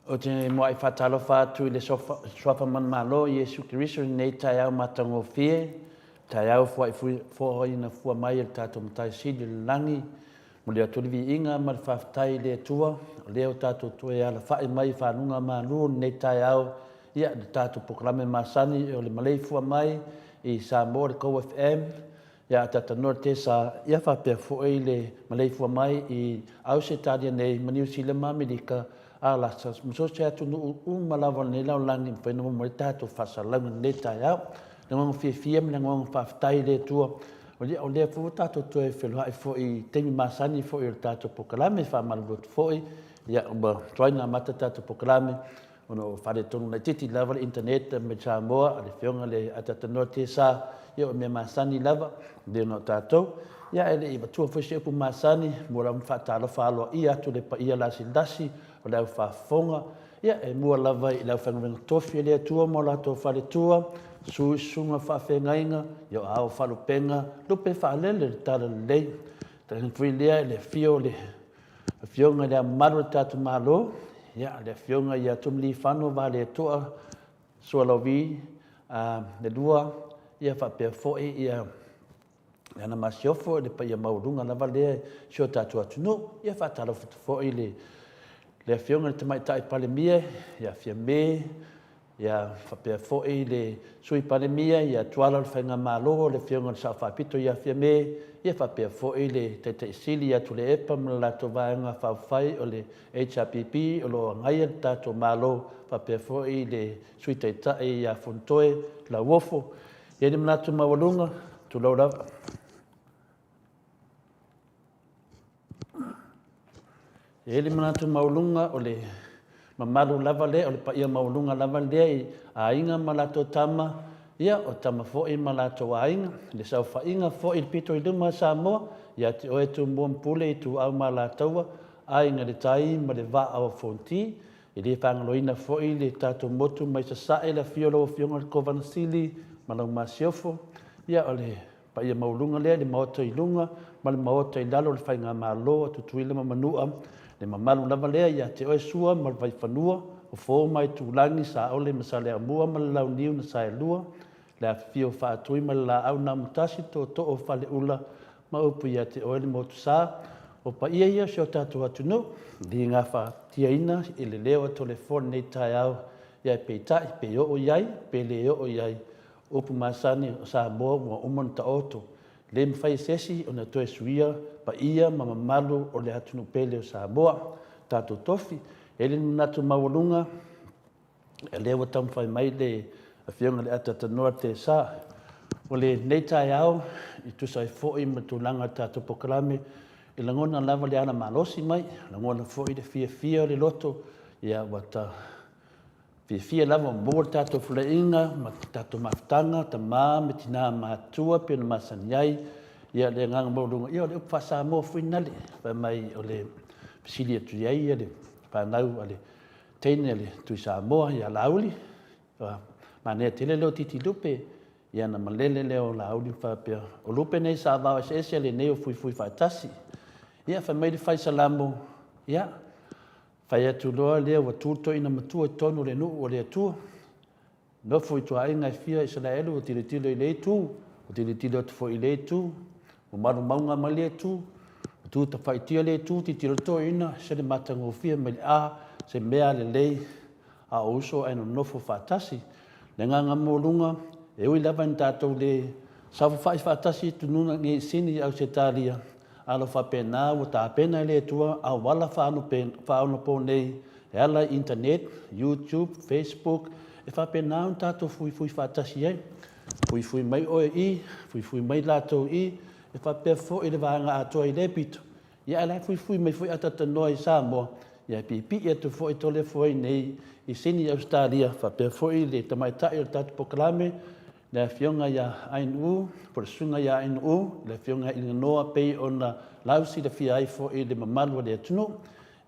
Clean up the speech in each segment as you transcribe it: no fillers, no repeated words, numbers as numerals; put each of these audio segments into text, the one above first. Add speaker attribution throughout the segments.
Speaker 1: O te mo ai whatalofa atu I le sofa man malo Yesu Kiriso nei tai au matango fie, tai au fua I na fua mai el tato matai sidi le langi, mo le aturi vi inga ma le whaftai le tua, o leo tato tue ala whai mai whanunga manu nei tai au, ia le tato poklame masani o le malei fua mai I Samoa le Kou FM, ia tata nor te sa ia whapea fue le malei fua mai I au se tadia nei maniu sile Amerika, ala sa so se atu no malawa nei lau langi pe no mo tato fasa langi nei tai au no mo fie me no fa tai le tua o le fu tato to e felo ai fo I temi masani fo I tato pokalame fa malbot fo ia ba traina mata tato pokalame ono fa le tonu na titi lava internet me Samoa le fionga le atata no te sa ia me masani lava de no tato ia ele I batu fo se pu masani mo la fa talo fa lo ia tu le pa ia la sindasi o lau whafonga, ia e mua lava I lau whangawenga tofi lea tua mo la tō whare tua, sunga whawhengainga, ia au whalupenga, lupe whaalele le tala lei, tāna fui lea le fio le fionga lea maru tātu malo, ia le fionga ia tumli whano wa le toa, sua lauvi, le lua, ia whapea foe, ia ana masiofo, le pa ia maurunga lava lea, sio tātu atunu, ia whatala foe le fionga te mai tai palemia ia fia me ia whapea foe le sui palemia ia tuala le whainga malo le fionga le sawhapito ia fia me ia whapea foe le te sili ia tu le epa ma la to vaenga whawhai o le HRPP o lo ngai tato malo whapea foe le sui teitai ia fontoe la wofo ia le manatu mawalunga tu lau rava. Ele manatu maulunga o le mamalu lava le o le paia maulunga lava le a inga malato tama ia o tama fo'i malato a inga le sau fa inga fo'i pito I luma Samoa ia te oe tu muampule I tu au malatoa a inga le tai ma le va au fonti I le whangaloina fo'i le tato motu mai sa sae la fiolo o fionga le kovanasili ma lau masiofo ia o le pa ia maulunga lea le maoto i lunga ma le maoto i lalo le whainga māloa tutui le mamanua le mamalu lava lea ia te oe sua ma le vai whanua o fō mai tūlangi sa ole ma sa lea mua ma le lau niu na sa e lua le awhio whaatui ma le la au na mutasi to o whale ula ma upu ia te oe le motu sa o pa ia sio tātou atunu li ngā wha tia ina i le leo to le fōne nei tai au ia pe tai pe o iai pe le o iai upu masani o sa moa wa umon ta oto le mwhai sesi o na toe suia pa ia ma mamalu o le atunu pele o sa moa tātou tofi e le natu mawalunga e lewa tam whai mai le a whionga le atatanoa te sa o le nei tai au i tusai fōi ma tūlanga tātou pokalame i langona lava le ana malosi mai langona fōi le fia le loto ia wata fia lava mo tātou fuleinga ma tātou mafutanga ta mā me tina mātua pena masani ai ia le nganga maulunga ia o le upwhasa mo fuinale whai mai o le pisili atu iai ia le whanau ale teine le tui sa moa ia lauli ma nea tele leo titi lupe ia na malele leo lauli whapea o lupe nei sa vau ese le neo fui whaitasi ia whai mai le whai salamo ia whai atu loa lea wa tūto ina matua i tonu le nuu o le atua nofo i tua inga i fia i sala elu o tilo i le tu o tilo tufo i le tu o maru maunga ma le tu o tu ta whai tia le tu ti tilo to ina se le matango fia me le a se mea le lei a uso aino nofo whaatasi le nganga mōlunga e ui lava ni tātou le sawa whai whaatasi tununa ngi sini au se tālia alo whapena o tā pena le tua a wala whaano pō nei e ala internet, YouTube, Facebook e whapena o tātou fui whaatasi ai fui mai oe i, fui mai lātou i e whapea fo i le vāanga atoa i le pito ia ala fui mai fui atatanoa i Samoa ia pipi e tu fo i tole fo i nei i sini Australia whapea fo i le tamaitai o tātou pokalame le fionga ia ainu por sunga ia ainu le fionga i noa pei ona lausi le fia ai fo i le mamalu le tunu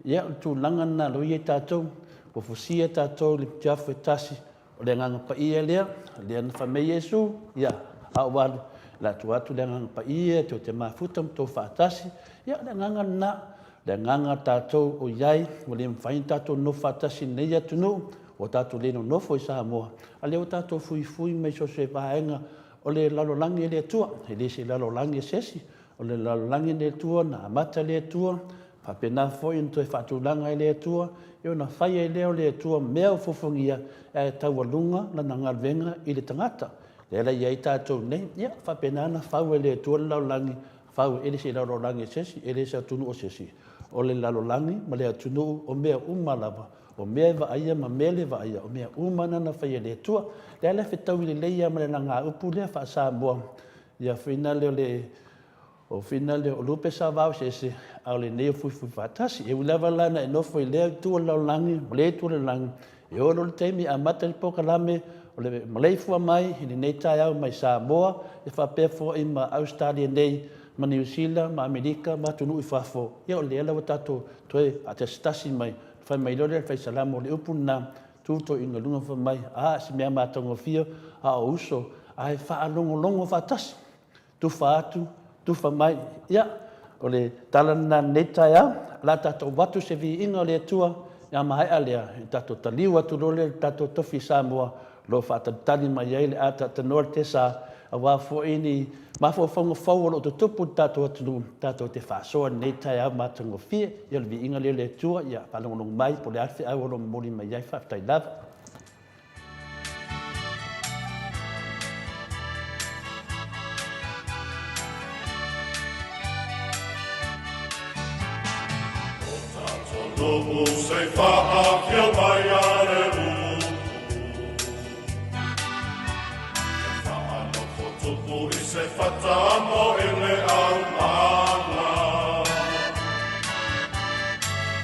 Speaker 1: ia tu langa na lo ia tātou po fosia tātou le jafu tasi o le nganga pa ia lea le na famei Yesu ia awalu la tuatu le nganga pa ia te mafuta to fatasi ia le nganga na le nganga tātou o iai o le mfain tātou no fatasi nei atunu o tātou leno nofo i Samoa. A leo tātou fui mai so se vaenga o le lalolangi le tua. He le se lalolangi sesi. O le lalolangi le tua, na amata le tua. Papena foi into e whatulanga le tua. E o na whai e leo le tua mea ufofongia e taualunga na nangalvenga i le tangata. Le ala iai tātou nei. Ia, papena na whau e le tua lalolangi. Whau e le se lalolangi sesi, e le se atunu o sesi. O le lalolangi, ma le atunu o mea umalava. O mea wa aia ma mele wa aia, o mea umana na whaia le tua. Le ala whetau i le leia ma le na ngā upu lea wha Samoa. Ia whina leo o lupe sa vau se au le neo fui whatasi. E ulawa lana e nofo i lea tua lau langi, o le tua lau langi. E olo le teimi a mata le pokalame, o le maleifua mai, i le nei tai au mai Samoa, e whapea fo i ma Australia nei, ma New Zealand, ma Amerika, ma tunu i whafo. Ia o le ala wa tato toe a te stasi mai. Whai mai lore, whai salamo le upu nā, tūto i ngā lunga whai mai, si mea mātongo whia, a o uso, a he wha longo whatasi. Tu wha atu, tu wha mai, ia, o le talana netai au, la tātou watu se vi inga o le atua, ia mahai alea, tātou taliu atu lole, tātou tofi Samoa, lo whatatani mai ei le a tātou te sa, a wafo ini, mafo fonga fau o te tupu tātou te whasoa nei tai au mātango whia, ia le vi inga leo le tua, ia whalongonong mai, po le awhi au oro mori mai iai whaftai lava.
Speaker 2: Lobu se whaakea mai are upu. E whaanoko tupu i se whatamo i le au mana.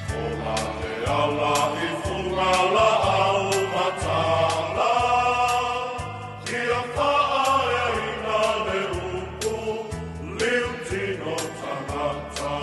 Speaker 2: Kona te ala i whungala au matala. Kia whaare ina le upu, liu tino tangata.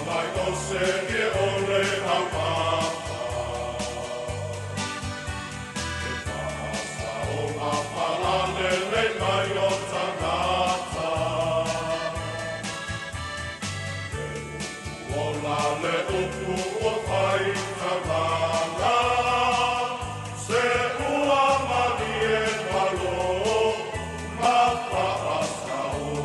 Speaker 2: mai o se ke ole au papa. E pasa o a palane le mai o tangata. E ola le upu o pai kalanga. Se ua mani e malo, ma paasa o.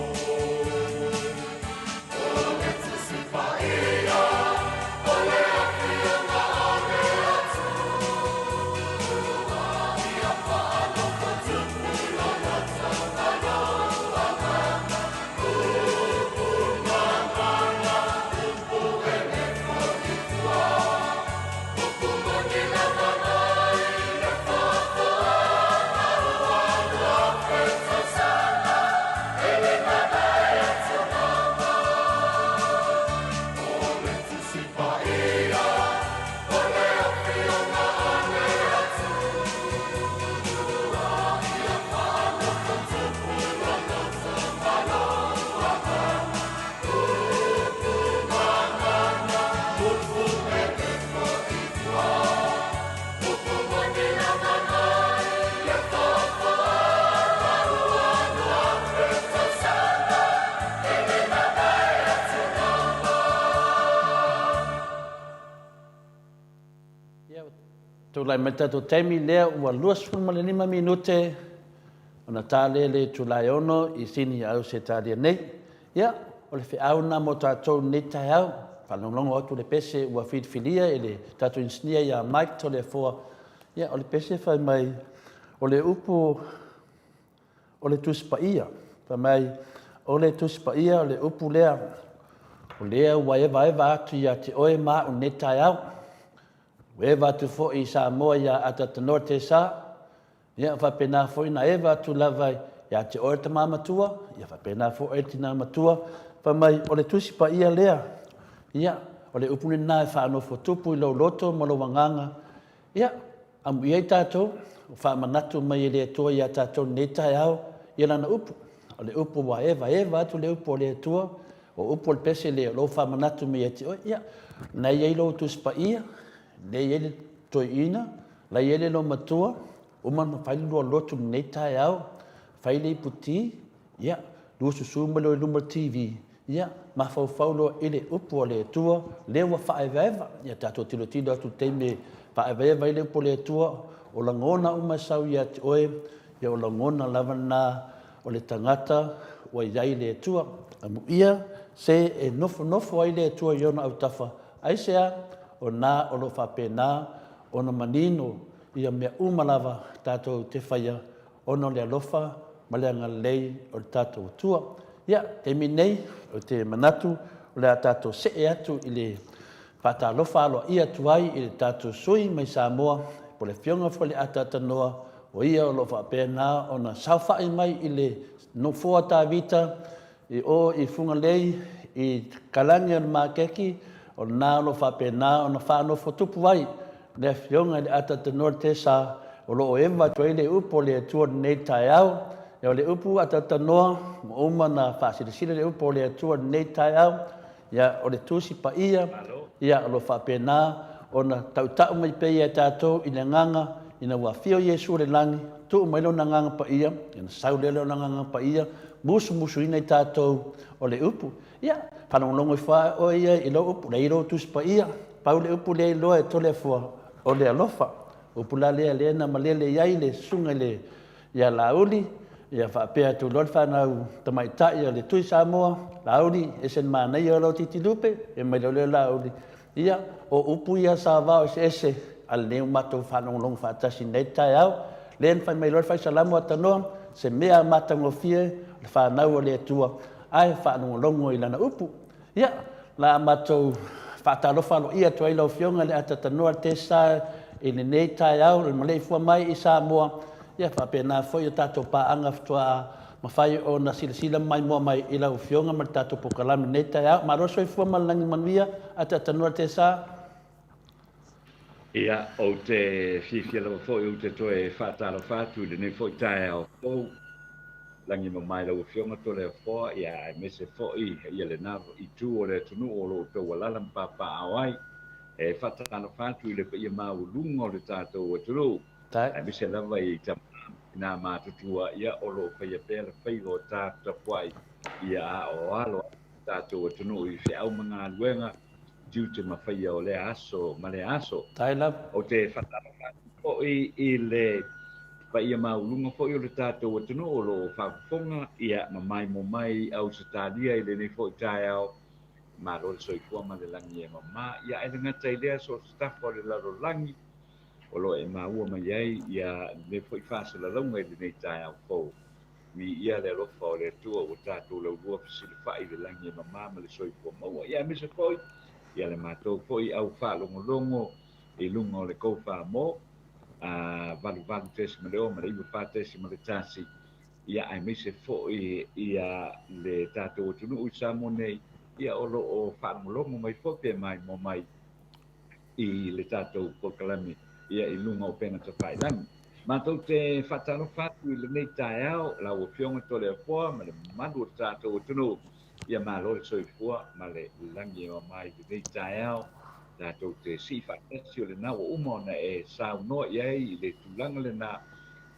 Speaker 1: Tulai mai tatou taimi lea ua 25 minute ona tālele tulai ono i sini au se tālia nei. Ia, o le whiauna mo tātou nei tai au, whanonglongo atu le pese ua whitwhilia e le tātou insinia ia Mike to le fua. Ia, o le pese whai mai o le upu o le tuspaia. Whai mai o le tuspaia o le upu lea. O lea ua ewa atu ia te oe maa o nei tai au. Eva tu fo i Samoa ia atatanoa te sa. Ia whapena fo ina eva tu lavai ia te oe ta mamatua. Ia whapena fo e tina matua. Whamai o le tusipa ia lea. Ia o le upune nā e whanofo tupu i lau loto ma lo wanganga. Ia amu iei tātou. O whamanatu mai e lea tua ia tātou netai au. Ia lana upu. O le upu wa eva atu le upu o lea tua. O upu o le pese lea lo whamanatu mai e te oe. Ia nei ei lo tusipa ia. Nei ele toi ina, lai ele lo matua, uma na whaile lua lotu nei tai au, whaile i puti, ia, lua susuma lo luma TV, ia, ma whau lo ele upu o le tua, lewa whaevaeva, ia tātou tilo tilo atu teime whaevaeva ele upu o le tua, o la ngona uma sau ia te oe, ia o la ngona lava nā o le tangata, o iai le tua, amu ia, se e nofo ai le tua iona au tafa, aisea, o nā o lo whapena, o na manino, ia mea umalava tātou te whaia, o no lea lofa, ma lea ngā lei o tātou tua. Ia, te minei, o te manatu, o lea tātou se atu i le pata lofa alo ia tuai i le tātou sui mai Samoa, po le fionga fo le atatanoa, o ia o lo whapena, o na sauwhai mai i le no fua tā vita, i o i funga lei, i kalangi o makeki, o nā lo whapena, o na whanofo tupu ai, le fionga le atatanoa te sa, o lo o ewa tuai le upo le atua nei tai au, e o le upu atatanoa, mo uma na whasirisira le upo le atua nei tai au, ia o le tusi pa ia, ia o lo whapena, o na tautau mai pe ia tātou i le nganga, i na wafio Iesu le langi, tu umailo na nganga pa ia, i na saulelo na nganga pa ia, musu ina i tātou o le upu. Ia, whanonglongo i whae o ia i lo upu, le iro tusi pa ia, pau le upu le iloa e tole fua o le alofa. Upu la lea na malele iai le sunga le ia lauli, ia whapea tu lor whanau tamaitai le tui Samoa, lauli e sen mānei o lo titilupe, e mai leo lauli. Ia, o upu ia sa vau ese, al neu matou whanonglongo whaatasi nei tai au, len whai mai lor whai salamu atanoa, se mea matangofie, le whanau o le atua, ai whanonglongo i lana upu. Ia, la matou whaatalofa lo ia tuai lau fionga le atatanoa te sa i le nei tai au, le malei fua mai i Samoa, ia whapena foi o tātou pāanga ftua ma whai o na silasila mai mua mai i lau fionga ma tātou pokalami nei tai au, ma roso i fua malangi manuia atatanoa te sa.
Speaker 3: Ia, o te whiwhia lawa fwoi o te toe whātalo whātu le nei fwoi tae au. langi mai lo fionga to le fo ia me se fo ia le na I tu o le tunu o lo to wala lam papa awai e fatana fatu le pe ia ma ulunga o le tato o tulu
Speaker 1: Tai.
Speaker 3: ai me se lava I tam na ma tutua ia o lo pe ia pe le pe o tata puai ia a o alo tato o tunu I se au manga luenga due to mawhaia o le aso ma le aso
Speaker 1: Tai la.
Speaker 3: o te fatana fatu o I le pa ia maulunga fo i o le tātou atunu o lo whakafonga ia mamai mo mai au sa tādia I le nei fo I tai au ma lo le soifua ma le langi e mama ia e le ngata I lea so staff o le laro langi o lo e maua mai ai ia le fo I whasa la launga I le nei tai au fo mi ia le alofa o le atua o tātou lau rua fisile whai le langi e mama ma le soifua maua ia misa foi ia le mātou fo I au whalongolongo I lunga o le kou wha valu tesi ma le o ma le iwa whātesi ma le tasi ia ai me se fo ia le tātou o tunu I sa mo nei ia o lo o whaamolongo mai fo pe mai mo mai I le tātou pokalami ia I lunga o pena ta whailangi. Mātou te whatano whatu I le nei tai au la o fionga to le apoa ma le manu o tātou o tunu ia ma lo le soifua ma le langi o mai le nei tai au tātou te si whaatasi o le nā o umona e sau no iai I le tūlanga le nā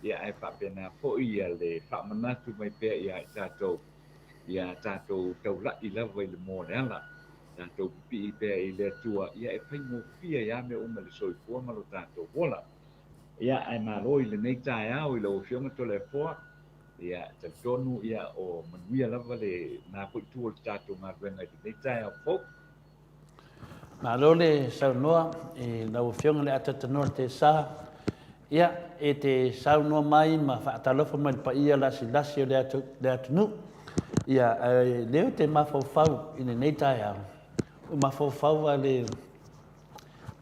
Speaker 3: ia ai whapena fo ia le whamanatu mai pēr ia I tātou taula I lava I le mōne ala tātou pipi I pēr I le atua ia e whai mō fia ia me uma le soifua ma lo tātou wola ia ai malo I le nei tai au I le o fionga to le foa ia te tonu ia o manuia lava le nā po I tu o le tātou ngā ruenga I le nei tai au fo
Speaker 1: Ma lo le sau noa e lau fionga le atata noa te sa. Ia e te sau noa mai ma whaatalofa mai pa ia lasi o le atunu. Ia leo te mawhauwhau I nei tai au. O mawhauwhau a le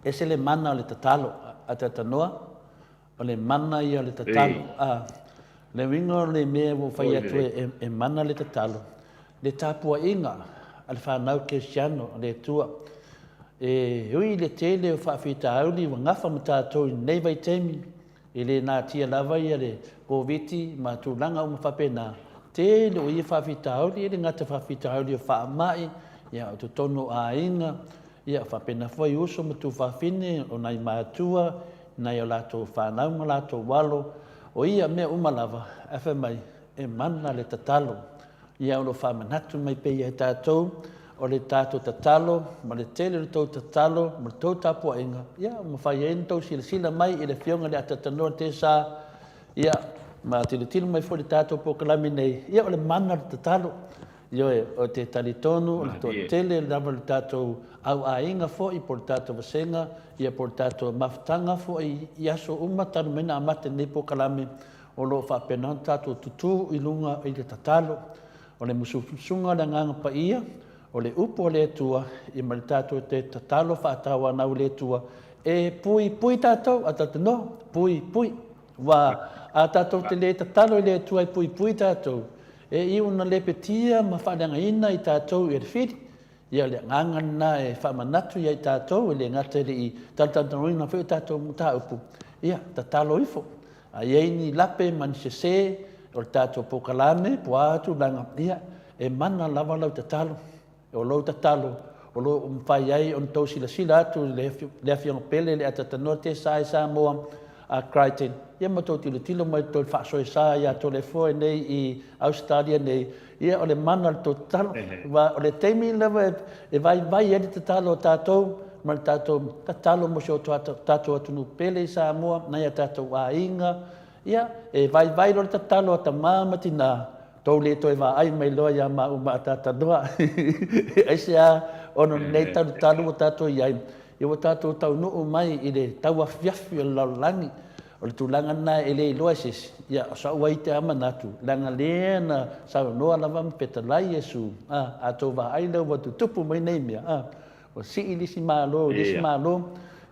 Speaker 1: ese le mana o le tatalo atata noa. O le mana ia le tatalo. Le wingo le mea wo whai atu e mana le tatalo. Le tāpua inga al whanau Cristiano le tua. E hui le tele o whaafita auli wa ngafa matatou I nei vai temi I le nā tia lava ia le COVID ma tūlanga o mawhapena tele o ia whaafita auli le ngata whaafita auli o whaamai ia o tutono a inga ia whapena whai uso ma tu whaafine o nai mātua nai o lato whanau ma lato walo o ia mea umalava awha mai e mana le tatalo ia o lo whamanatu mai pe ia tātou o le tātou tatalo, ma le tele le tau tatalo, ma le tau tapua inga. Ia, ma whai e tau sila mai I le fionga le atatanoa te sa. Ia, ma tilo mai fo le tātou pokalami nei. Ia, o le mana le tatalo. Ia, o te talitonu, o le tau tele, le nama le tātou au a inga fo I po le tātou vasenga. Ia, po le tātou mawhtanga fo I aso uma tanu mena amate nei pokalami. O lo whapenan tātou tutu I lunga I le tatalo. O le mususunga le nganga pa ia. O le upo le tua I ma le tātou te tatalo whaatawa nau le tua e pui tātou a tātou no pui wa a tātou te le tatalo I le tua e pui tātou e I una le petia ma whaadanga ina I tātou I le whiri ia le ngangana e whamanatu I tātou I le ngata le I tātou ina whi tātou muta upu ia tatalo ifo a iei lape manisese o le tātou pokalame puatu langa ia e mana lava lau tatalo o lo tatalo o lo mfai ai on tau sila atu le afianga pele le atatanoa te sa moa a Crichton ia matou tilo mai tol whaasoe sa ia to le foe nei I Australia nei ia o le mana le totalo wa o le teimi lewa e vai e tatalo o tātou ma le tātou tatalo mo se o tātou atunu pele sa moa na ia tātou a inga ia e vai lo le tatalo a tamamatina tau le toi wa ai mai loa ia ma uma tata doa ai se a ono nei talu o tato iai I o tato tau nuu mai I le tau afiafi o laulangi o le tūlanga na e le loa sis ia o sa uai te amanatu langa lea na sa noa lava mpetalai Yesu a tau wa ai lau watu tupu mai nei mea o si lisi malo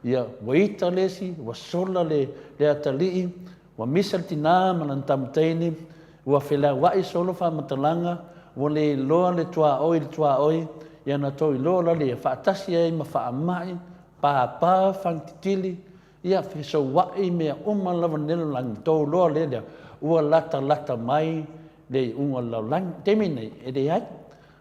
Speaker 1: ia wa ita lesi wa sola le atalii wa misal tina malantamtaini ua whela wai solo wha matalanga, ua le loa le tua oi, ia na tau I loa le whaatasi ai ma wha amai, pā whangtitili, ia wheso wai mea lava nelo langi tau loa le lea, ua lata mai, le unga lau lang temi nei e le ai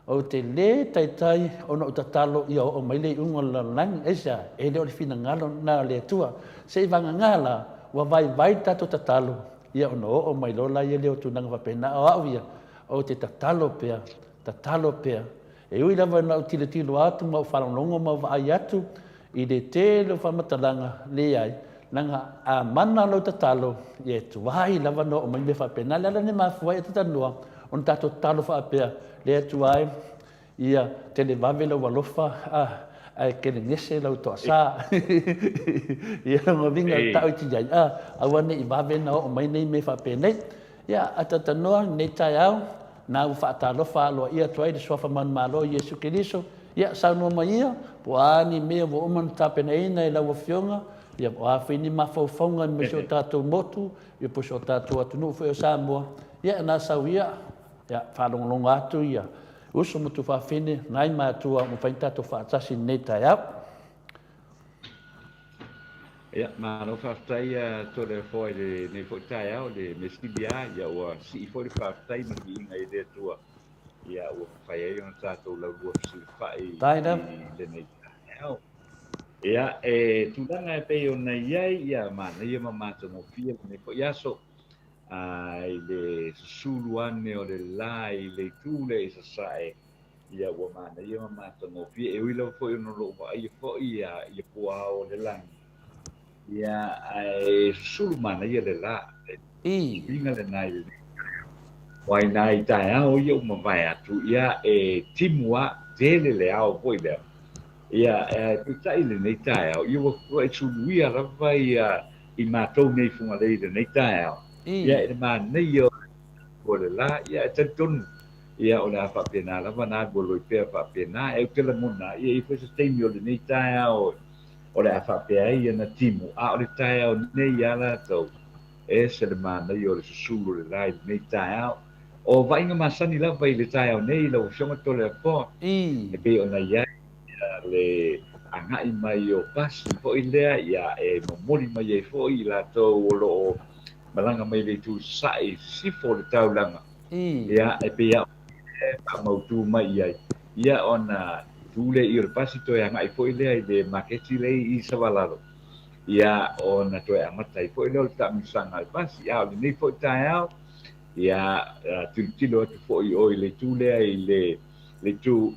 Speaker 1: o te le tai ona o tatalo ia o mai le unga lau lang esa e le o le fina ngalo na le tua se vanga ngala wa vai tato tatalo ia ona o mai lola ia le o tunanga wapena o awia o te tatalo pea e ui lava na o tilo atu mau whalongongo mau vai atu i le te le whamatalanga le ai nanga a mana lo tatalo ye tu vai lava no mai me whapena le ala ne mafua e tatanua on tato talo whapea le tu ai ia te le vavela walofa ai ke le ngese lau toa sa ia nga vinga tau ti jai awane i vavena o mai nei me whapena ia atatanua nei tai au na u whaatalofa aloa ia tuai le sofa man malo Yesu Keriso ia saunua mai ia po ani mea wo uman tapena ina i lau fionga ia po awhini mawhauwhaunga me so tātou motu ia po so tātou atunu wheo Samoa ia na sau ia whalonglonga atu ia uso mutu whawhine nai mātua mo whain tātou whaatasi nei tai au
Speaker 3: ia malo whaftai tore foi le nei foi tai au le mesibia ia ua si foi whaftai ma ki inga i le tua ia ua whai ai ona tātou lau lua si whai le nei tai au ia tulanga e pei ona iai ia mana ia mamata mo fia nei foi aso ai le sulu ane o le la i le tule i sasae ia ua mana ia mamata mo fia e uila foi ona lo wa ia foi ia pua o le langi ia ai sulu mana ia le la inga le nai le wai nai tai au ia uma vai atu ia timua tele le au poi le ia tutai le nei tai au ia wa sulu ia la vai i matou nei funga le nei tai au ia e mana nei o le la ia tantun ia o le fa pena la vana bolo pe fa pena e ke le mona ia i fese temi o le nei tai au o le awhapea ia na timu a o le tai au nei ala tau se le mana i o le susulu le lai nei tai au o vainga masani lava i le tai au nei lau fionga tole a po e pe o na ia le angai mai o pasi po i lea ia momoli mai e fo i la tau o lo malanga mai le tu sai sifo le tau langa ia e pe ia mautu mai ia ia ona tule i le pasi to ia ngai foi le de maketi le i savalalo ia ona to ia mata i foi le ta misanga i pasi ia le nei foi tai au ia tilo to foi o le tule i le tu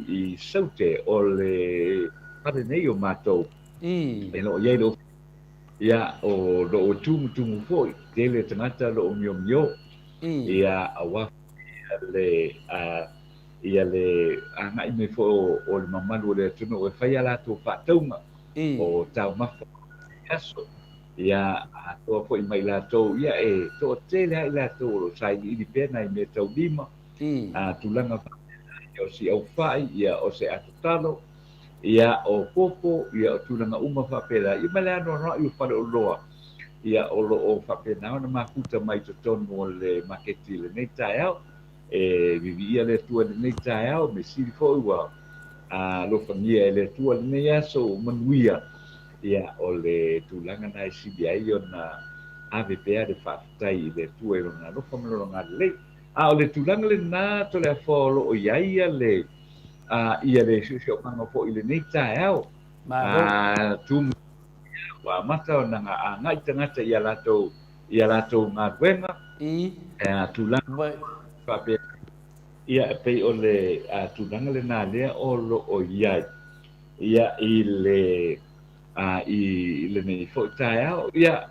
Speaker 3: i saute o le pare nei o mato e no ia o lo tu foi tele tangata lo mio ia awa le ia le angai me fo o le mamalu le tunu e fai ala to fataunga o tau mafa aso ia to fo i mai la to ia to tele ai la to lo sai i di pena i me tau lima tulanga o si au fai ia o se atutalo ia o popo ia o tulanga uma fa pela i male ano no i fa lo loa ia o lo o fa pena na makuta mai to tonu le maketi le nei tai au vivi ia le tua nei tai au me si fo ua lo famia le tua nei aso manuia ia o le tulanga nai si dia i ona ave pe de fa tai le tua i ona lo famelo nga le o le tulanga le na to le fo lo o ia le ia le sio manga fo i le nei tai au tu wa mata ona ngai tangata ia lato nga wenga tulanga fa pe ia pe o le tulanga le na le o lo o ia i le nei fo tai au ia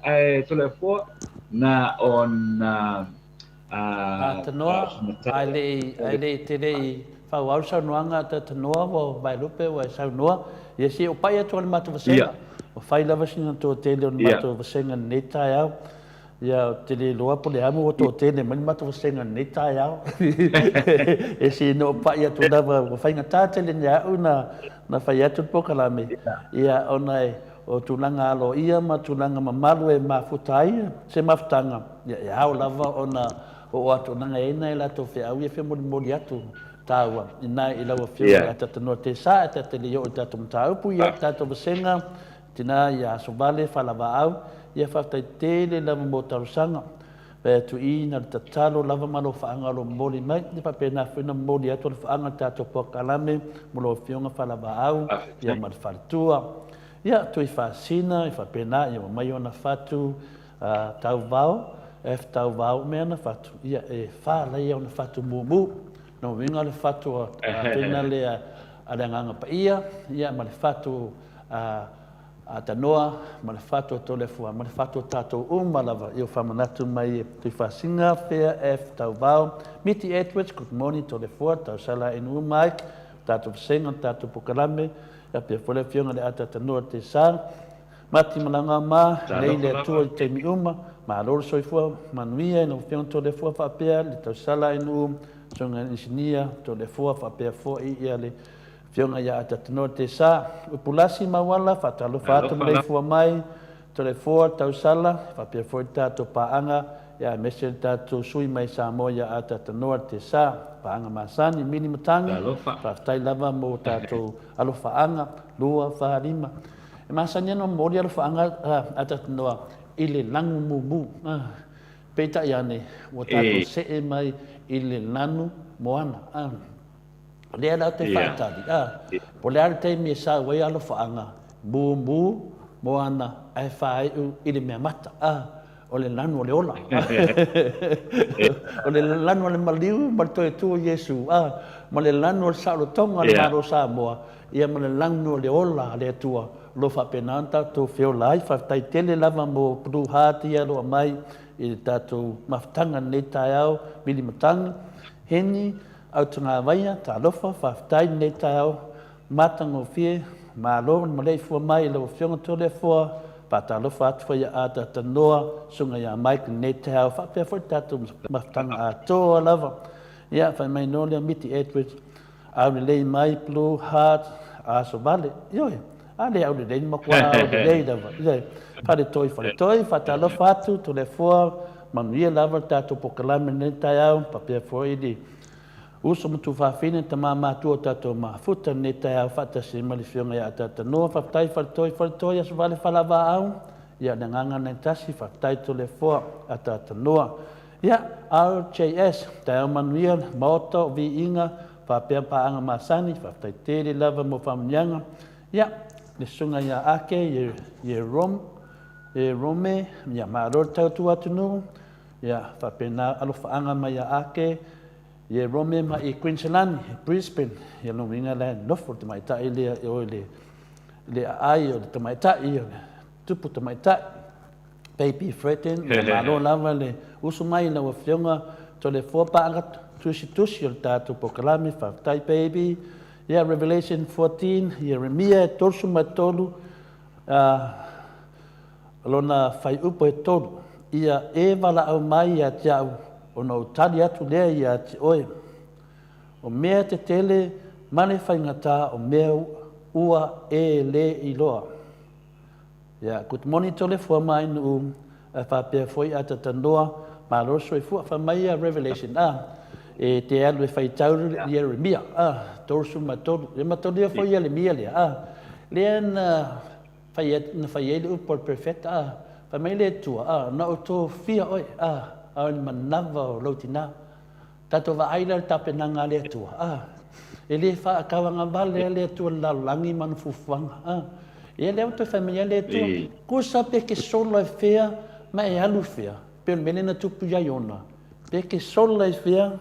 Speaker 3: to le fo na ona
Speaker 1: tanoa ai le te rei fa wa sa noanga te tanoa wo vai lupe wa sa noa ia si o pai atu le matu vasenga o fai lava singa to te le matu vasenga nei tai au ia te le loa po le amu o to te le matu vasenga nei tai au e si no pai atu lava o fai ngata te le nya na fai atu po kala me ia ona o tulanga alo ia ma tulanga mamalu e mafutai se mafutanga ia au lava ona o atu nanga ina ila to fe au ia fe moli atu taua ina ila wa fe ata tano te sa ata te leo ata tum tau pu ia tato vasenga tina ia so vale fala va au ia fa tai tele la mo tarusanga pe tu I na tatalo lava malo faanga lo moli mai ni pa pena fina moli atu le faanga tato po kalame mulo fionga fala baau ia mal fartua ia tu I fasina I fa pena ia mai ona fatu tau vao tau vao me na fatu ia e fa la ia ona fatu mumu no vinga le fatu pena le ale nganga pa ia mal fatu a tanoa ma le fatu to le fua ma le fatu tato lava io famanatu mai tu fasinga fea tau vao miti Edwards good morning to le fua tau sala in mai tato senga tato pokalame ya pe fole fionga le ata tanoa te sa mati malanga ma nei le tu te mi ma lor soi fua manuia no fionga to le fua fa pe le tau sala in songa insinia to le fua fa pe fo ia le fionga ia ata tanoa te sa upulasi mawala fatalo fatu le fua mai to le fua tau sala fa pe fo tato paanga ya mese tato sui mai sa moya ata tanoa te sa paanga masani mini matanga fa tai lava mo tato alo faanga lua fa lima e masani no mori alo faanga ata tanoa ile langu mumu peta yane o tato se mai ile nanu moana le ala te fatali po le ala te mi sa wai alo faanga bumu moana ai fai ile me mata o le lanu o le ola o le lanu o le maliu ma toi tu Yesu ma le lanu o le salo tonga le maro sa moa ia ma le lanu o le ola le tua lo fa penanta to feo lai fa tai tele lava mo pru hati alo mai I tato maftanga ne taiao mili matanga heni au tunga vaia ta lofa fa tai ne taiao matango fie ma lo ma le fua mai lo fionga to le fua pa ta lofa atu fa ia ata tanoa sunga ia mai ne taiao fa pe fo tato maftanga a to lava ia fa mai no le miti Edwards au le mai blue heart a so vale yo ale au le ma kwa le dava Fale toi, fatalo fatu, to le fua, manuia lava tato pokalame ne taiao, papia foi di. Uso mutu fafine ta mama tu tato ma futa ne taiao fata se mali fionga ya tata no fatai fale toi as vale falava au, ya nganga ne tasi fatai to le fua atata noa. Ya RJS taiao manuia moto vi inga papia paanga masani fatai tele lava mo famnyanga. Ya le sunga ya ake ye Rome ya maror tau tu atunu ya fa pena alo faanga mai ake ye Rome ma Queensland Brisbane ya no winga la no for te mai ta ile le ai o te mai ta i tupu te mai ta baby threaten ya maror lava le usu mai na wa fionga to le fo pa tusi o tatu pokalami fa tai baby ya Revelation 14 Jeremia torsu matolu lona fai upo tolu ia wala au mai ia tiau o no tali atu lea ia ti oe o mea te tele mane fai ngata o mea ua le iloa ia kut monitor le fua mai nu fa pe foi ata tandoa ma lo so fu fa mai Revelation e te alu fai tau Jeremia torsu matolu e matolu foi Jeremia le fai ele upo perfecta fa mai le tua na o to fia oi manava o lotina tato va aila tapenanga le tua ele fa kawanga vale le tua la langi man fufanga ele o to família le tua ko sabe que solo é fea ma é alu fea per menina tu pujaiona porque solo é fea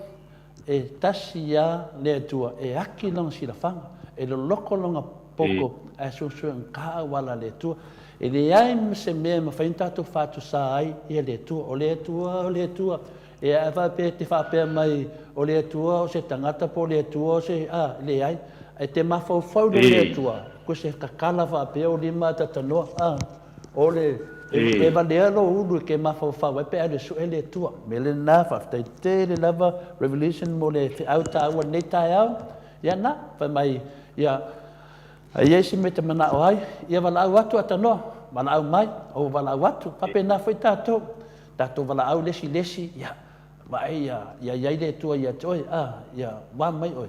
Speaker 1: e tasia le tua e aki lang sila fanga e lo loko longa pouco a susu ka wala le tua e le ai se me ma fa intato fatu sai e le tua o le tua e a va pe te fa pe mai o le tua o se tangata po le tua o se le ai e te ma fo le tua ko se kakala va pe o lima tatano o le e va le lo ulu ke ma fo e pe ale su le tua me le na fa te le lava Revelation mo le auta wa neta ya na fa mai ya ai se mete mana ai ia vala watu atano vala au mai o vala watu pape na foi tato vala au lesi ya vai ya le tua ya toi ya wa mai oi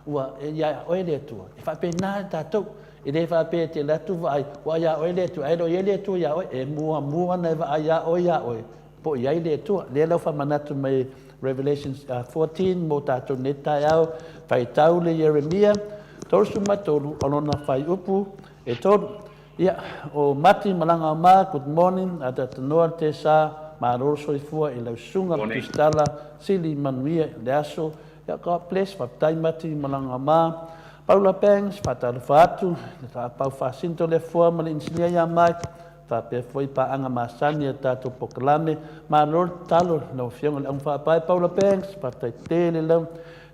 Speaker 1: wa ya oi le tua pape na tato e le fa pe te la tu vai wa ya oi le tua e le tua ya oi e mua na va ya oi po iai le tua le lau whamanatu mai Revelations 14 mo tātou ne tai au whai tau le Jeremia tōru mai tōru alona whai upu e tōru ia o mati malanga o mā good morning a te tanoa te sā maroro soifua i lau sunga pistala sili manuia le aso ia God bless whaptai mati malanga o mā Paula Banks, whataru whātu, pau whasinto le fua mali insinia ia mai, whapea foi pa anga masani a tātou pokalame, mā lor talo no whionga le whapai Paula Banks, whatai tēle lau.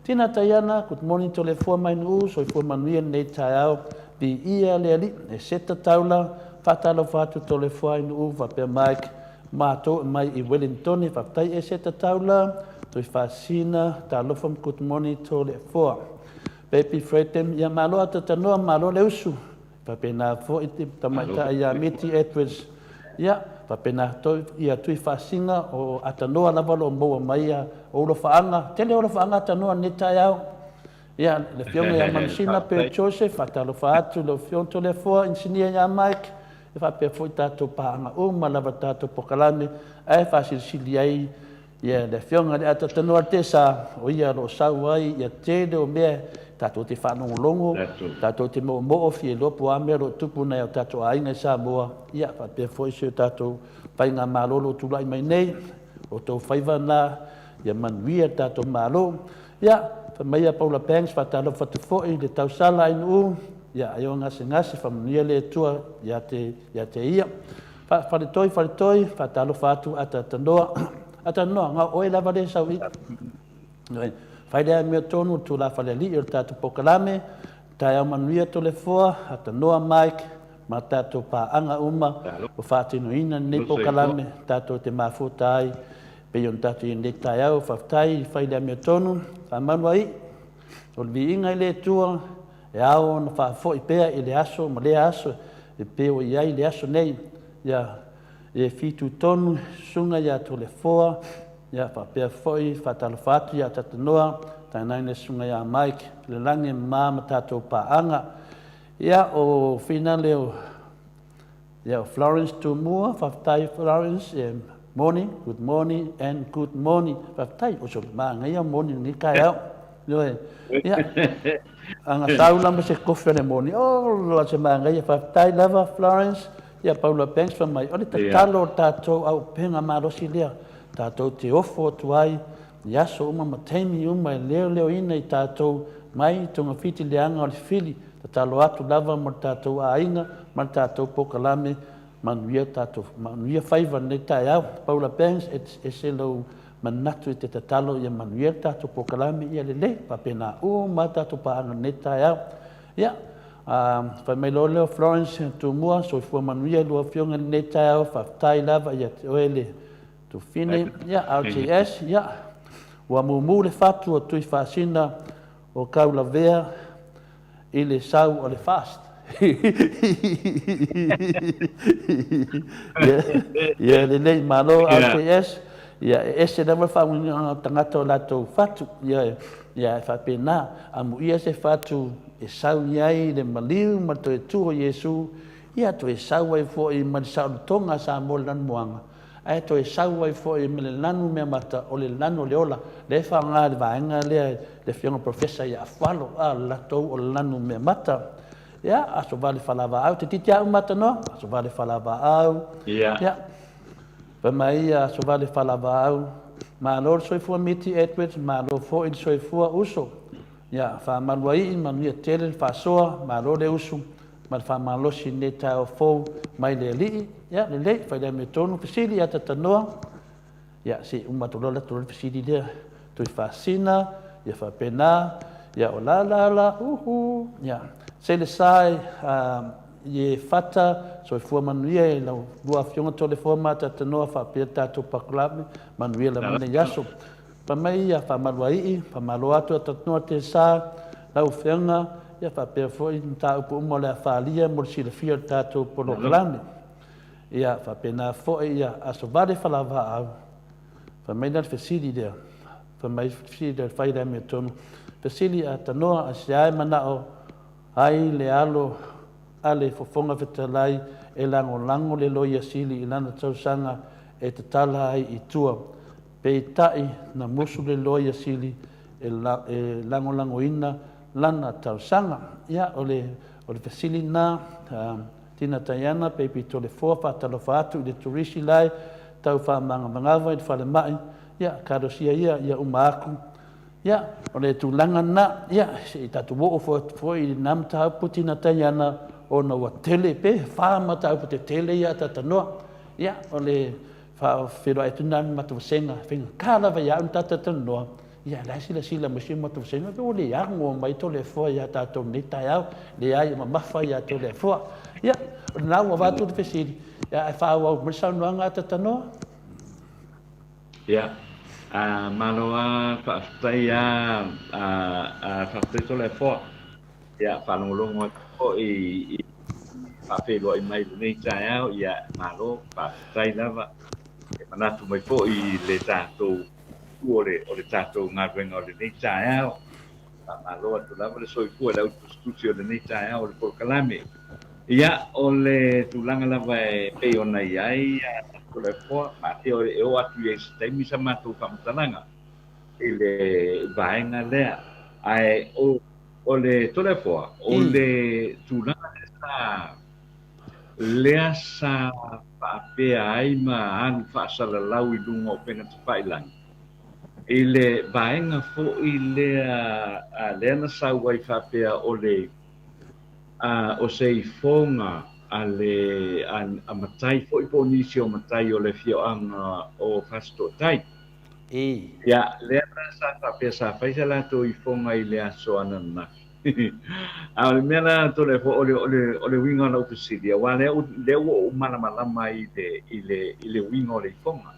Speaker 1: Tina Taiana, good morning to le fua mai nuu, soi fua manuia nei tai au, bi ia le ali, e seta taula, whataru whātu to le fua nuu, whapea Mike, mātou mai i Wellington, whatai e seta taula, toi whasina, tālofam good morning to le fua. Baby Fredem, ia malo ata tanoa malo le usu. Papena fo iti tamaita ia miti Edwards. Ia, papena toi ia tui whasinga o atanoa lawalo o moa maia o ulo whaanga. Tele ulo whaanga atanoa ni tai au. Ia, le fionga ia mansina pe Joseph, atalo whaatu le fionto le fua, insinia ia Mike. E whapea fo i tātou paanga uma lawa tātou pokalame. Ai whasilisili ai. Ia, le fionga le ata tanoa te sa o ia lo sau ai, ia tele o mea. Tātou te whanongolongo, tātou te mo ofi e lopo amero tupu nei o tātou ainga sa moa. Ia, whapea foise o tātou whainga malolo tulai mai nei, o tau whaiwana, ia manuia tātou malo. Ia, whamaia Paula Banks, whatalo whatufoi, le tau sala inu, ia, aio ngase, whamanuia le tua, ia te ia. Wharetoi, whatalo whatu ata tanoa, ngā oe lava le sau i. Whaidea mea tonu tu la whaleli i o tātou pokalame, tai au manuia to le fua, ata noa Mike, ma tātou pāanga uma, o whātino ina nei pokalame, tātou te mafuta ai, pe yon tātou i nei tai au, whaftai, whaidea mea tonu, whamanua i, o le inga i le tua, e ao na whafo i pēa i le aso, ma le aso, e pēo i ai le aso nei, ia, e fitu tonu, sunga ia to le fua, ia whapea foi, whatalo whatu ia tatanoa, tai naine sunga ia Mike, le lange māma tātou pāanga. Ia o whina leo, ia o Florence Tumua, whaftai Florence, good morning and good morning. Whaftai, o so maanga ia morning ni kai au. Ia, anga saulamba se kofi le morning, loa se maanga ia whaftai lava Florence, ia Paula Banks whamai, ole tatalo tātou au penga marosi lea. Tātou te ofo tuai, i aso uma mataimi uma e leo ina i tātou mai tonga whiti leanga o le whili, ta talo atu lava ma tātou ainga, ma tātou pokalame, manuia whaiva nei tai au. Paula Banks e se lau manatu i te tatalo ia manuia tātou pokalame ia le papena ma tātou paanga nei tai au. Ia, whai mai leo Florence Tumua, so fua manuia lua fionga nei tai au, whaftai lava ia te oele, tu fine, ia, RTS, ia, ua mumu le fatu o tui whaasina o kaula vea i le sau o le fast. Ia, le lei malo RTS, ia, ese lewa whaunga tangata o lato fatu, ia, whapena, amu ia se fatu e sau iai le maliu ma to e tuho Yesu, ia to e sau ai fo i marisau tonga sa mo lan moanga. Ai to e sau ai fo i mele lanu mea mata o le lanu le ola le whaanga le vaenga le whionga professor ia whalo a latou o le lanu mea mata ia aso vale whalawa au te titi au mata no aso vale whalawa au ia pamai aso vale whalawa au ma lor soifua miti Edwards ma lor fo i soifua uso ia whamalua i manuia tele whasoa ma lor le usu ma le whamalosi ne tau fou mai le alii, ia, le lei, whaidea me tonu, whisili ata tanoa, ia, si umatolola tolo whisili lea, tui whasina, ia whapena, ia o la, ia, se le sai, ie whata, so e fua manuia, e lau lua fionga tole fua mata tanoa, whapea tātou pakulame, manuia la mene yaso, pamai ia whamalua ii, whamalua atu atanoa te sa, lau fionga, ia whapea foi ta upu umo le whalia mo le fia tātou polo kalame. Ia whapena foi ia aso vare whalawa au. Whamaina whesiri lea. Whamai whesiri lea whaira mea tonu. Whesiri a tanoa a siae mana o ai le alo ale fofonga whetalai e lango le loia sili i lana tausanga e te tala ai i tua. Pe tai na musu le loia sili e lango ina lana tausanga. Ia o le fasili na tina taiana pe pito le foa whatalofa atu i le turisi lai tau whamangamangawa i le whale mai. Ia karosia ia umaaku. Ia o le tūlanga na ia i tatu wo fo i nam taupu tina taiana o na wa tele pe whaama taupu te tele ia tatanoa. Ia o le whawhiro e tunami matawasenga whenga kālawa ia un tatanoa. Ia lai sila masi matawasenga pe o le iango mai to le foa ia tatou ni tai au le ai mamafa ia to le foa. Ia o le nau watu le whesiri ia e whaawa au mrisaunuanga tatanoa.
Speaker 3: Ia. Maloa whaafutai whaafutai tole fo ia whanongolongo ko i whawhelua i mai nei tai au ia malo whaafutai lava e manatu mai fo i le tātou o le tātou ngāruenga o le nei tai au maloa tu lava le soifua lau tustusi o le nei tai au o le Polokalame ia o le tūlanga lava e pei ona i ai le foa ma te o e o atu e taimi sa mātou whamatalanga i le vaenga lea ai o le tole foa o le tūlanga lea sa whapea ai ma anu whaasalalau i lunga o penga te whailangi i le vaenga fo i lea na sauai whapea o le o se i fonga ale a matai foi po nisi o matai o le fioanga o fasto tai ia le sa pesa faisa la to i fonga i le aso anana al mena to le fo o le winga na ofisidia wa le o mana mai i le winga o le fonga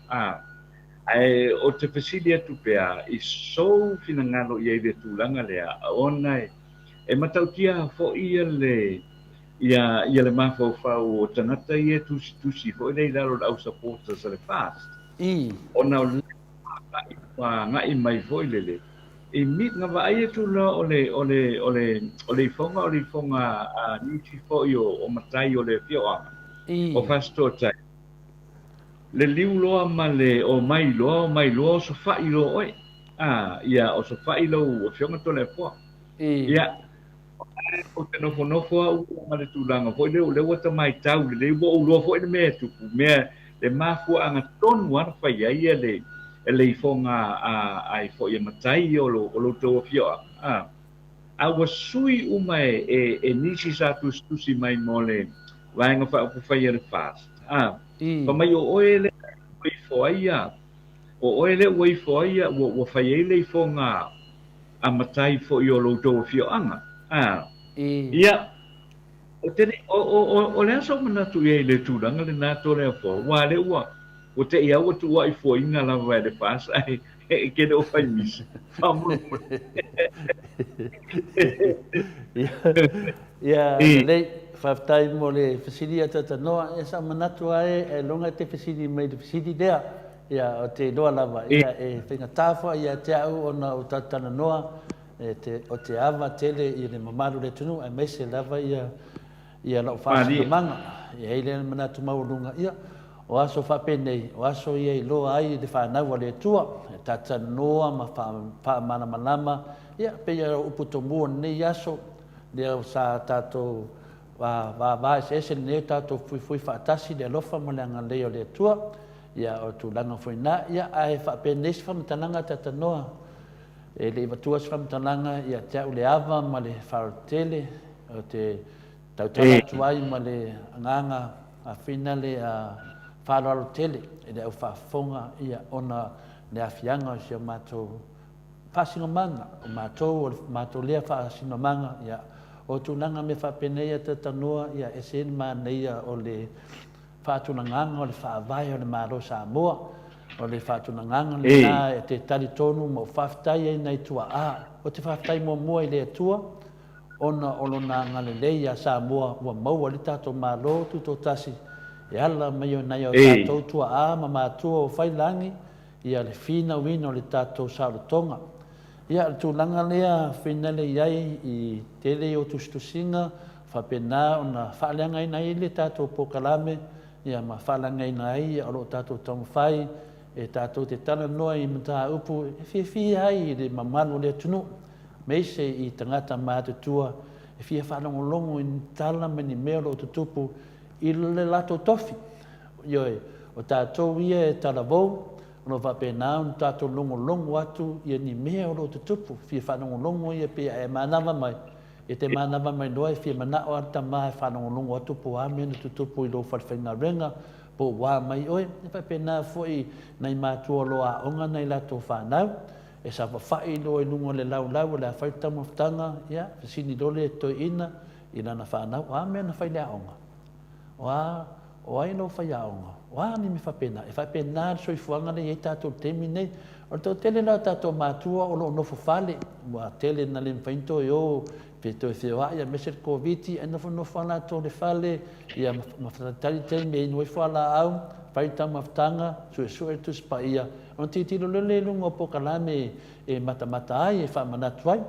Speaker 3: ai o te ofisidia tu pea i so finangalo i le tulanga le ona e matautia fo i le ia le mafau o tanata ia tusi fo i lalo au supporters le fast ona o ngai mai fo i lele e mit nga vai tu la ole fonga ni ti fo o matai o le fioanga o fasto tai le liu loa ma le o mai loa so fa i lo oi ia o so fa i lo o fionga to le fo ia o te nofo au ma le tūlanga fo le wata mai tau le wo uloa fo le mea tupu mea le mafua anga tonu ana whai ai le ifonga ai fo i matai o lo tau fioa a wasui uma e nisi sa tusi mai mo le vaenga whai le fast pa mai o oe le wai ia o oe le wai fo ia wo whai ai le ifonga a matai fo i o lo tau fioanga ia o tene o le aso manatu ia le tūlanga le nato le fo wa le ua o te ia o tu ai fo inga la vai de pas ai ke do fai mis famu
Speaker 1: ia le faftai mo le fasilia tata noa e sa manatu ai e longa te fasili mai de fasili dea ia o te loa lava ia e whenga tāwha ia te au ona o tatana noa o te awa tele i le mamaru le tunu ai mese lava ia lau whaasika manga i heile manatu maurunga ia o aso whapenei o aso ia i loa ai le whanau le tua tata noa ma wha manama ia pe ia uputo mua nei aso lea sa tato wa ese ne tato fui whaatasi le alofa mo le anga leo le tua ia o tūlanga whaina ia ai whapenei si whamatananga tata noa e le matua whamtalanga ia te au le awa ma le whaotele o te tautala tuai ma le nganga a whina le wharoalo tele e le au whafonga ia ona le awhianga o sia mātou whasingamanga o mātou lea whasingamanga ia o tūlanga me whapenea te tanoa ia e sen mā neia o le whatunanganga o le whaavai o le māro Samoa o le whatunanganga le nā e te tari tonu mo whaftai e nei tua o te whaftai mua i le tua ona olona ngale leia Samoa ua maua le tātou mālo tuto tasi e ala mai o nei o tātou tua ma mātua o whailangi ia le whina wina o le tātou saurotonga ia le tūlanga lea whina le iai i tele o tustusinga whapena ona whaaleanga i nei le tātou Polokalame ia ma whalangai nai o lo tātou tamu whai e tātou te tana noa i mta upu e whiawhia ai i le mamano le tunu meise i tangata mātutua e whia whanongolongo i tala mani mea lo tutupu i le lato tofi ioe o tātou ia e tala vau no whapena o tātou longo atu i ni mea o lo tutupu whia whanongolongo i pe e manawa mai e te manawa mai noa e whia mana o ata mai whanongolongo atu po a mea tutupu i lo whawhenga renga po wā mai oe e whapena fwoi nei mātua loa onga nei lato whanau e sa whawhai lo e lungo le lau le a whaitamuftanga ia sini dole e toi ina i nana whanau a mea na whailea onga o ai no whai aonga wā ni me whapena e whapena soi fuanga nei e tātou temi nei o tō tele na tātou mātua o lo nofo whale mua tele na le mwhainto i o pe toi whia ia meser COVID e nofo ala tō le whale ia mawhatari tei me inoi whala au whaitamuftanga sue tus pa ia on titilo le lungo po kalame e mata ai e whamanatu ai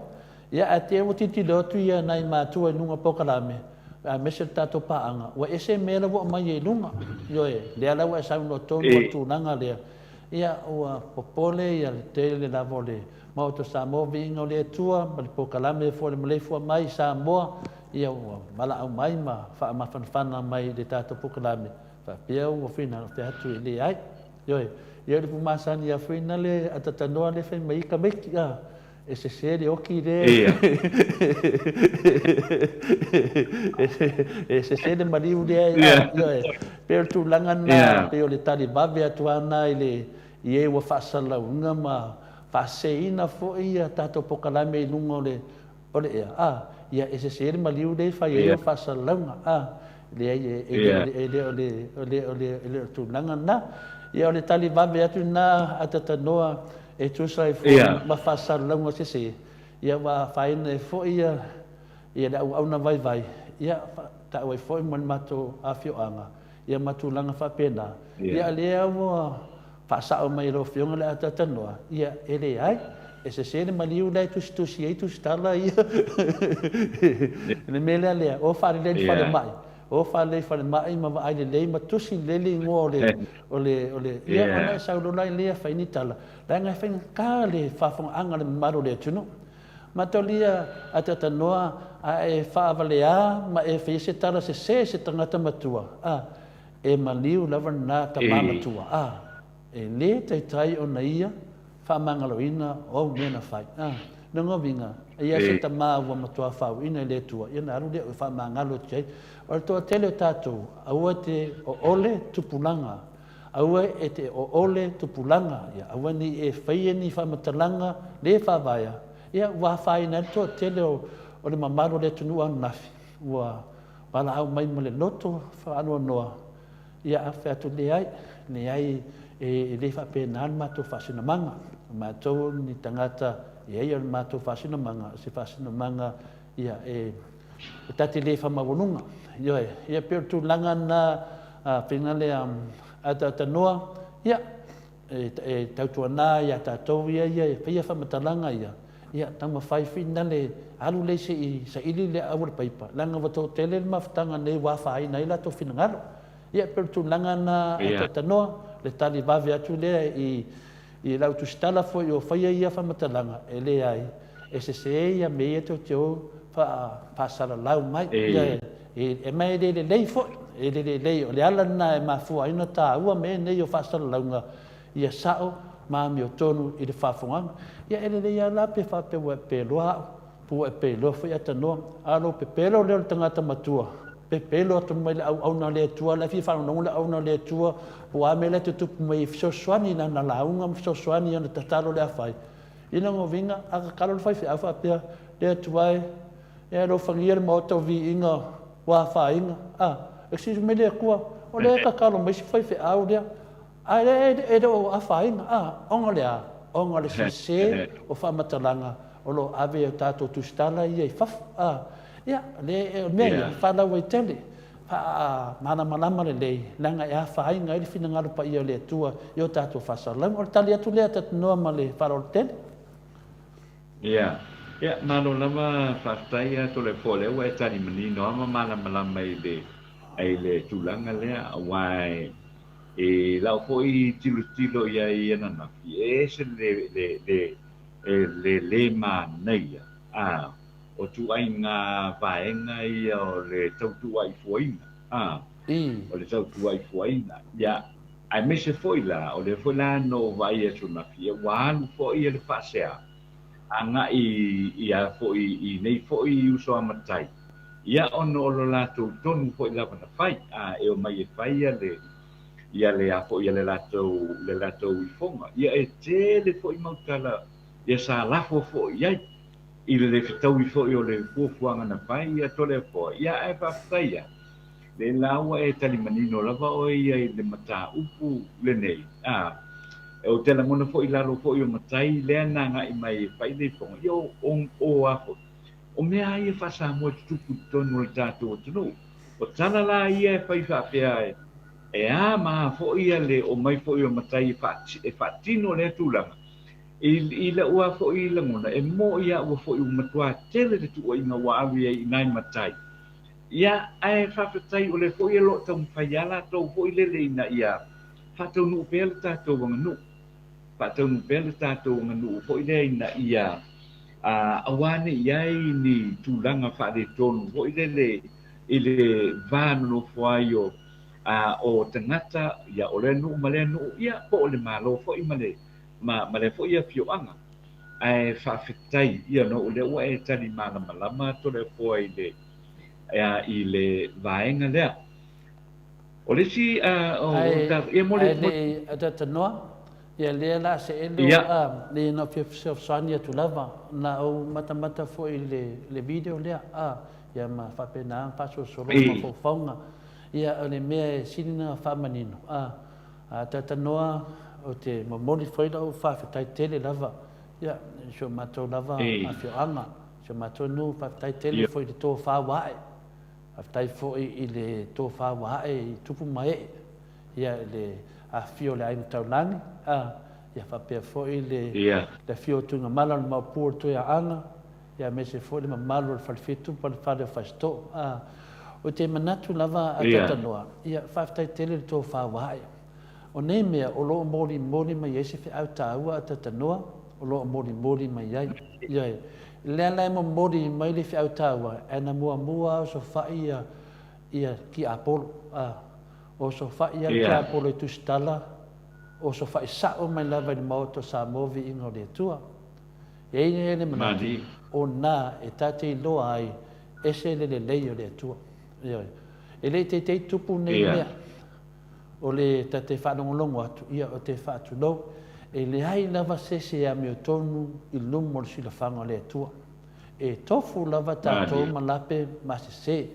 Speaker 1: ia a te o titilo tu ia nai mātua i lungo po kalame a meser tato paanga wa ese mela wa mai e lunga ioe le ala wa sa no tonu atu nanga le ia o popole ia tele la vole ma to sa mo vinga le tua ma po kalame fo le mele fo mai sa mo ia o mala au mai ma fa ma fan mai de tato po kalame fa pia o fina te atu le ai ioe ia le pumasani ia fina le atatanoa le fe mai ka meki a ese serie oki de ese serie mariu de per tu langana pe o le tali bave atuana ile ie wa fasala unga ma faseina fo ia tato pokalame i lungo le ole ia ese serie mariu de fa ia fasala le tu langana ia o le tali bave atuna atatanoa e tu sai fo ma fasar longo se ia wa faina fo ia da au na vai ia ta wai fo man mato afio anga ia matu langa fa pena ia le wa fa o mai ro fio ngala ata noa ia ele ai e se maliu dai tu si tu stala ia le mele le o fa le mai o fa le mai ma ai le ma tu si le ngole ole ia ona sa lo lai le fa ni tala la nga fa ka le fa fong anga le maro le tuno ma to lia atata noa a e fa valea ma e fe se tala se tangata matua e maliu lava na ta matua e le tai ona ia fa mangaloina o mena fai no vinga ia se ta ma wa matua fa ina le tua ia na ru le fa mangalo tei o to tele tato au te o ole tupulanga au e te o ole tupulanga ia au ni e fai ni fa matalanga le fa vaia ia wa fai na to tele o le mamaro le tunu an nafi wa bala au mai mole loto fa anu noa ia afa to le ai e le fa penan ma to fa sina manga ma to ni tangata ia ma to fa sina manga se fa sina manga ia e tati le fa mavununga ia per tu langa na finale ata noa ia e tautuana ia tatou ia ia fa matalanga ia tama fai finale alu le se ili le awur paipa langa wato tele maftanga ne wa fai na ila to finangalo ia per tu langa na ata noa le tali bave atu le i lau tu stala fo yo fai ia fa matalanga ele ai se ia me to tio fa sala lau mai e mai de lei fo e de lei o le ala na e mafu ina ta ua me ne yo fa sala launga ia sao ma mi o tonu i le fa fonga ia ele le ia la pe fa pe we pe loa pu e pe lo fo ia tano alo pe pelo le tangata matua pe pelo to mai au na le tua la fi fa no le au na le tua o a me le tu mai so swani na launga so swani na tatalo le afai ina ngo vinga a kalo fai fa fa pe le tuai e ro fangier mo to vi inga wa fa inga exige me le kwa o le ka kalo mai fai fa au dia e do a fa inga onga le se o fa matalanga o lo ave tato tu stala ia fa ia le me fa la we tele fa mana malama le langa e fa inga i fina ngalo pa ia le tua yo tato fa sala o talia tu le tat no male fa o tele
Speaker 3: ia malo lama fastai to le fole wa tani mani no ma mala mala mai de ai le tulanga lea wai e lau foi tilo ia na fi e se le ma nei o tu ai nga vaenga ia o le tau tu ai fuaina o le tau tu ai fuaina ia ai me se foi la o le foi la no vai e tu na fi e walu foi le fasea anga ia foi i nei foi uso amatai ia ono lo la tu tonu foi la na fai e o mai e fai ia le apo ia le latou i fonga ia e tele foi mautala ia sa lafo foi ia i le fitau i foi o le fuafuanga na fai ia tole po ia e fafaia le laua e tali manino lava o ia i le mata upu le nei e o tela mona foi lalo foi o matai le na nga i mai fai le fonga ia o apo o mea ia fa sa mo tupu tonu le tatou tonu o tala la ia e fai fa pea e ma fo ia le o mai fo ia matai e fatino le tulanga i le ua fo i le ngona e mo ia ua fo i matua tele te tua inga wa awi i nai matai ia ai fafatai o le fo ia lo tau mwhaiala tau fo i le ina ia fatau nu pele tatou wanga nu fatau nu pele tatou wanga nu fo i le ina ia awane iai ni tulanga fa le tonu fo i le vanu no fo ai o tangata ia o le nu ia po o le malo fo i male fo ia fioanga ai faafetai ia no o le ua e tali malama to le fo i le vaenga lea o le si o ia mo
Speaker 1: le ata noa ia le la se elo le no fio sonia tu lava na o mata fo i le video lea ia ma fa pena paso solo ma fo fonga ia o le mea sinina whamanino. Tata noa o te mamoni whaida o whawhetai tele lava. Ia, sio matou lava a whioanga. Sio matou nu whawhetai tele fo i le tō whawae. Whawhetai fo i le tō whawae i tupu mai. Ia le a whio le ainu taulangi. Ia whapea fo i le whio tunga mala le maupua tui a anga. Ia mese fo i le mamalu le whalwhitu pa le whare whaisto. O te manatu lava a tatanoa, ia whawhetai tele le tō whawae. O nei mea, o loo mori mai eise whi au tāua a tatanoa, o loo mori mai iai. Iai, lea lai mo mori mai le whi au tāua, e na mua o so whai ia ki Apolo. O so whai ia ki Apolo i tustala, o so whai sao mai lava i mauto sa movi ingo le tua. E ine manatu, o nā e tate i loa ai, ese le leio le tua. E le te tupu nei mea o le te whanongolongo atu ia o te whaatu lau e le hai lava sese a meo tonu i lumo le sila whanga le atua e tofu lava tātou malape masese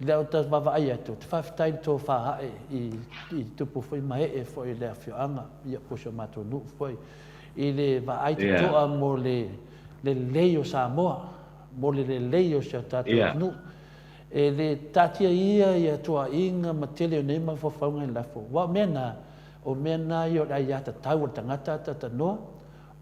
Speaker 1: le o tas wawa ai atu te whawhetai tō whahae i tupu whai mahe e fwoi le awhioanga ia pusho mato nu fwoi i le wa ai te toa mo le leio Samoa mo le leio sia tātou nu e le tatia ia tua inga matele o nei mawhawhaunga i lafo. Wa mena, o mena i o rei ata tau o tangata tata noa,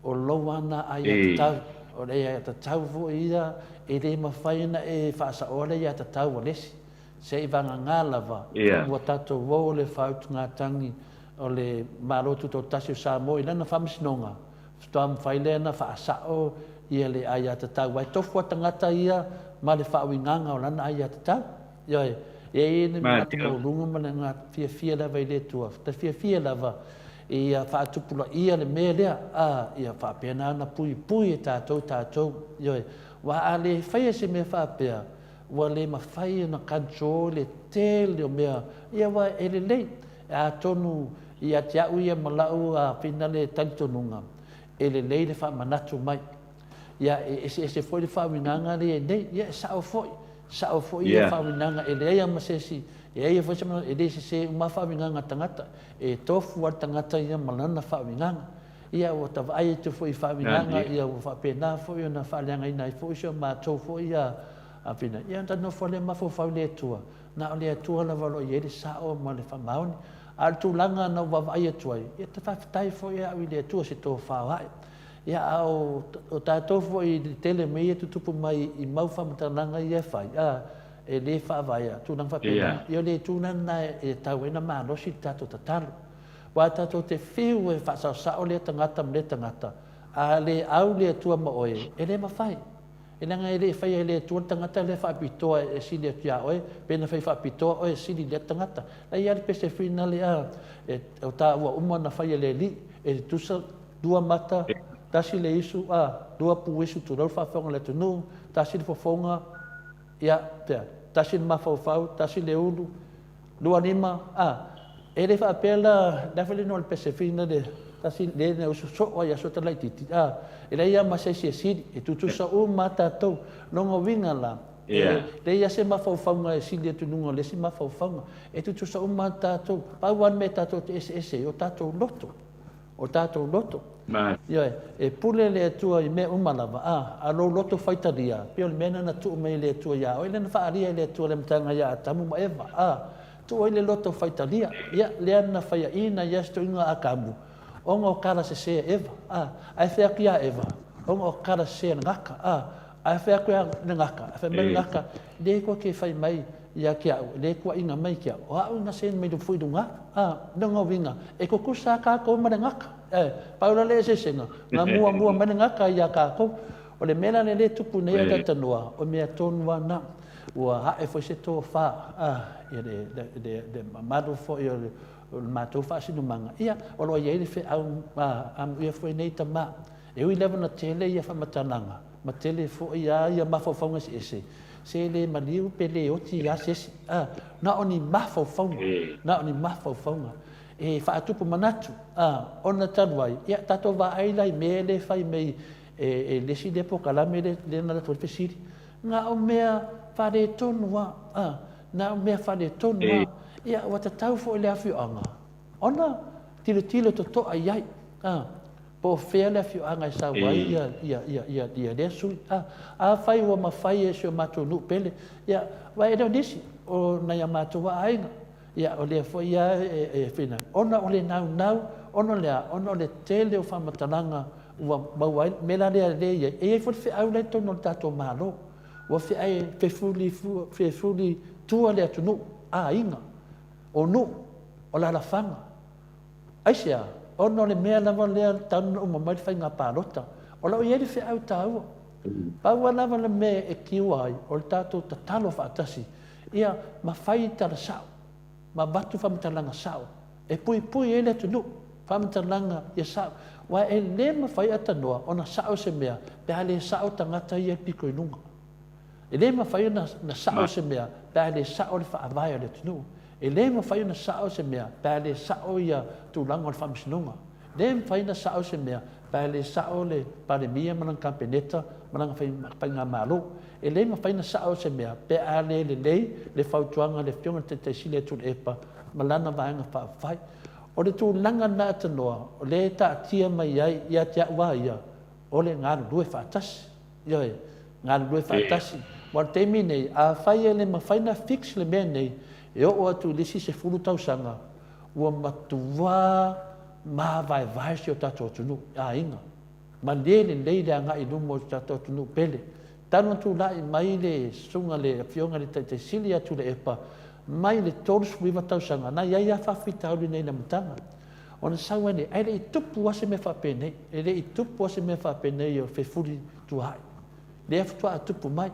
Speaker 1: o lowana ai ata tau, o rei ata tau fu ia, e rei mawhaina e whaasa o rei ata tau o lesi. Se i vanga ngā lava, ua tato wau le whautu ngā tangi, o le marotu tō tasi o Samoa, i lana whamisinonga, stoa mwhailena whaasa o ia le ai ata tau. Wai tofu a tangata ia, ma le whaawinganga o lana ai ata tau. Ioi, e ene mi atu maurunga mana ngā fia lava i le tua. Ta fia lava i a whaatupula ia le mea lea, ia whaapena ana pui e tātou. Ioi, wa a le whaia se mea whaapea, wa le ma whaia na kancho le tele o mea, ia wa e le lei, a tonu i a tiau ia malau a whina le talitonunga, e le lei le whaamanatu mai. Ia e foi le whawinanga le nei, ia sao foi ia whawinanga e le eia masesi, e eia foi semana, e le se uma whawinanga tangata, e tofu a tangata ia malana whawinanga, ia o tawa ai te foi whawinanga, ia o whapena foi o na whaleanga ina i foi seo mātou foi ia a pina. Ia anta no fole mafo whau le atua, na o le atua la walo i ere sao ma le whamaoni, a tu langa na wawai atua, ia te whawhitai foi ia i le atua se tō whawai. Ia o tātou fo i tele mei e tutupu mai i mau whamatananga i e whai. e le whaavaia, tūnang whapena. Io le tūnana e tau ena mānosi tātou tatalu. Wa tātou te whiu e whaasau le tangata me le tangata. A le au le tua ma oe, e le mawhai. E nanga e le whai e le tua tangata le whaapitoa e sili atia oe, pena whai whaapitoa oe sili le tangata. Na iari pese whina le a, e o tā ua umana whai e le li, e tusa dua mata, tasi le isu a, dua pu isu tu rau whawhonga le tunu, tasi le whawhonga, ia, pia, tasi le mawhawhau, tasi le ulu, lua lima, e le whaapela, nafele no le pese whina le, tasi le ne usu soa ia sota lai titi, e le ia masesi e siri, e tutusa o mata tau, longa winga la, le ia se mawhawhonga e sili e tununga, le se mawhawhonga, e tutusa o mata tau, pauan me tatou te ese, o tatou loto, o tatou loto. Ia e pule le atua I mea umalawa, a lo loto whaitaria, pio le mena na tuu mei le atua ia, o ile na whaaria le atua le mtanga ia, tamu ma ewa, tu o ile loto whaitaria, ia le ana whaia ina ia sto inga akamu, onga o kara se sea ewa, ai whea kia ewa, onga o kara se sea ngaka, ai whea kia ngaka, ai whea mai ngaka, le kua ke whai mai, ia kia au, le kua inga mai kia, o au inga sen mei du fuidu ngā, nonga winga, e kukusa ka ko mara ngaka, paula le se senga, ngā mua mara ngaka ia ka ko, o le mena le tupu nei a tatanua, o mea tonua na, ua hae foi se tō wha, ia de mamadu fo, ia le mātou wha sinu manga, ia, o loa iei le whi au, ia foi nei ta mā, e ui lewa na tele ia whamatananga, ma tele fo ia mawhawhaunga si ese, se le maniu pe le oti ia sesi, na oni mawhawhaunga, na oni mawhawhaunga, e whaatupu manatu, ona tanuai, ia tato wa ailai me le whai mei, e lesi le pokalame le nara tuan pesiri, ngā o mea whare tonua, ngā o mea whare tonua, ia wata tau fo le awhi anga, ona tilo to toa iai, po fea le awhi anga I sa wai, ia le sui, a whai ua ma whai e sio mato nu pele, ia wai reo nisi, o na ia mato wa ainga, ia o le fo ia e whina, ona o le nau, ona le tele o whamatananga, ua mauai, mela lea ia, e fo le au le tono tato malo, ua fe fuli tua le atunu, inga, o nu, o la lafanga, aisea, ono le mea lava lea tanu o mamai whai ngā pārota, o lau ieri fe au tāua, paua lava le mea e kiua ai, o le tātou tatalo whaatasi, ia ma whai tara sao, ma batu whamatalanga sao, e pui ele tunu, whamatalanga ia sao, wa e le ma whai atanoa, o na sao se mea, pēa le sao tangata ia piko inunga. E le ma whai na sao se mea, pēa le sao le whaavaya le tunu, e le ma whai na sao se mea, pēa le sao ia tūlanga o le whamisinunga, le ma whai na sao se mea, pēa le sao le paremia manang kampeneta, manang whai ngā malo, e le ma whai na sao se mea, pēa le le whautuanga le whionga te sile tu le epa, malana vaenga whaafai, o le tūlanga na atanoa, o le ta tia mai ai, ia te awa ia, o le ngāru lue whaatasi, ioi, ngāru lue whaatasi, wa te mi nei, a whai e le ma whai na fix le mea nei, e o atu lisi se fulu tausanga, ua matuwa ma vai si o tato tunu, inga, ma le a ngai numo o tato tunu pele, tanu tu lai mai le sunga le fionga le te sili atu le epa, mai le tolu suiva tausanga, na ia whawhita auri nei na mtanga. O na sawa nei, ai le I tupu ase me whapene, e le I tupu ase me whapene o whewhuri tu hai. Le aftua a tupu mai.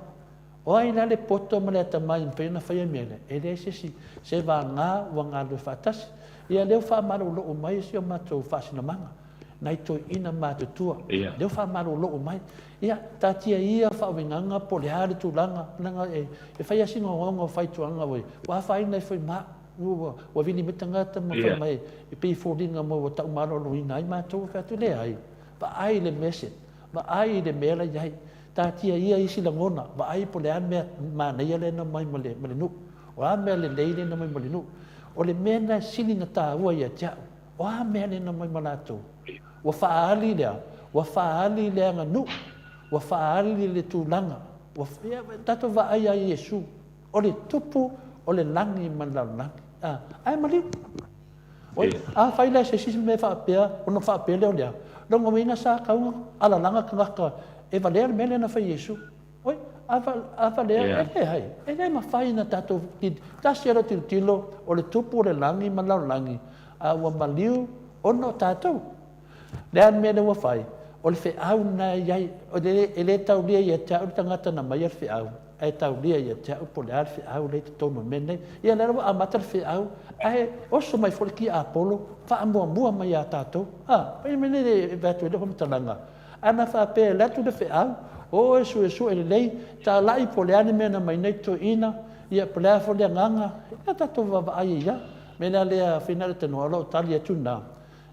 Speaker 1: O ai na le poto ma le ata mai mpena whaia mele, e le se wa ngā wa ngā lue whaatasi, ia leo whaamaro loo mai si o matou whaasina manga. Nai toi ina mātutua, leo whaamaro loo mai. Ia, tātia ia whaawinganga po le haere tūlanga, nanga e whaia singa honga o whaituanga wai. Wa whaina I whai maa, wa vini mitangata ma whai mai, I pi fōringa mo wa tau maro lo ina ai mātou whaatu le ai. Wa ai le mese, wa ai le mela iai. Tātia ia isi la ngona, wa ai po le an mea māneia le na mai male nu. O a mea le leile na mai male nu. O le mea na sininga tā ua ia tiao. O a mea le na mai malatou. Wa whaali lea, wa whaali lea ngā nu. Wa whaali le tūlanga. Tato wa ai a Iesu. O le tupu, o le langi manlau langi. Ai maliu. A whaila se sisi me whaapea, ono whaapea leo lea. Rongo wina sa kaunga, ala langa kangaka, e valea mele na whai Iesu. Oi, ava le hai e ma fai na tato tasi aro tilo o le tupu le langi ma lau langi a ua maliu ono tato le an mea le ua fai o le whiau na iai o le tau lia ia te au tangata na mai al whiau e tau lia ia te au po le al whiau le te tono mene ia le rawa amata le whiau ai oso mai fole ki a Apollo wha mua mai a tato pai mene le vatu le home talanga ana wha pe le atu le whiau o e su e lei ta lai po le ane mena mai nei to ina ia po le a fole nganga ia tato wawa ai ia mena lea fina le tano alo tali atu na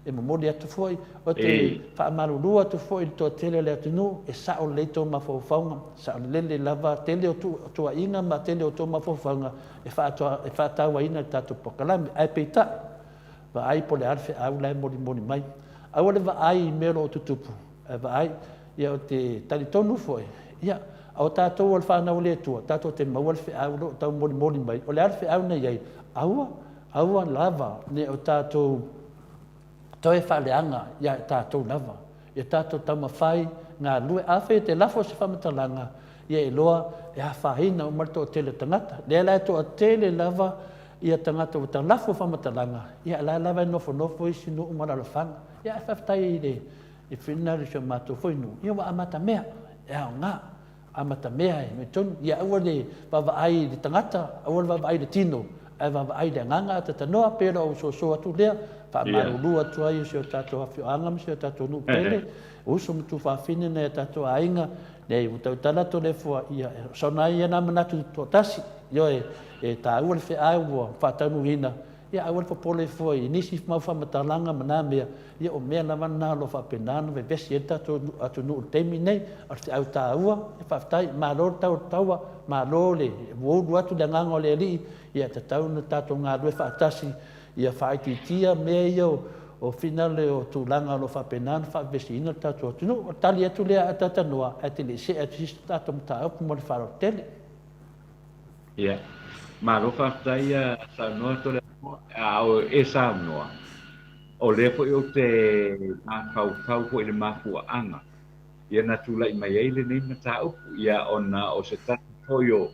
Speaker 1: e mamoli atu foi o te whaamarurua atu foi to tele le atunu e sao leito mawhauwhaunga sao lele lava tele o tua inga ma tele o tua mawhauwhaunga e whaatawa ina tatu pokalami ai peita wa ai po le arfe au lai moli mai au le wa ai mero o tutupu wa ai ia o te talitonu foi ia au tātou al whanau le tua tātou te mau alfe au lo tau moli mai o le arfe au nei ai aua lava ne o tātou toi whaleanga ia tātou lava. Ia tātou tamawhai ngā lue awhi te lafo se whamatalanga ia e loa e hawhahina o marto o tele tangata. Lea lai to o tele lava ia tangata o tang lafo whamatalanga. Ia lai lava e nofo isi no umara whanga. Ia e whaftai i re i whina ri shio mātou whoinu. Ia wa amata mea. Ia o ngā amata mea e me tonu. Ia aua le wawaai le tangata, aua le wawaai le tino. Ai wawaai le nganga ata tanoa pera o so atu lea. Whamarurua atu ai o tātou hawhioanga misi o tātou nu pele. Uso mutu whawhine nei tātou ainga. Nei utautala to le fua ia. Sona ia nā manatu tō tasi. Io e tā ua le whiau o whātaunu hina. Ia aua le whapole fua i nisi mau whamatalanga mana mea. Ia o mea na wana lo whapenana ve vesi e tātou atu nu temi nei. Arti au tā ua e whaftai. Mālo taua. Mālo le wōru atu le ngango le li. Ia tātou na tātou ngā rue whaatasi. Ia whaititia mea ia o finale o tūlanga lo whapenana whavesi ina tātou atunu. O tali atu lea atatanua e te le se atu hisi tātou mta aupu mo le wharo tele.
Speaker 3: Ia, maro whaftai sa noa to le au e sa noa. O le fo i o te whau fo i le mafua anga. Ia na tūlai mai eile nei mta aupu. Ia ona o se tātou toio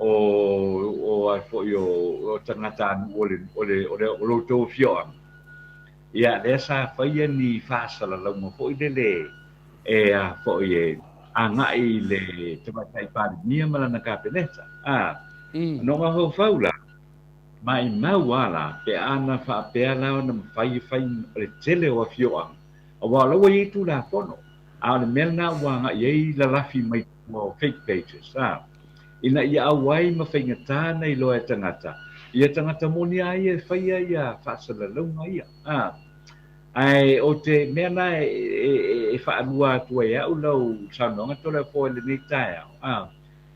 Speaker 3: o ai fo o tangata o lo to fio ia le sa faia ni fasala lo mo fo le e a fo ye anga i le te mai pa ni mala na kapeleta no ma ho faula mai mawala pe ana fa pe ala na fai le tele o fio o wa lo i tu la fono a le melna wa ye la rafi mai mo fake pages ina ia awai ma whaingata nei loa e tangata. Ia tangata moni ai e whaia ia whaasala launga ia. Ai o te mea na e whaanua atua ia au lau saunonga tole po le nei tae au.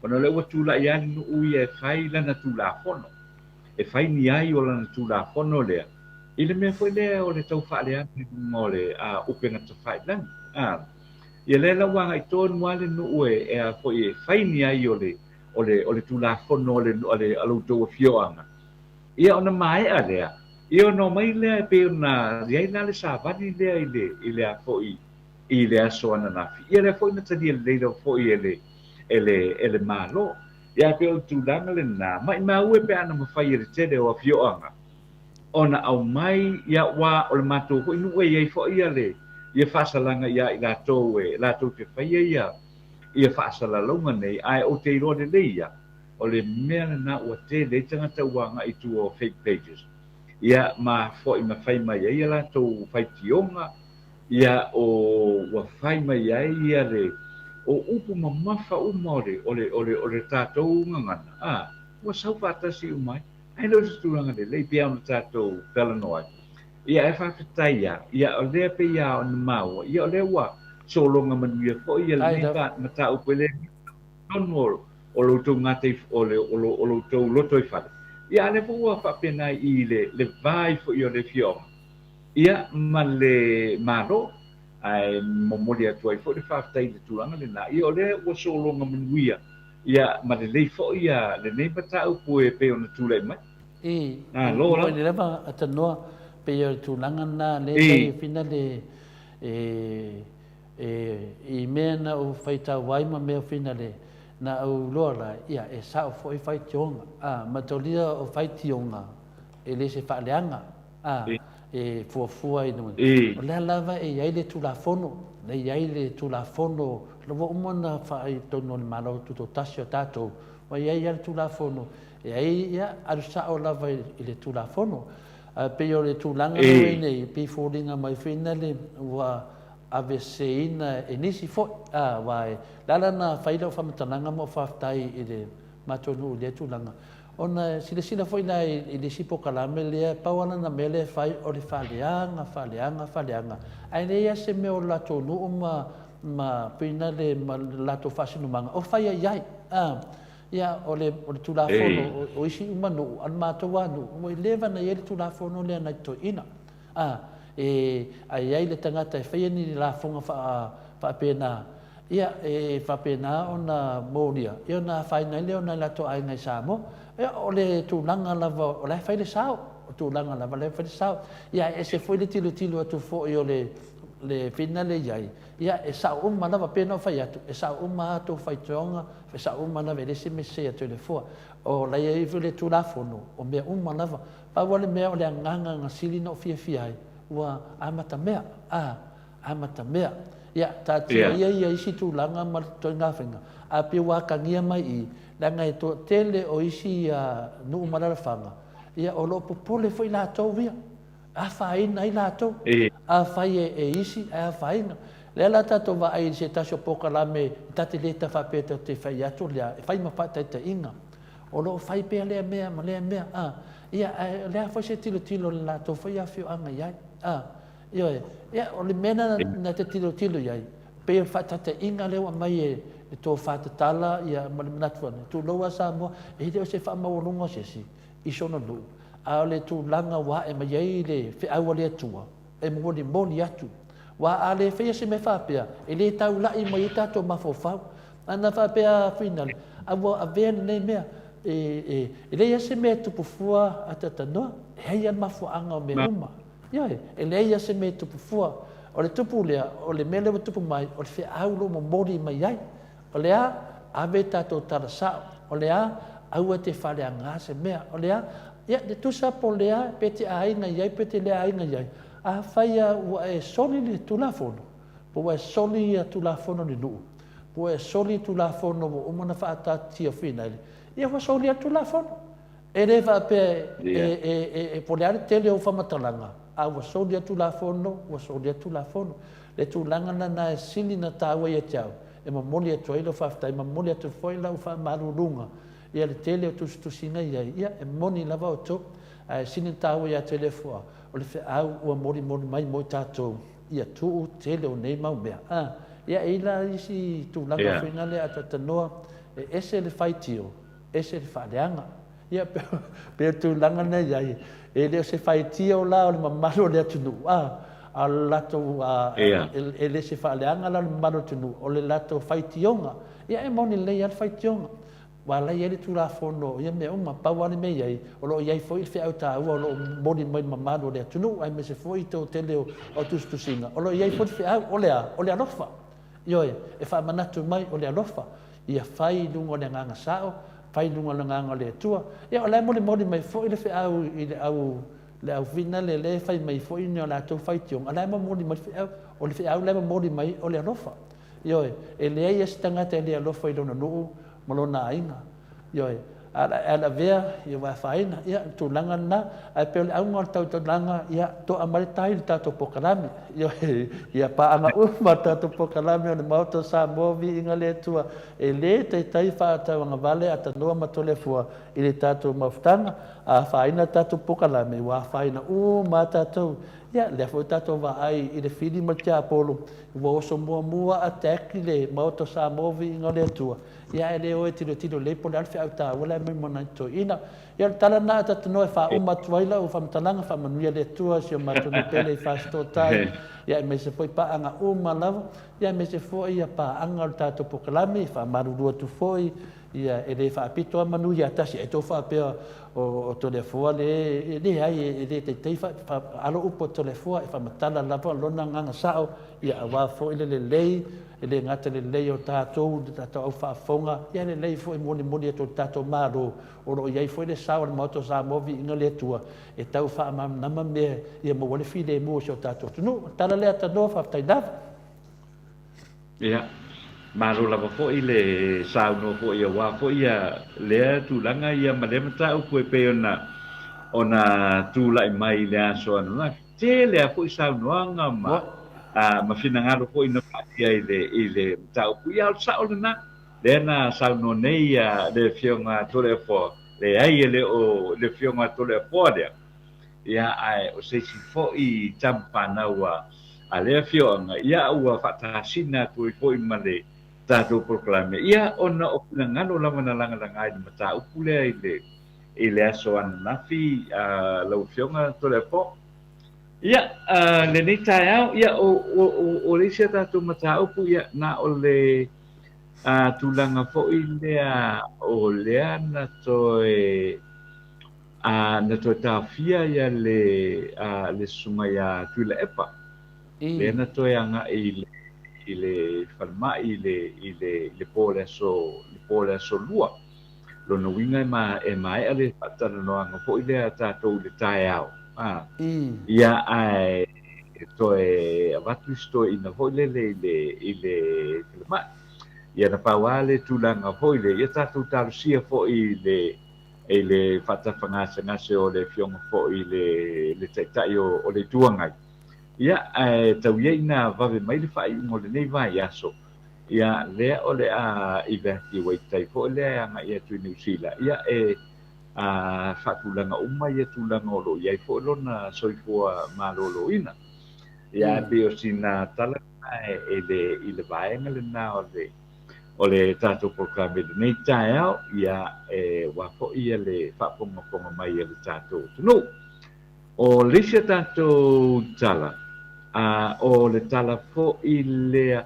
Speaker 3: Kono le ua tūla ia ni ui e whai lana tūla fono. E whai ni ai o lana tūla fono lea. I le mea fwoi lea o le tau whaale ati mo le upe ngata whai lana. Ia le la wanga i tōnu wale nu ue e a fwoi e whai ni ai o le tula fono ole alu to fioanga ia ona mai alea ia no mai le pe na ia na le savani le ile a foi ile a sona na ia le foi na tadi le do foi ele malo ia pe o tulanga le na mai mau e pe ana ma fai le tede o fioanga ona au mai ia wa o le mato ko inu e ia foi ia fasalanga ia ila to te fai ia whaasala launga nei, ai o te iroa de leia, o le mea na ua te le tangata uanga i tu o fake pages. Ia ma fo i ma whai mai ia la tau whai tionga, ia o ua whai mai ia le, o upu ma mawha umore, o le tātou ngangana. Ua sau whātasi umai, ai lo te tūranga de lei pia o tātou whelanoi. Ia e whawhitai ia o lea pe ia o na maua, ia o lea ua, solonga manuia fo ia le neka na tau pele non o lo to ngate o lo to loto i fale ia le fo fa pena i le vai fo io le fio ia ma le maro ai momolia tu ai fo le fa tai le tulanga le na ia le o solonga manuia ia ma le fo ia le nei tau pu e pe ona tule mai lo
Speaker 1: le leva atanoa pe ia tulanga na le fina le e mea na o whaita waima mea whina na au loa la ia e sao fo i fai tionga matolia o fai tionga e le se whaaleanga e fuafua i nui o lea lava e iai le tulafono le iai le tulafono lawa umana whai tono le malo tuto tasi o tātou wa iai le tulafono e ai ia aru sao lava i le tulafono pe o le tulanga nui nei pe fōringa mai whina le wa ave seina e nisi fo vai lala na faida fa matananga mo fa tai i le matonu le tulanga ona sila foi na i le sipo kalame le pawana na mele fai o le faleanga ai le ia se me o la tonu ma pina le la to fasino manga o fai ai ia o le tulafono o isi umanu al matowanu mo leva na ele tulafono le na to ina e ai le tangata e whaia ni la fonga wha pena ia e wha pena o na monia ia na whaina leo na lato ai ngai Samo ia o le tūlanga lava o le whaile sao o tūlanga lava le whaile sao ia e se foi le tilo atu fo i o le whina le iai ia e sao uma lava pena o whai atu e sao uma atu whai tionga e sao uma lava e lese mese atu le fua o la ia iwi le tūlafono o mea uma lava pa wale mea o le anganga ngasili no fia ai ua amata mea ia tatia ia isi tūlanga ma toi ngā whenga a pe wā kangia mai i la ngai to tele o isi nuu marara whanga ia o lo popole foi lātou via a whaina i lātou a whai e isi a whaina le la tatou wa ai se tasio poka la me tate le ta whapeta te whai atu lea e whai mawhata i ta inga o lo whai pea lea mea ma lea mea ia lea foi se tilo le lātou foi a whio anga iai ia o le mena na te tilo iai pe whatata inga lewa mai e tō whatatala ia manatuana tū loa Samoa e reo se whamauronga sesi i sona lu a o le tū langa wā e mai ei le whiaua le atua e moni atu wā a le whea se me whapea e le tau lai mai i tātou mawhawhau ana whapea whina a wā a vea nei mea e le se me tupufua a tatanoa hei an mawhaanga o me uma e le se me tupufua o le tupu lea o le mele o tupu mai o le whiaulu mo mori mai ai o lea ave tātou tarasao o lea aua te whaleanga se mea o lea ia te tusa po lea pe te ainga iai pe te lea ainga iai a whaia ua e soli le tulafono po ua e soli a tulafono ni nuu po e soli tulafono o umana whaatatia whinaili ia ua soli a tulafono e le whape e po leare tele o whamatalanga a ua soli a tulafono ua soli a tulafono le tulanga na e sili na tāua ia tiau e mamoli atu ai lo whaftai, mamoli atu foi lau whamarurunga. Ia le tele o tusinga iai, ia e moni lava o tō, e sini tāua ia tele fua, o le whiau ua mori mai moi tātou, ia tuu tele o nei mau mea. Ia eila isi tūlanga whinga le ata tanoa, e ese le whaitio, ese le whareanga. Ia pe tūlanga nei iai, e leo se whaitio la o le mamaro le atu nu. A lato e le se whaaleanga la mano tunu o le lato whaitionga. Ia e moni lei al whaitionga. Wa lei ele tulafono, ia me uma pauane me iai, o lo iai foi il whiau tāua, o lo moni mai mamano le tunu, ai me se foi tō tele o tustusinga. O lo iai foi whiau, o le alofa. Ioe, e wha manatu mai o le alofa. Ia whai lunga o le nganga sao, whai lunga o le nganga o le tua. Ia o le moni mai foi le whiau i le au le au vina le fai mai foi ni la to fai tiong ala mo moni mai o le fiau le moni mai o le alofa yo e le ia stanga te le alofa i dona no malona ainga yo ala vea yo va faina ia tu langa na a pe au ngor tau langa ia to amale tai ta to pokalame yo ia pa anga uma ta to pokalame o mau to sa movi inga le tua e le tai fa ta nga vale ata no matole fua i le tato maftanga a faina tato pokalame wa faina mata to ia le fo tato va ai i le fili matia polo wo so mua attack le mau to sa movi inga le tua ia ele o tiro le pole alfa auta wala me mona to ina ia tala na tatano e fa uma tuaila o famtalanga fa manuia le tua si o matunu pele i fa stotai ia me se foi pa anga uma lava ia me se foi ia pa anga o tato pokalame fa marurua tu foi ia e le fa pito manu ia tasi e to fa pe o telefona le ai e te fa alo upo telefona e fa matala lava lona nganga sao ia wa foi le lei e le ngata le lei o tatou au whaafonga ia le lei foi moni to tatou maro o ro iai foi le sao le moto sa movi inga le tua e tau nama me ia mo wale file mo o tatou tunu tala le atano whaftainava
Speaker 3: ia maro lava fo'i le sauno fo'i ia wā fo'i ia lea tūlanga ia ma le matau koe pe ona tūlai mai le aso anu na te lea fo'i saunoanga ma finangalo fo'i na pa'ia i le matau pu ia o sao lana le na sauno nei le fionga tole fo le ai le fionga tole fo ia ai o se si fo'i tampana ua a le fionga ia ua fatasina tu fo'i ma le tatou proklame ia ona o finangalo lava na langa ai matau pu le i le aso anu nafi lau fionga tole fo ia le nei taeao ia o le sia tatou mataupu ia na o le tulaga fo'i lea o lea na toe tafia ia le suga ia tuila epa lea na toe aga'i i le falama'i i le po le aso lua lona uiga e mae'a le fa'atalanoaga fo'i lea tatou le taeao ia ai toe avatu sto ina fo'i i le falama'i ia na pauā le tulaga fo'i le ia tatou talusia fo'i i le fa'atafagase o le fioga fo'i le taʻitaʻi o le tuagai ia tauiai na vave mai le fa'aiʻuga o lenei vaiaso ia lea o le i vehati waitai fo'i lea aga'i atu i niusila ia fa'atulaga uma ia tulaga o lo'i ai fo'i lona soifua malōlōina ia pe o sina tala i le vaega lenā o le tatou proklame lenei taeao ia ua fo'i ia le fa'apogapoga mai ia le tatou tunuu o leisia tatou tala o le tala fo'i lea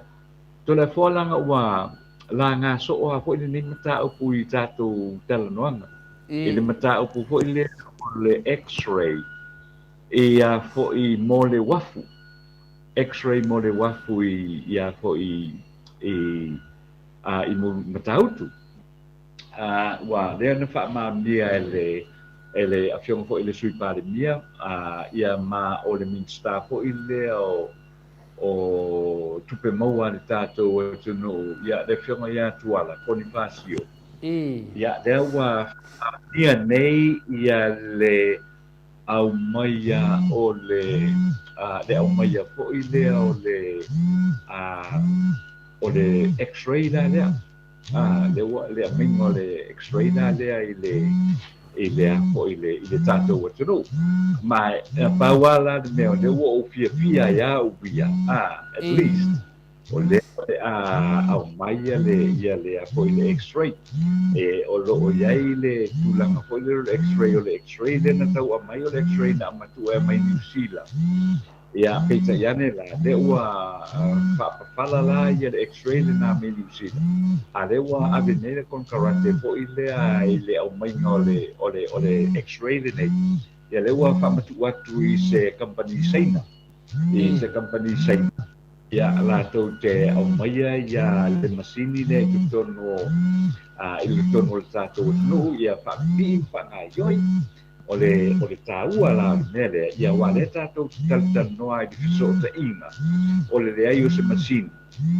Speaker 3: tole foalaga ua lagaso'o a fo'i lenei mataupu i tatou talanoaga i le mataupu fo'i lea o le x-ray ia fo'i mo le wafu x-ray mo le wafu ia fo'i i mo matautu ua lea na fa'amamia e le afioga fo'i le sui palemia ia ma o le minsta fo'i lea o tupe maua le tatou atunuu ia le fioga ia tuala Bonifacio ia lea ua fa'amia nei ia le aumaia o le aumaia fo'i lea o le x-ray la lea le amiga o le x-ray la lea i le fo'i i le tatou atunuu ma pauā la le mea o le ua ou fiafia ia uia at least o le aumaia ia lea fo'i le x-ray o lo'o iai le tulaga fo'i le x-ray o le x-ray lena tau'a mai o le x-ray na amatua e mai niusila ia peita'i ane la le ua fa'apafala la ia le x-ray lena mai niusila a le ua ave nei le konkarate fo'i lea i le aumaiga o le x-ray lenei ia le ua fa'amatu'u atu i se company saina ia latou te aumaia ia le masini le tutonu i le tonu o le tatou atunuu ia fa'api'i fa'agaioi o le tāua la mea lea ia ua le tatou talitanoa i le fesoota'iga o le leai o se masini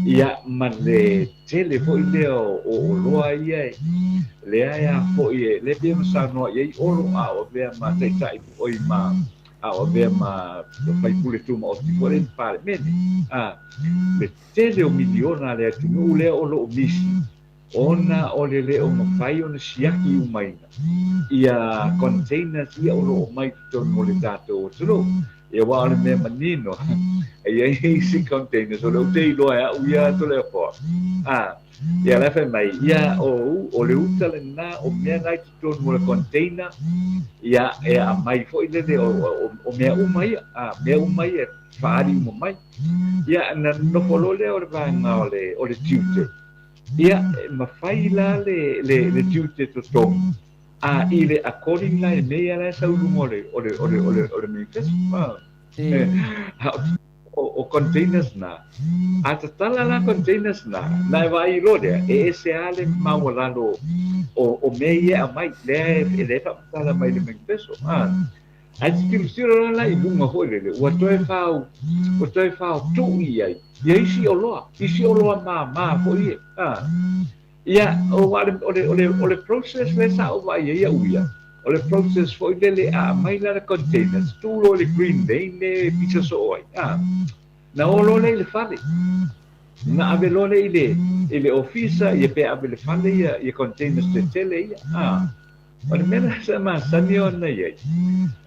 Speaker 3: ia ma le tele fo'i lea o loa ia lea ia fo'i le pea masanoa iai olo a o vea ma taʻitaʻi fo'i ma a o vea ma faipule tuma o tifore palemene le tele o miliona le atunuu lea o lo'o misi ona o le leo mawhai ona siaki umaina ia containers ia o lo'o mai tonu o le tatou atunuu ia wa ole me manino ia isi containers o le utei loa e au ia to le fo ia le fe mai ia o le uta le na o mea ngai tonu mo le container ia e a mai fo ile le o mea umai mea umai e faari mo mai ia na no folo le o le vanga o le tiute ia mafai la le tiute to to ile according la e mea la sa ulu mo le o le manifesto o containers na tala la containers na e vai lo de e se ale mawalalo o mei a mai le fa tala mai le manifesto ai siro la i lunga ho le o toi fa tu ia isi o loa ma ho ia o le process le sa o vai ia uia o le process foi le a mai la containers tu lo le green day le pizza so ai na o lo le fale na ave lo le ile ofisa ia pe ave le fale ia containers te tele ia o le mena sa ma sani ona ia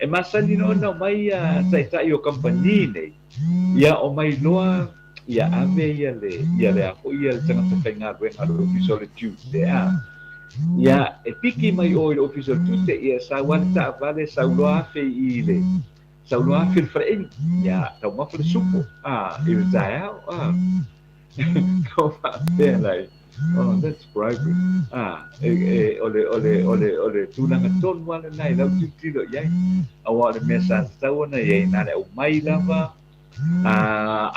Speaker 3: e ma sani no mai tai o company nei ia o mai loa ia ave ia le apo ia le tanga whainga wenga lo ofisa le Tuesday ia e piki mai o le official Tuesday ia sa wanta vale sa loa fe ile sa loa fe frein ia tau ma fe supo i le tai ko fa pe lai that's bribery ole tunanga ton wala nai lau tilo ia awa le mesa tau na ia na le mai lava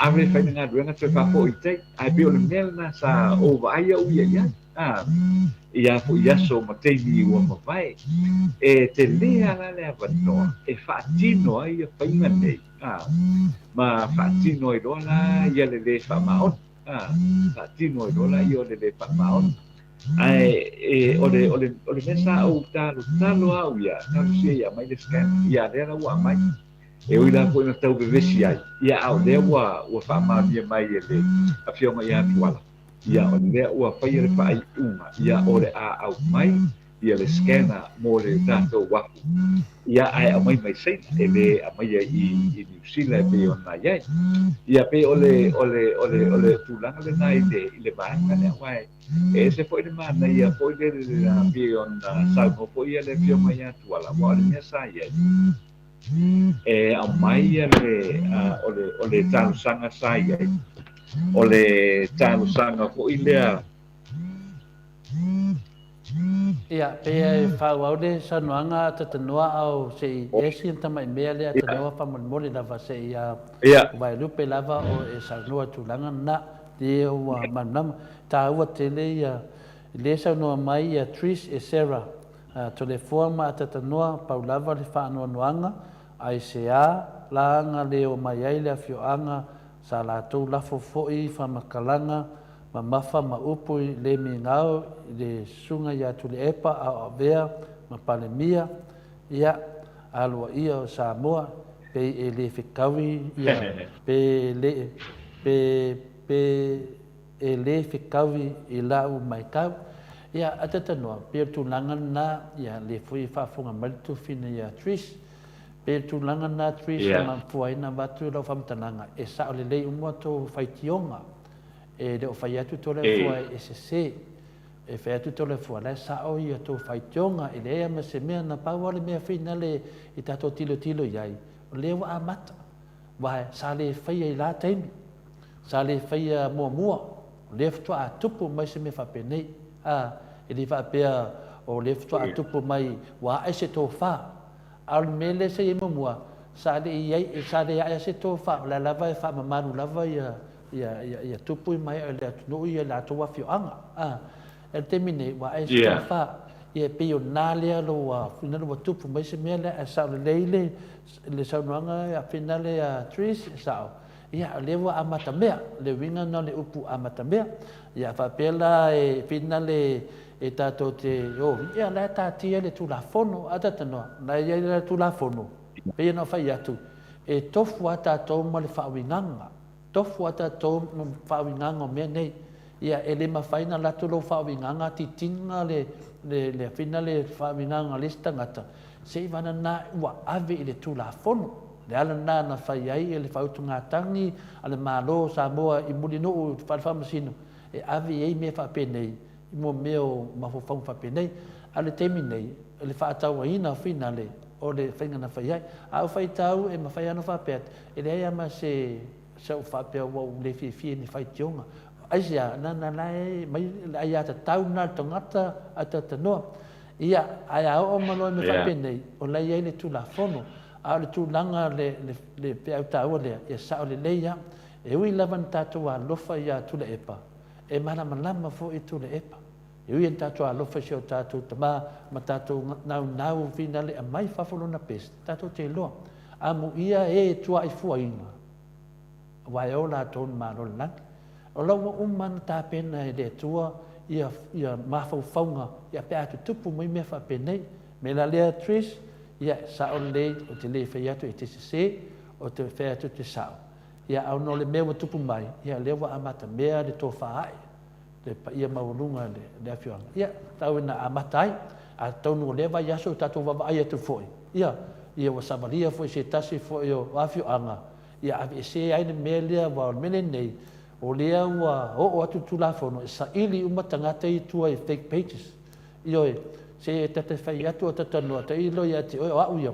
Speaker 3: ave whainga wenga te fa fo ite ai bi ole mel na sa o vai o ia ia fu ia so matei o mavai e te lea la le avanoa e whaatino ai a whainga nei ma whaatino i rola ia le whamaon whaatino i rola ia le whamaon ai ole mesa au talo au ia talo sia ia mai le scan ia lera ua mai e ui la po ina tau bevesi ai ia au lea ua whamao ia mai e le a fionga ia tuala ia o lea ua whai le whai unga ia o le a au mai ia le scanner mo le tātou wafu ia ai a mai seina e le a mai i New Zealand pe ona iai ia pe ole tūlanga le nai le vanga le wai e se foi le mana ia foi le pe ona sau mo foi ia le fionga ia tuala wa le mea sa iai e a mai ia ole tālusanga sa iai ole tālusanga foi lea
Speaker 1: ia pe whau le sanuanga tatanua au se esi tama i mea lea tanua whamolmole lava se ia vai lupe lava o e sanua tūlanga na te ua manama tā ua tele ia le sanua mai ia Trish e Sarah to le forma tatanua pau lava le whanua nuanga ai se a laanga le o mai ai le fioanga sa la tau lafo foi whamakalanga ma mafa ma upu le mingao le sunga ia tu le epa a avea ma palemia ia alua ia o Samoa pe e le whikawi ia pe e le whikawi i lau mai kau ia atatanua pe tūlanga na ia le fui whafunga maritu fina ia Trish pe tūlanga na Trish ma fuaina watu lau whamtananga e sao le lei umua tō whaitionga e le o fai atu tole fua e se e fai atu tole fua la sa o ia to fai tonga e le ma se mea na pau le mea fina le i tato tilo iai o le wa amata wa sa le fai ai la taimi sa le fai mua le ftua a tupu mai se me fa penei e le fa pea o le ftua a tupu mai wa ai se to fa al mele se mua sa le iai sa le ai se to fa la lava fa mamaru lava ia tupu mai le no ia la to wa fioanga e termine wa e fa ia pe o nale lo fina lo tupu mai se mele a sa le sa noanga a finale a Trish sa ia le wa amata mea le winga no le upu amata mea ia fa pela e finale e tato te ia la ta tia le tu la fono ata no la ia le tu la fono pe no fa ia tu e tofu ata to mo le fa winganga tofu ata tō whawinganga mea nei. Ia e le mawhaina latu lo whawinganga ti tinga le whina le whawinganga lista ngata. Se i wana nā ua ave i le tūla whono. le ala na fai ai e le fautugatangi a le malo Samoa i muli nuu fa'alefamasino e avi ai mea fa'apenei i mo mea o mafofauga fa'apenei a le temi nei e le fa'atauaina fina le o le whainga na whai ai. A o whai tau e ma whai ano whapea. E le ama se o whapea wau le fie ni whai tionga. Aisia, na lai, mai ai ata tau na tangata a tatanoa. Ia, ai a o maloi me whai penei, o lai ai le tu la fono. A le tu langa le pea tau lea, ia sao le leia. E ui lavan tātou a lofa ia tu le epa. E malama fo i tu le epa. E ui en tātou alofa si o tātou tamā, ma tātou nau vina le a mai whawhalona pes, tātou te loa. A mu ia e tua i fuaina. Wai o la tōna mārola nang. O laua umana tā pena e le tua, ia mawhauwhaunga, ia pe atu tupu mai mea whapenei. Me la lea tris, ia sa o le, o te le whai atu e te se, o te whai atu te sao. Ia au no le mea wa tupu mai, ia lewa amata mea le tō whaai. Le pa ia maulunga le afioanga. Ia, tau ina amatai, a taunu o lewa yaso tatou wawa ai atu foi. Ia wa savalia foi se tasi foi o afioanga. Ia avi e se aina mea lea wa mene nei, o lea wa o atu tulafono, e sa ili umatangata i tua i fake pages. Ioi, se e tate whai atu o tatanoa, ta ilo i ati oi o au ia,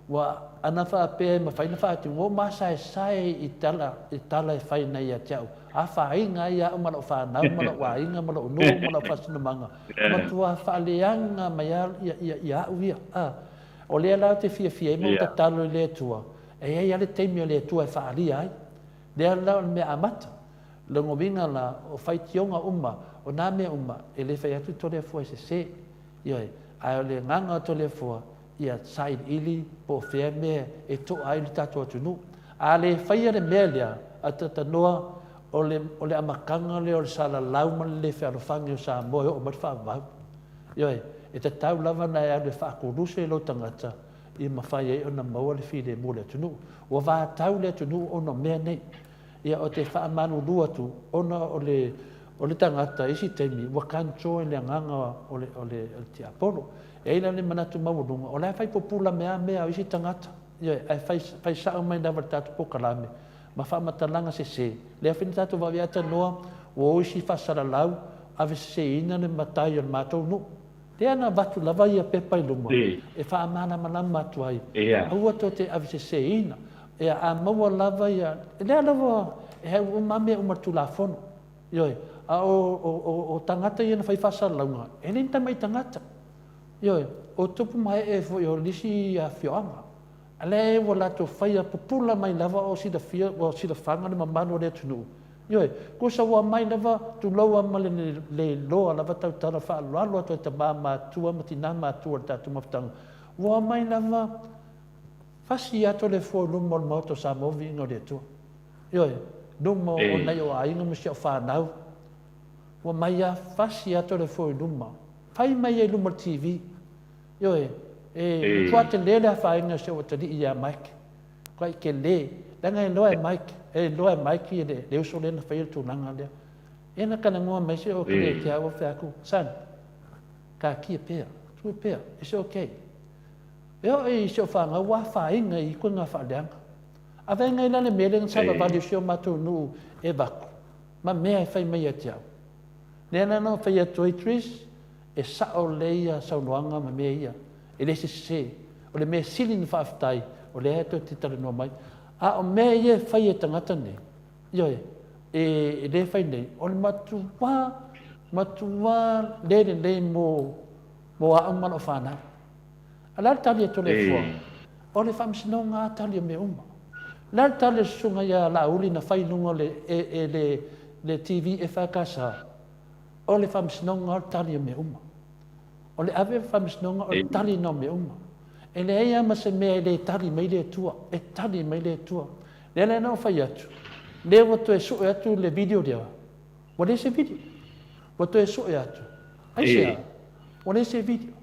Speaker 1: wa ana wha pe ma whaina wha ati, wo masa e sae i tala e whaina i ati au. A whainga ia o malo whanau, malo wainga, malo unu, malo whasinamanga. Ma tua whaaleanga mai ia au ia. O lea lau te fia mo ta talo i lea tua. E ei ale teimi o lea tua e whaalia ai. Lea lau mea amata. Lango winga la o whaitionga uma, o nā mea uma, e le whai atu tole fua se. Ioi, ai o le nganga tole fua, ia sain ili, po whea mea, e to ai li tato atunu. A le whaia le mea lea, a tatanoa, o le amakanga le o le sala lauma le wharofangi o Samoa o mati whaavau. Ioi, e te tau lava na e au le whaakuruse lo tangata, i mawhai e o na maua le while mo le atunu. O wā tau le atunu o na mea nei. Ia o te whaamanu lua tu, ona o le tangata isi teimi, wakancho e le anganga o le te apolo. E ila le manatu maurunga, o lai whai popula mea o isi tangata. Ia, ai whai sao mai nawa tatu pokalame, ma whaamatalanga se. Lea whini tatu wawiata noa, o isi whasara lau, ave se ina le matai o le mātou no. Lea na watu lava ia pepa i luma, e whaamana manama atu ai. Aua to te ave se ina. E a maua lava ia, e lea lava, e hau umame umatu la fono. Ioi, a o tangata ia na whai whasara launga, e nenta mai tangata. Ioi, o tupu mai e fo i o lisi a whioanga. A le e wa lato whai a popula mai lava o sida whanga ni mamano le tunu. Ioi, ko sa wa mai lava tu laua ma le loa lava tau tara wha lalo ato e ta mātua matina mātua le tatu maftanga. Wa mai lava fasi ato le fo lumo le mauto sa movi ingo le tua. Ioi, lumo o nei o a ingo misi o whanau. Wa mai a fasi ato le fo lumo. Whai mai e lumo TV. Ioi, e kua te lele a whainga se o tani i a Mike. Kua i ke le, langa e loa e Mike. E loa e Mike i le uso le na whaia tūnanga lea. E na kana ngua mai se o kere ki awa whiaku. San, ka kia pēr, tue pēr, e se okay. Eo e se o whanga wa whainga i kua ngā whaaleanga. A venga i lane mele ngā vali se o mātou nuu e waku. Ma mea e whai mai ati au. Nena no whaia toi tris, e sao leia saunoanga ma mea ia. E le se, o le mea sili ni whaaftai, o le heto te tare noa mai. A o mea ia whai e tangata nei. Ioi, e le whai nei, o le matua le mo a umana o whanau. A lal tali e tole fua, o le whamsinonga tali e me uma. Lal tali sunga ia la uli na whai lunga le TV e whakasa. O le whamsinonga o tali e me uma. O le ave whamsinonga o tali no me uma. E le eia ma se mea le tali mai le tua, e tali mai le tua. Le le nao whai atu. Le wato e sue atu le video lea. Wale se video. Wato e sue atu. Aisea, wale se video.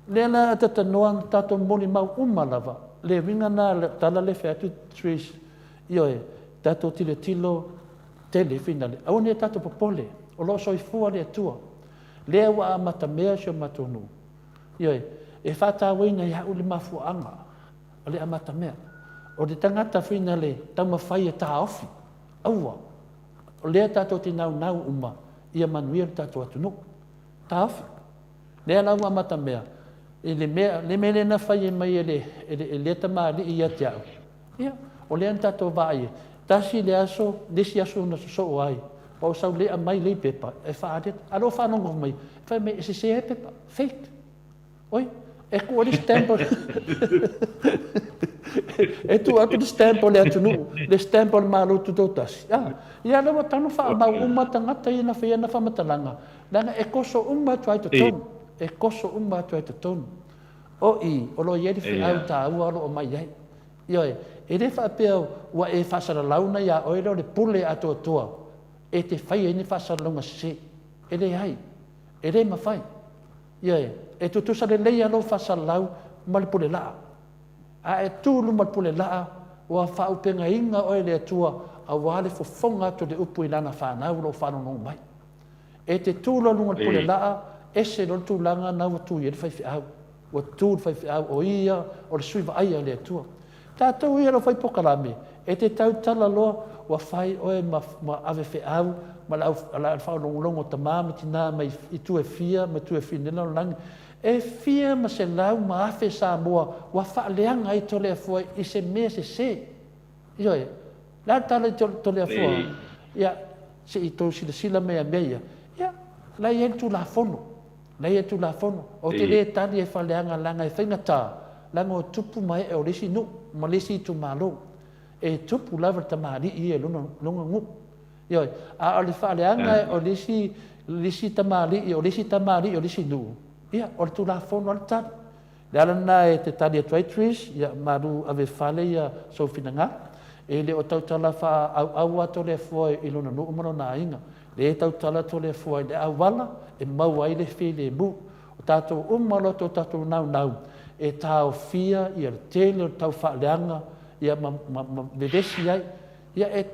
Speaker 1: Le la tata noa tato moni mau lava. Le winga na tala le whai atu tris. Ioe, tato tile tilo tele finale. Aone tato popole. O lo soi fua le tua. Le wa amata mea sio matonu. Ioe, e whata waina ia uli mafuanga. O le amata mea. O te tangata whina le tau mawhai e tā ofi. Aua. O lea tātou te nau uma. Ia manuia tātou atunu. Tā ofi. Lea lau amata mea. Le mele na whai e mai e le tamari i ate au. Ia. O lea tātou vai e. Tasi le aso, lesi aso na so ai. Pau sau lea mai lei pepa. E whaaret. Alo whanongo mai. Whai me e se e pepa. Fake. Oi. E kua li stampo. E tu atu li stampo le atunu. Le stampo le malo tu totasi. Ia lewa tanu wha mau uma tangata i na whia na whamatalanga. Langa e koso uma tu ai to tonu. E koso uma tu ai to tonu. O i, o lo ieri whi au ta ua alo o mai iai. Ioi, e re wha pia wa e whasara launa ia oero le pule ato toa. E te whai e ni whasara launga se. E re hai. E re mawhai. Ioi, e tutusa le leia lo whasara lau malipule laa. A e tūlu malipule laa wa whaupenga inga oe le atua a wale fofonga to le upu ilana whanau lo whanongo mai. E te tūlu malipule laa e se lo tūlanga na watu i e whai au. Wa tūl whai au o ia o le suiva aia le atua. Tātou ia lo whai pokarame. E te tautala loa wa whai oe ma ave whai ma la whaolongolongo ta māma tina mai i tu e fia, ma tu e fia nila o langi. E fia ma se lau ma afe sa moa wa whaaleanga i tole a fua i se mea se. Ioi, la tala i tole a fua. Ia, se i tō sila mea mea. Ia, la i entu la fono. La i entu la fono. O te le tani e whaaleanga langa e whaingatā. Langa o tupu mai e o lesi nu, ma lesi i tu malo. E tupu lava ta maari i e lunga ngu. Ioi, a o le whaaleanga e o lesi ta maari i o lesi ta maari i o lesi nu. Ia, o le tu la fono al tani. Le alana e te tani atu aitris, ia maru ave whale ia sau finanga. E le o tautala wha au ato le fua i luna nu umano na inga. Le tautala to le fua i le awala, e mau ai le whi le mu. O tātou umalo to tātou nau. E tāo fia, ia le tele o tau whaaleanga, ia ma vedesi ai. Ia e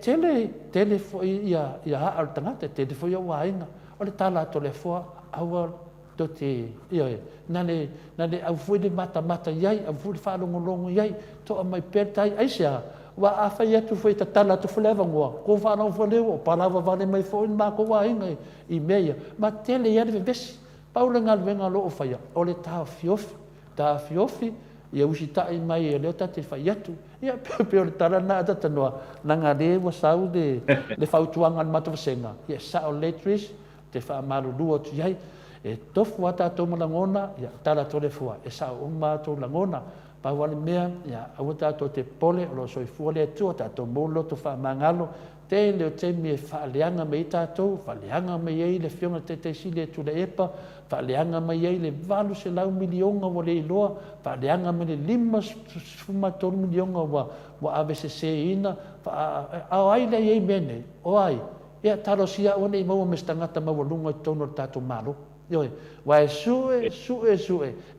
Speaker 1: tele fua ia haa al tangata, tele fua ia wainga. O le tala to le fua, awa to te, ia nane au fui le mata iai, au fui le whalongolongo iai, to a mai pertai aisia. Wa a whai atu fui ta tala tu fulewa ngoa. Ko whanau whaleo, o palawa vane mai fo in mako wainga i mea. Ma tele ia le vesi. Paula ngalwenga loo whaia. O le tā fiofi. Tā fiofi, ia usi tai mai e leo tate whai atu. Ia peo le tala na atata noa. Nanga le wasau le whautuanga an matawasenga. Ia sao letris, te wha marurua tu iai. E tofu ata tō malangona, ia tala tole fua. E sao umma tō langona. Pawale mea, ia awa tātou te pole, o lo soifua le atua, tātou molo to wha mangalo. Te leo te me whaaleanga me i tātou, whaaleanga me iei le whionga te sile tu le epa, whaaleanga me iei le valu se lau milionga wa le iloa, whaaleanga me le 5 milionga wa AVCC ina, au ai le iei mene, o ai, ia taro sia one i maua me stangata maua lunga i tono tātou malo. Ioi, wa e sue,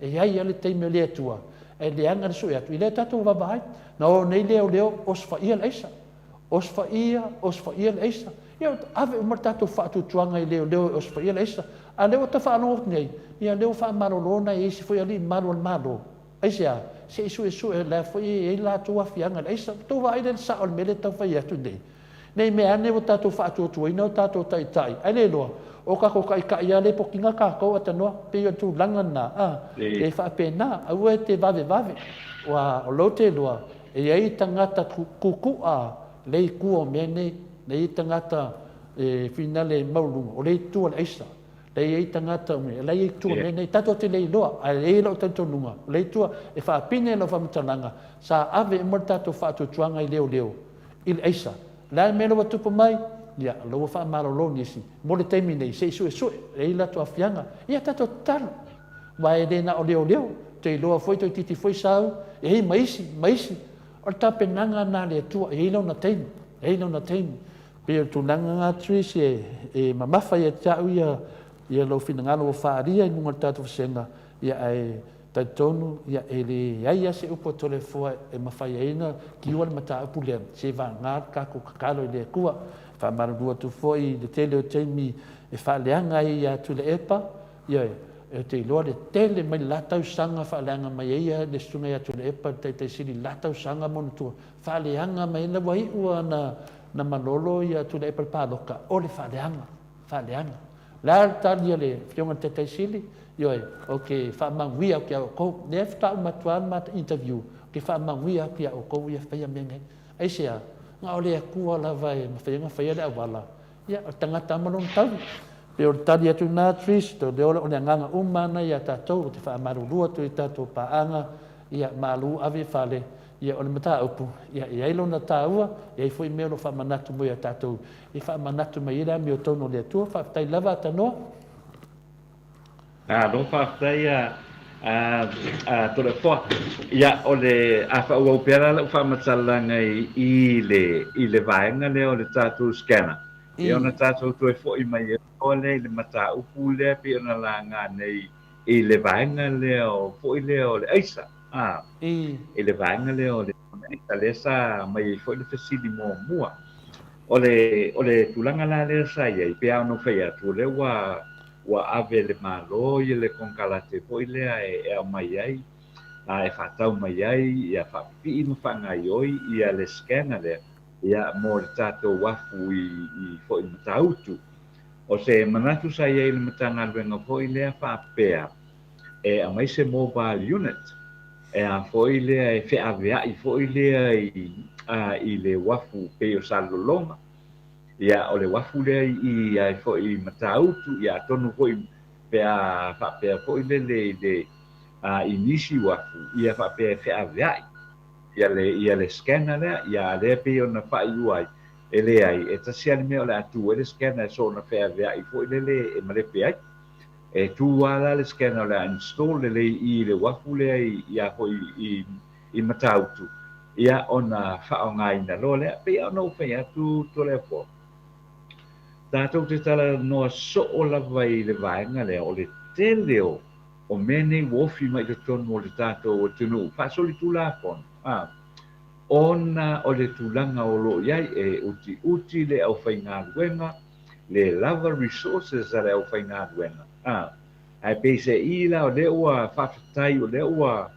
Speaker 1: e iai ale teime le atua, e leanga le sue atu, i le tātou wabai, na o nei leo, os whaia leisa. Os whaia le eisa. Ia ave umar tātou whaatutuanga i leo os whaia le eisa. A leo ta whaanongot nei. Ia leo wha marolona e isi whai ali maro. Eisa, se isu e la whai e la tua whianga le eisa. Tō wa aile sa ol mele tau whai atu nei. Nei mea ane o tātou whaatutua ina o tātou tai. Aile loa. O kako kai ia le pokinga kako atanoa. Peo tu langana. E whaapena. Au e te vave. Wa o lo te loa. E ei tangata kukua. Lei kua mene, lei tangata whina le maulunga, o lei tua le eisa. Lei ei tangata me, lei tua mene, tato te lei loa, a lei lau tantonunga. Lei tua e whaapine lau whamatananga, sa ave mar tato whaatutuanga i leo, il eisa. Lai mena wa tupu mai, ia, lau whaamaro lo nisi, mo le teimi nei, se sue, lei la tua whianga, ia tato talo. Wa e rena o leo, te loa foi toi titi foi sau, e hei maisi, o ta penanga na le tua e ilo na teimi pe tu nanga tris e mamafa ia tau ia lo finanga lo faria i nunga tatu senga ia ai tatonu ia ele ia se upo tole fo e mafai ina ki ua mata pule se va ngar ka ko kalo le kua fa maru tu foi de tele teimi e fa leanga ia tu le epa ia e te loa le tele mai latau sanga whaaleanga mai eia le sunga atu le epa te siri latau sanga monu tua whaaleanga mai na wai ua na manolo ia atu le epa pāloka o le whaaleanga la talia le whionga te siri ioi ok whaamangwia kia o kou ne fta umatuan mata interview ke whaamangwia kia o kou ia whaia mengai aisea ngā ole akua la vai mawhianga whaia le awala ia tangata manon tau pe o tali atu nā tris to le ole o le nganga umana ia tātou te whaamarurua tu i tātou paanga ia malu ave whale ia o le mata upu ia eilo na tāua ia i fwoi meo lo whaamanatu mo ia tātou i whaamanatu mai ira mi o tono le atua whaatai lava atanoa
Speaker 3: lo whaatai tole fo ia o le a whaua upera le whaamatsalanga i le vaenga le o le tātou scanner e ona tātou tu e fo i mai o le mata upu le pe ona la ngā nei i le vaenga le o fo i le o le aisa i le vaenga le o le talesa mai fo i le fasili mo mua o le tulanga la le sa ia i pe ono fai atu le wa ave le malo i le konkalate fo i le e mai ai e whatau mai ai ia whapi ino whangai oi ia le scanner le ia mo le tātou wafu i fo i matautu o se manatu sa ia i le matanga luenga fo i lea whapea e a mai se mobile unit e a fo i lea e wheawea i fo i lea i le wafu pe o salolonga ia o le wafu lea i fo i matautu ia tonu fo i pea whapea fo i le inisi wafu ia whapea wheawea ia le scanner lea ia le pe o na whai uai e le ai e tasi ani mea o le atu e le scanner e so na whea vea i fo i le e malepe ai e tu ala le scanner le install le i le wafu le i a hoi i matautu ia ona whao ngai na lo le pe ia no whea atu to le po tātou te tala noa so o lava i le vaenga le o le teleo o mene wofi mai te tonu o le tātou o tunu whaasoli tu la pon ona o le tulanga o lo iai e uti le au whainga luenga le lava resources a le au whainga luenga ai peise ila o le ua whawhatai o le ua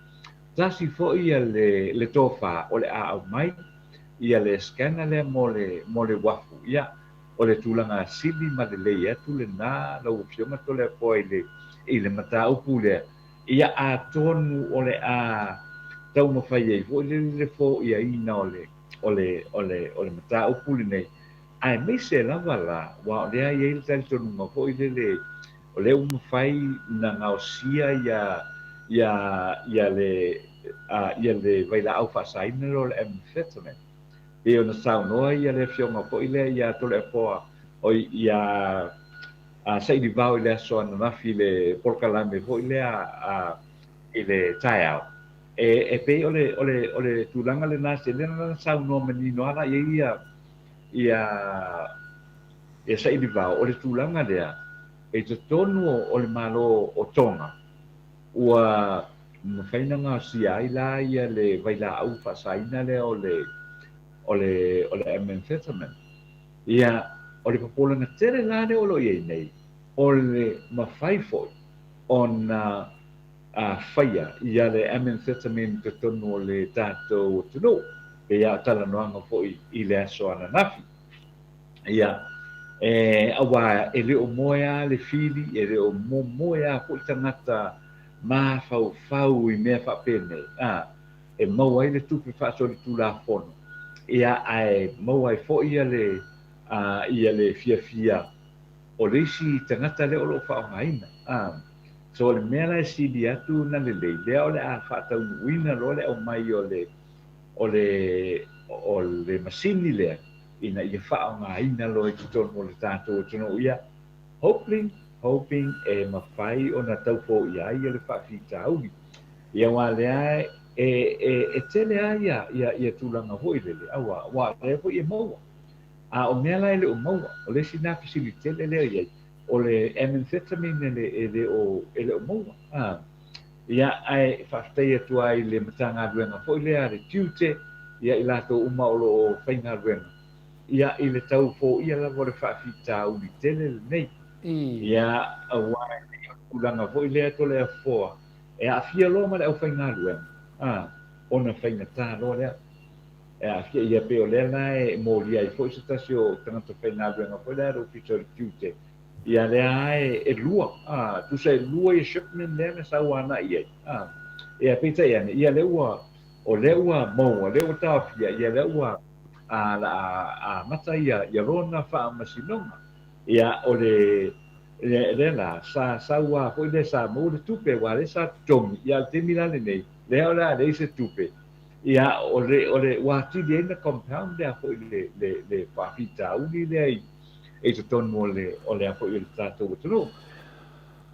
Speaker 3: tasi fo ia le tofa o le a au mai ia le scanner le mo le wafu ia o le tulanga sili ma le lei atu le nā lau upsioma to le po i le mata upu le ia a tonu o le a tau mawhai ei fo le fo ia ina o le mata upu le nei ai me se lava la wa o le ai ei le tali tonu ma fo i le o le umawhai na ngausia ia le vaila au whasaina lo le amphetamine e ona saunoa ia le fionga fo i le ia tole e poa o ia sa i vau i le aso ana nafi le polkalame fo i le i le taiao e pe o le tulanga le nase le na saunoa manino ala ia sa i vau o le tulanga lea e te tonu o le malo o tonga ua mawhaina ngā sia ai la ia le vaila au whasaina le o le amphetamine ia o le papolanga tere la le olo iei nei o le mawhai foi ona whaia ia le amphetamine te tonu o le tātou tunu pe ia tala noanga foi i le aso ana nafi ia awa e leo moea le fili e leo moea po i tangata ma fau i mea whapene e mau ai le tupi whaasori tu la fono ia ai mau ai fo ia le fia o le isi tangata le olo whaongaina so le mea lai sidi atu na le lea o le a whaatau nuina lo le au mai o le masini lea ina ia whaongaina lo i tonu o le tātou tono ia hoping e mawhai o na taupo ia le whaafitauni ia wā lea e tele ia tūlanga hoi lele awa wā lea hoi e maua o mea lai le o maua o le sina fisili tele lea iai o le amphetamine e le o maua ia ai whaafitai atu ai le matanga ruenga hoi lea le tiute ia i lato uma o lo whainga ruenga ia i le tau fo ia la vore whaafitauni tele le nei ia kulanga foi le to le fo e a fia lo ma le au fai ngalu ona fai na ta lo le e a fia ia pe o le na e mo lia i foi se tasio tanga to fai ngalu nga foi le ro pito tute ia le ai e lua tu sai lua i shipment le na sa wana ia e a pita ia ne ia le ua o le ua mo le ua ta fia ia le ua a mata ia rona fa masinonga ia o le la sa ua foi le sa mo le tupe wa le sa tongi ia te mila le nei le ola le se tupe ia o le wa ti de na compound le foi le fa fita uni le e to ton mo le o le foi le tato tu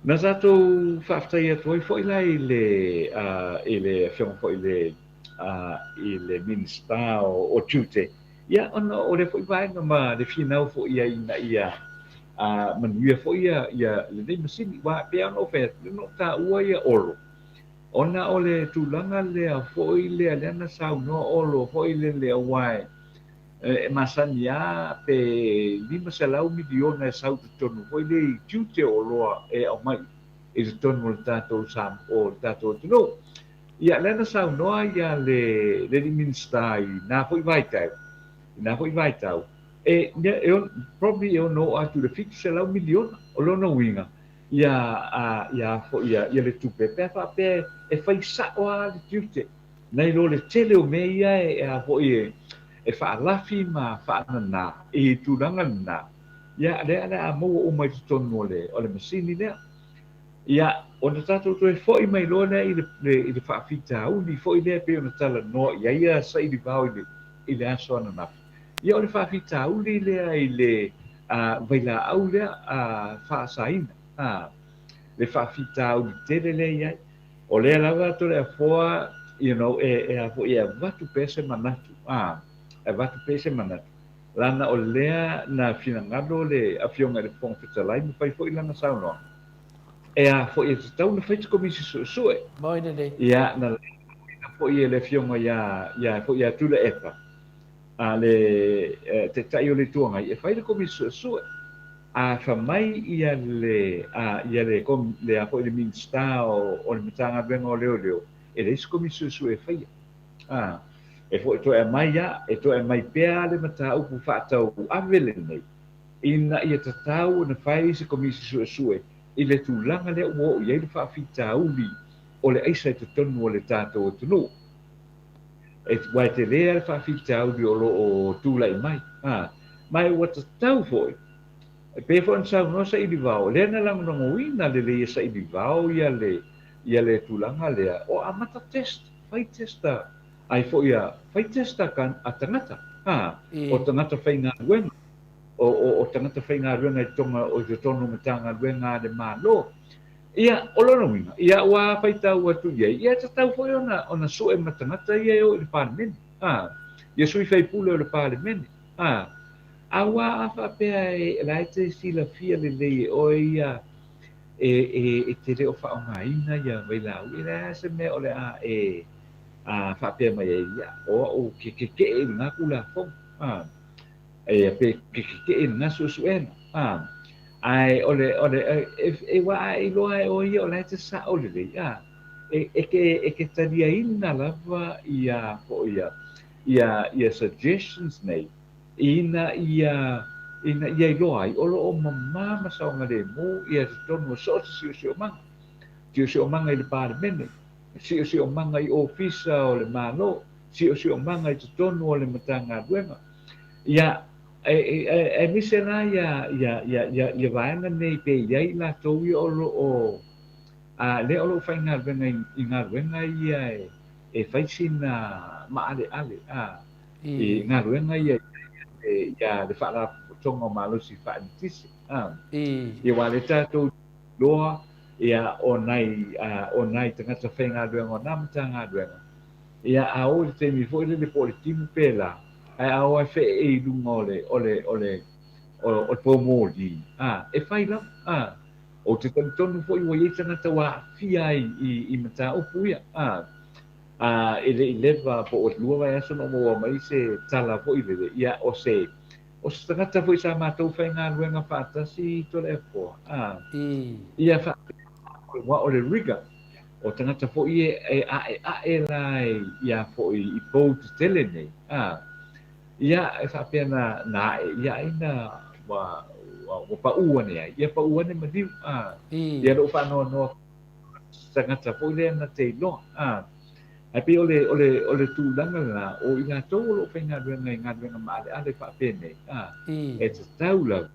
Speaker 3: na zato fa fta ia foi la ile fion foi le ile minsta o tute ia ona o le foi vai na ma le finau foi ia man ia foi ia le dei masini wa pe ono fe no ta ua ia oro ona o le tulanga le foi le na sau no olo foi le wai masania pe 5 miliona sau tonu foi le tute o loa e au mai e tonu o tato sam o tato tunu ia le na sau no ia le minsta na foi vai tau e probably eu no atu le fixe la miliona o lona winga ia fo ia le tupe pe fa pe e fai sa o le tute nei lo le tele o me ia e fo e fa lafi ma fa na e tu langa na ia le mo o mai tonu o le masini le ia ona tatu to e fo i mai lo le i fa fita u ni fo i le pe ona tala no ia sai di vau i le aso na ia o le whawhita uli lea i le waila au lea whaasaina. Le whawhita uli tere lea iai. O lea lawa to lea fōa, e a fō ia watu pese manatu. E watu pese manatu. Lana o lea na finangalo le awhionga le whongwhitalai, mu whai fōi lana saunoa. E a fō ia te tau na whaita komisi sue.
Speaker 1: Moina le.
Speaker 3: Ia na fō ia le whionga ia fō ia tula epa. Le te tai o le tuanga e fai le komisi sue a fa mai ia le kom le a foi le minsta o le matanga vengo leo e le komisi sue fai e foi to e mai ia e to e mai pea le mata upu fata o avele nei ina ia tatau na fai se komisi sue i le tulanga le o ia le fa fita uli o le aisa te tonu o le tato o tunu e wai te lea fa fita uli o tula i mai mai o tatau foi e pe fo sa no sa i divao le na lang no wina le sa i divao ia le tulanga le o amata test fai testa ai fo ia fai testa kan atangata o tangata fai nga wen o tangata fai nga wen ai tonga o te tonu matanga wen nga de malo ia o lo no wina ia wa fai tau atu ia tatau foi ona so e matangata ia o le parlement ia sui fai pulo le parlement awa afa pe ai laite sila fia le o ia e te reo fa nga ina ia vai la ira se me ole fa pe mai ia o ke nga kula fo e pe ke nga susuena ai ole e wa ai lo ai o ia laite sa ole ia e ke tadia ina lava ia po ia suggestions nei ina ia lo ai o mama sa nga le mo ia tonu so si o manga i le parlement si o manga i office o le malo si o manga i tonu o le matanga duenga ia e misena ia vaenga nei pe ia la to i o le o fai nga venga i nga venga ia e fai sina ma ale i nga venga ia ia le fala tonga malo si fa ntisi ia wale tato loa ia onai tangata whainga duenga o namtanga duenga ia ao te mi fo le politimu pela ai ao ai fe e lunga o pomoli e fai la o te tonu fo i wai tangata wa fia i mata opu ia ele leva po o lua vai aso no mo mai se tala fo i le ia o se tangata fo i sa matou whainga luenga whaata si to le po ia fa wa o le riga o tangata fo e a lai ia fo I pou te tele nei ia e whapena na ia ina wa pa ua nei ia pa ua nei madiu ia ro whanoa no tangata fo le na te no ai pe ole tūlanga la o I ngā tau lo whainga ruenga maale ale whapene e te taula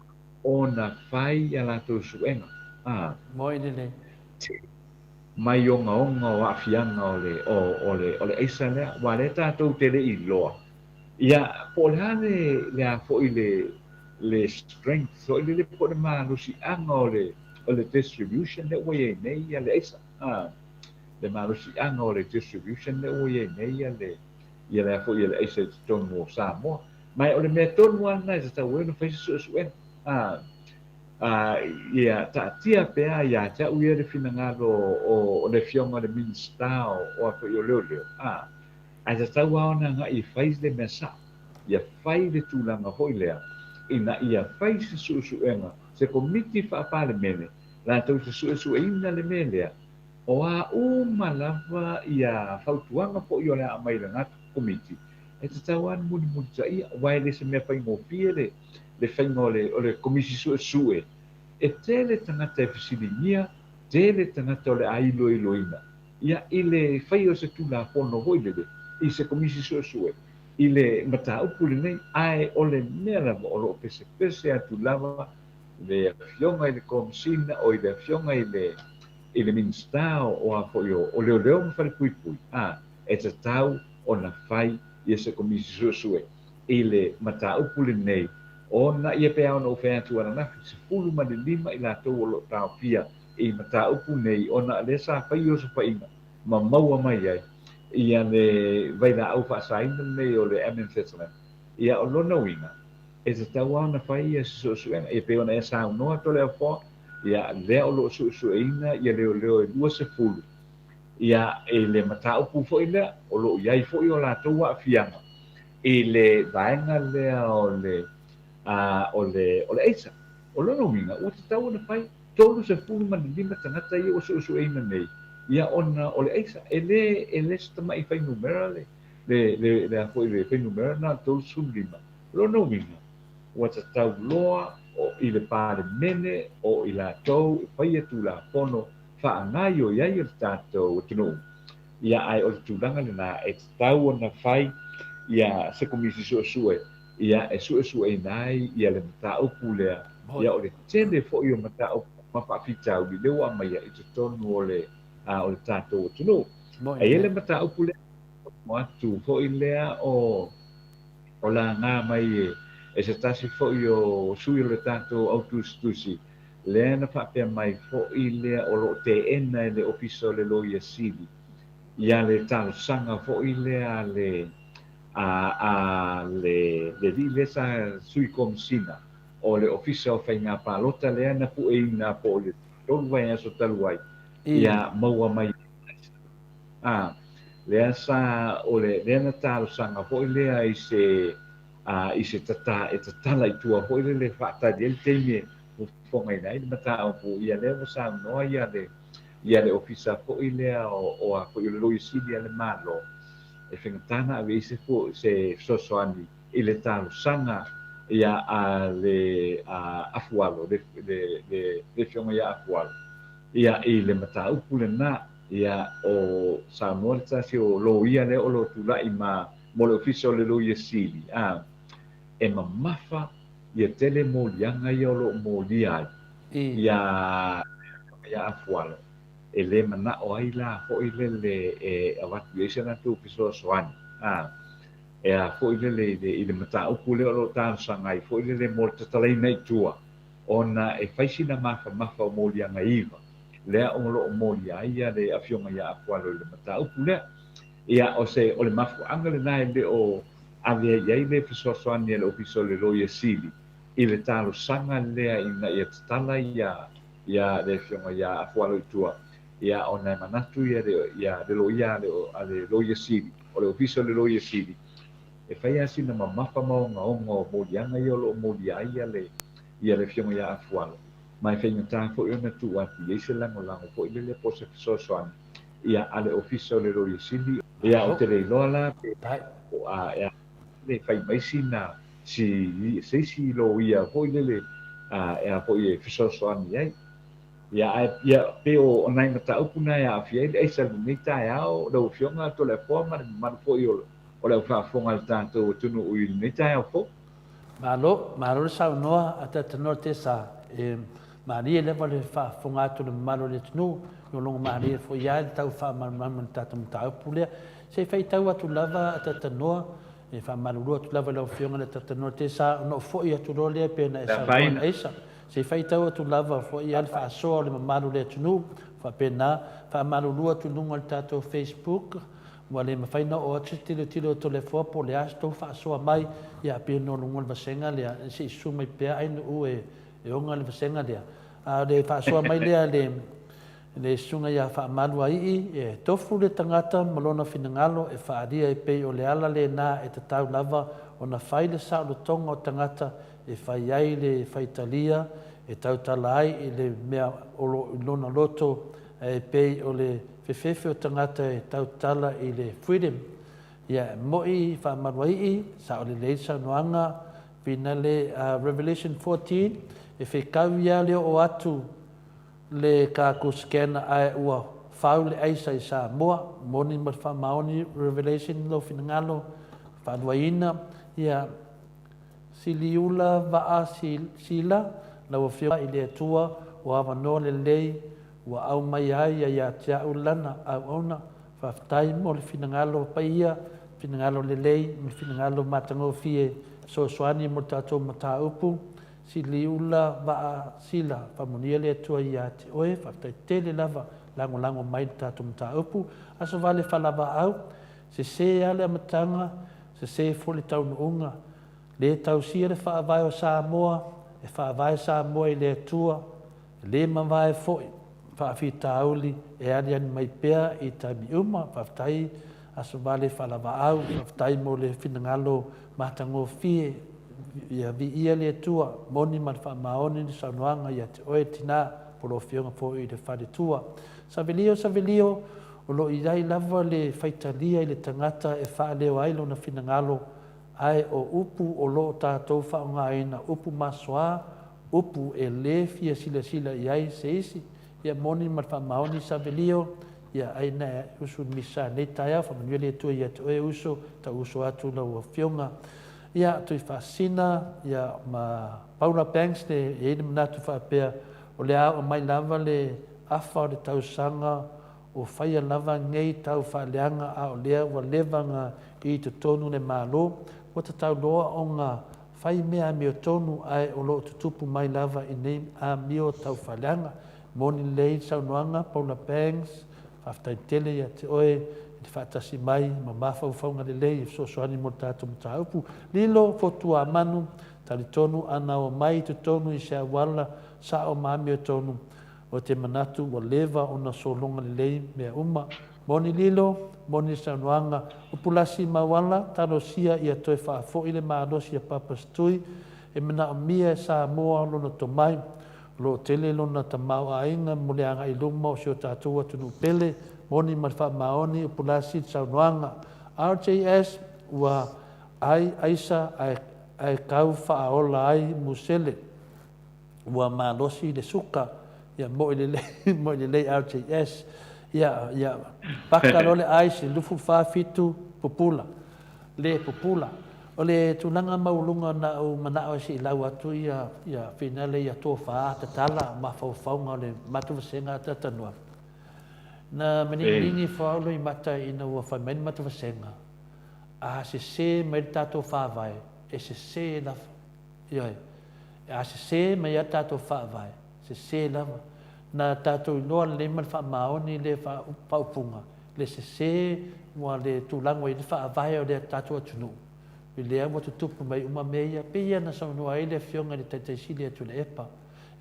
Speaker 3: o na whai a la tau suenga
Speaker 1: Moi nene.
Speaker 3: mai o o afianga o le eisa lea wa le tātou te le I loa ia po le hane le a fo I le strength so I le po le malusi anga o le distribution le ua I nei ia le eisa le malusi anga o le distribution le ua I nei ia le a fo I le eisa te tonu o Samoa mai o le mea tonu ana e te tau eno whaisi suena ia ta'atia pea ia te au ia le finangalo o le fionga le minsta o a fo I o leo ai te tau aona nga I whais le mea sa ia whai le tūlanga hoi lea ina ia whai se suenga se komiti whaapale mene la tau se sueina le mea lea o a lava ia whautuanga po I o le a mai le ngata komiti e te tau ana muni ta ia wai le se mea whaingofia le whaingo o le komisi sue e tele tangata e whisilingia tele tangata o le ailoiloina ia I le whai o se tūla pono hoi le I se komisi sue I le mataupu le nei ai o le mea lava o lo pese atu lava le fionga I le komisina o I le fionga I le minsta o a fo o leo ma fale pui e te tau o na whai I se komisi sue I le mataupu le nei o na ia pe ona o fe atu ana na se fulu ma le lima I la tau o lo tau pia I mataupu nei o na le sa whai o se whainga ma maua mai ai ia le vai la au whaasaina nei o le amphetamine ia o lona winga e te tau ana whai ia suenga e pe ona e sa unoa to le fo ia lea o lo sueina ia leo e lua se fulu ia e le mataupu fo I lea o lo iai fo I o la tau a fianga I le vaenga lea o le eisa o lona winga o te tau ana whai tolu se fulu ma lima tangata ia o sueina nei ia ona o le eisa ele stama I whai numera le a fo I le whai numera na tolu sunlima lona winga o te tau loa o I le pare mene o I la tau I whai atu la pono whaangai o iai o le tātou o tunu ia ai o le tūlanga le nā e te tau ona whai ia se komisi sue ia e sue I nai ia le mataupu lea ia o le tele fo I o mataupu ma whaafitau li leo a mai I te tonu o le tātou o tunu e ele mataupu lea mo atu fo I lea o la ngā mai e se tasi fo I o sui o le tātou autusi lea na whaapea mai fo I lea o lo te ena le ofiso le loia sili ia le talo sanga fo I lea le li le sa sui komisina o le ofisa o whainga pālota lea na pu e ina po le tolu vai aso talu ai ia maua mai lea sa o lea na talo sanga fo I lea I se tatala I tua fo I le whaatari ele teime fonga ina I mata o pu ia lea sa noa ia le ofisa fo I lea o a fo I le loi sili ale malo e whengatana a veise fo se sosoani I le talo sanga ia le afualo le fionga ia afualo ia I le mataupu le na ia o Samoa le tasi o lo ia le o lo tulai ma mo le ofisa o le lo ia sili e mamafa ia tele mo lianga ia o lo mo lia ia afualo e le mana o ai la fo I le awatu ia na tu piso soani e a fo I le mataupu le o lo tāna sangai fo I le mo tatalai nei tua ona e whaisina mafa o mo lianga iwa lea o lo mo lia ia le afionga ia apualo le mataupu lea ia o le mafu anga le nai le o avea iai le fisoasoani le ofiso le loia sili I le talo sanga lea ina ia tatala ia le fionga ia apualo I tua ia ona manatu ia le loia le loia sili o le ofiso le loia sili e whai asina mamafa maonga o mo lianga ia o lo mo lia ia le fionga ia apualo mai whaingata fo i ona tu ati se lango fo i le posa sosoani ia ale ofisa o le rori sili ia o te reiloa la o a ia le fai maisi na si lo ia fo i le ia fo i fisosoani ai ia pe o nai mata upuna ia afia i sa ni tai ao do fionga to le forma ma fo i o le fa fonga tanto tunu u ni tai ao fo
Speaker 1: Malo sa noa ata tano te sa Maria le vale fa fonga tu le malo le tunu no longa Maria fo ia tau fa man tatum tau pule se fai tau atu lava ata tano e fa malu tu lava le fionga le tano te sa no fo ia tu le pe na sa esa se fai tau atu lava fo ia fa so le malu le tunu fa pena fa malu tu lunga tato Facebook wale mafaina o tilo to le fo po le asto fa so mai ia pe no ngol vasenga le si suma pe ai no e onga le vasenga le a le fa so mai le sunga ia fa malu ai e tofu le tangata malona finangalo e fa adia e pe o le ala le na e te tau lava ona fai le sa lo tonga o tangata e fai ai le fai italia e tau talai e le mea o lona loto e pe o le fefefe o tangata e tau tala i le freedom ia moi fa maruai sa o le leisa noanga pina le Revelation 14 e fe kawia le o atu le ka kuskena ai ua fau le aisa i sa moa moni ma fa maoni Revelation lo finangalo fa duaina ia siliula va sila la o fia i le tua o avano le lei ua au mai ai ia tia ulana au ona fa tai mo le finangalo paia finangalo le lei me finangalo matango fie so soani mo tato mata upu siliula va sila fa monia le tua ia te oe fa tai tele lava lango mai tato mata upu aso vale fa lava au se ale matanga se foli tau unga le tau sia le fa vai o Samoa e fa vai Samoa i le tua le ma vai foi fa fitauli e ani mai pea i tabi uma fa tai aso vale fa lava au fa tai mo le finangalo matango fie ia vi ia le tua moni man fa maoni ni sanuanga ia te oe tina polo fionga fo i le fade tua savelio o lo idai lava le faitalia i le tangata e fa leo ai lo na finangalo ai o upu o lo tātou whaongaina upu masoa upu e le fia sila iai seisi ia moni marfa maoni savelio ia aina usu misa nei taia fa manuele e tua ia te oe uso ta uso atu la ua fionga ia tui fasina ia ma Paula Banks le e ene manatu whaapea o le au mai lava le afa o le tausanga o whaia lava ngei tau whaaleanga a o lea ua levanga i te tonu le malo o te tau loa o ngā whai mea mi o tonu ai o lo tutupu mai lava i nei a mi o tau whaaleanga moni lei saunoanga Paula Banks whaftai tele ia te oe i te whaatasi mai ma mawhauwhaunga le lei so soani mo tātou mta upu lilo fotua manu tali tonu ana o mai te tonu i sea wala sa o maami o tonu o te manatu o leva o na solonga le lei mea uma moni lilo moni saunoanga upulasi mawala tano sia ia toe whaafo i le maanosi a papastui e mena o mia sa moa lona tomai lo tele lona tamau ainga mole anga i luma o sio tātua tunu pele moni marfa maoni upulasi saunoanga RJS ua ai aisa ai kau whaaola ai musele ua malosi le suka ia mo i le lei RJS ia pakalole ai se lufu whaafitu pupula le pupula o le tunanga maulunga na o manao si lau atu ia finale ia tō whaa te tala ma whauwhaunga o le matuwasenga tatanua. Na maningi whaolo i mata ina ua whaimeni matuwasenga. A se mai tato whaavai, e se lafa. Ioi, a se mai a tato whaavai, se lafa. Na tato inoa le man wha maoni le whaupunga. Le se mua le tūlangwa i le whaavai o le tato atunu. I lea mo tutupu mai uma meia pia na saunua ile fionga ni taitaisili atu le epa.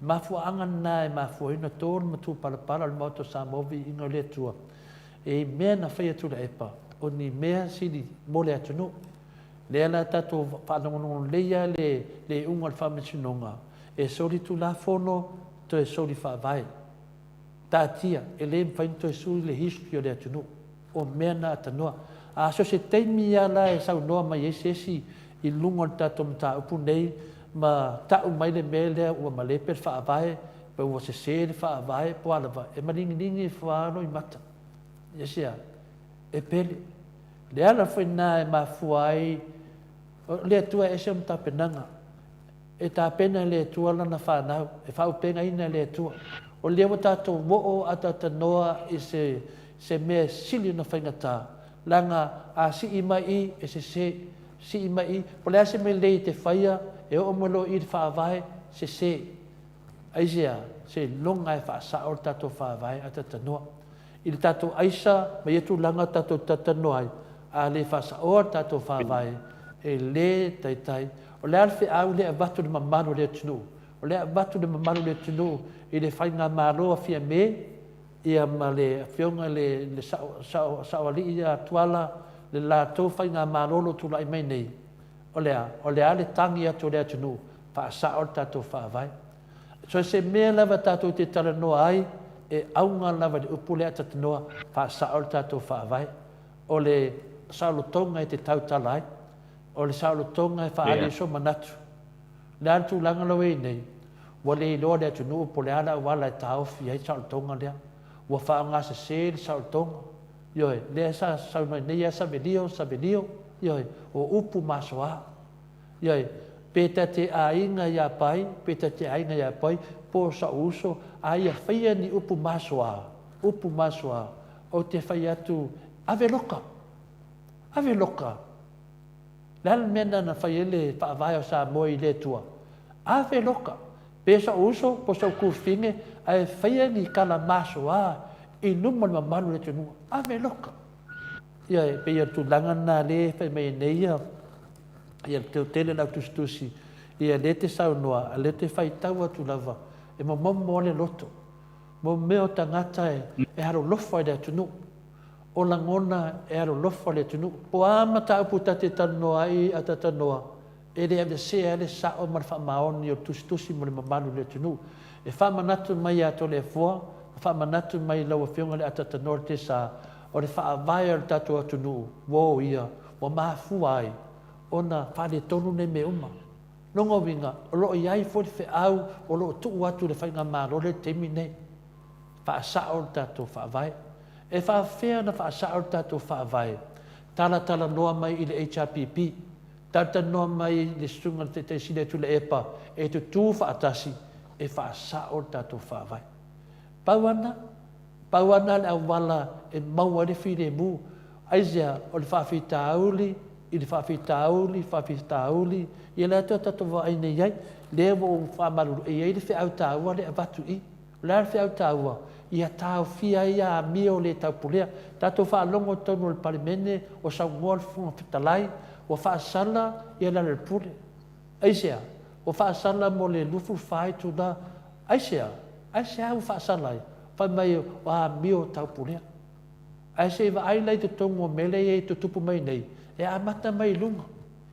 Speaker 1: Mafua angana e mafua ina tōru matu palapala le mauto sa movi inga le tua. E mea na whai atu le epa. O ni mea sili mole atu no. Lea la tato whanongonon leia le unga le whamisinonga. E sori tu la fono
Speaker 4: toe soli whaavai. Tātia, e le mwhain toe suri le history o le atunu, o mea na atanua. A so se teimi ia la e sau noa mai esi i lungo le tato mta upu nei, ma tau mai le mele ua malepe le whaavai, pa ua se le whaavai po alawa, e maringi e whaano i mata. Iesia, e pele. Le ala whaina e mafuai, le atua e se mta penanga, e tā pena le atua lana whanau, e whau penga ina le atua. O lewa tato mo'o atata noa i se mea sili na whaingatā. Langa a si i mai e si i mai, po lea se me lei te whaia, e o omolo i te whaavai, se. Aisea, se longa e whaasa o tato whaavai atata noa. I le tato aisa, mai etu langa tato tata noai, a le whaasa o tato whaavai, e le tai. O le alwhi au le avatu le mamano le tunu. O le avatu le mamano le tunu, i le whainga māroa fia me, ia ma le whionga le sawali ia tuala, le la tau whainga mārolo tula i mai nei. O lea le tangi atu le tunu, whaasa o tato whaavai. So se mea lava tato te tala noa ai, e aunga lava le upu le atata noa, whaasa o tato whaavai. O le saulotonga e te tautala ai, o le saulotonga e whaari so manatu. Le atu langa lawe nei, wale i loa le atunu upu le ala wala e taofi ai saulotonga lea. Ua whaanga se le saulotonga. Ioe, lea sa saunoi nei sa venio, ioe, o upu masoa. Ioe, peta te ainga ia pai, po sa uso, aia whaia ni upu masoa, o te whaia atu, ave loka. Lal mena na whaia le whaavai o sa moi le tua. Ave loka. Pesa uso, po sa kufinge, ai whaia ni kala masoa, i numa le mamalu le tunua. Ave loka. Ia, pe ia tu langana le, whai mai neia, ia te tele lau tustusi, ia le te saunoa, le te whai tau atu lava, e mo le loto. Mo meo tangata e haro lofa le atunu. O langona e haro lofa le atunu. Po ama tau puta te tanoa i atatanoa, e le ave sea le sao mar wha maoni o tustusi mo le mamalu le atunu. E wha manatu mai ato le fua, wha manatu mai lau a whionga le atatanoa te sa, o le wha avai al tatu atunu, wo ia, wa mafu ai, ona whare tonu ne me uma. Nonga winga, o loo iai fo le au, o loo tuu atu le whainga maro le temi nei. Wha sao tatu wha avai. E wha whea na wha sao tatu wha avai. Tala noa mai i le HRPP. Tala noa mai le sunga te sine tu le epa. E tu tū wha atasi. E wha sao tatu wha avai. Pauana le awala e maua le whire mu. Aizea o le whawhita auli, i le whawhita auli, i le atua tatoa ai nei ai, le wo whamaruru, e ei le whi au tāua le avatu i, le ar whi au tāua, i a tāu fia i a mio le tau pulea, tato whaalongo tonu le parimene, o sau ngoa le funga whitalai, o whaasala i a le pule. Aisea, o whaasala mo le lufu whai tu na, aisea au whaasala i, whai mai o a mio tau pulea. Aisea wa ai lei te tongo mele e te tupu mai nei, e a mata mai lunga,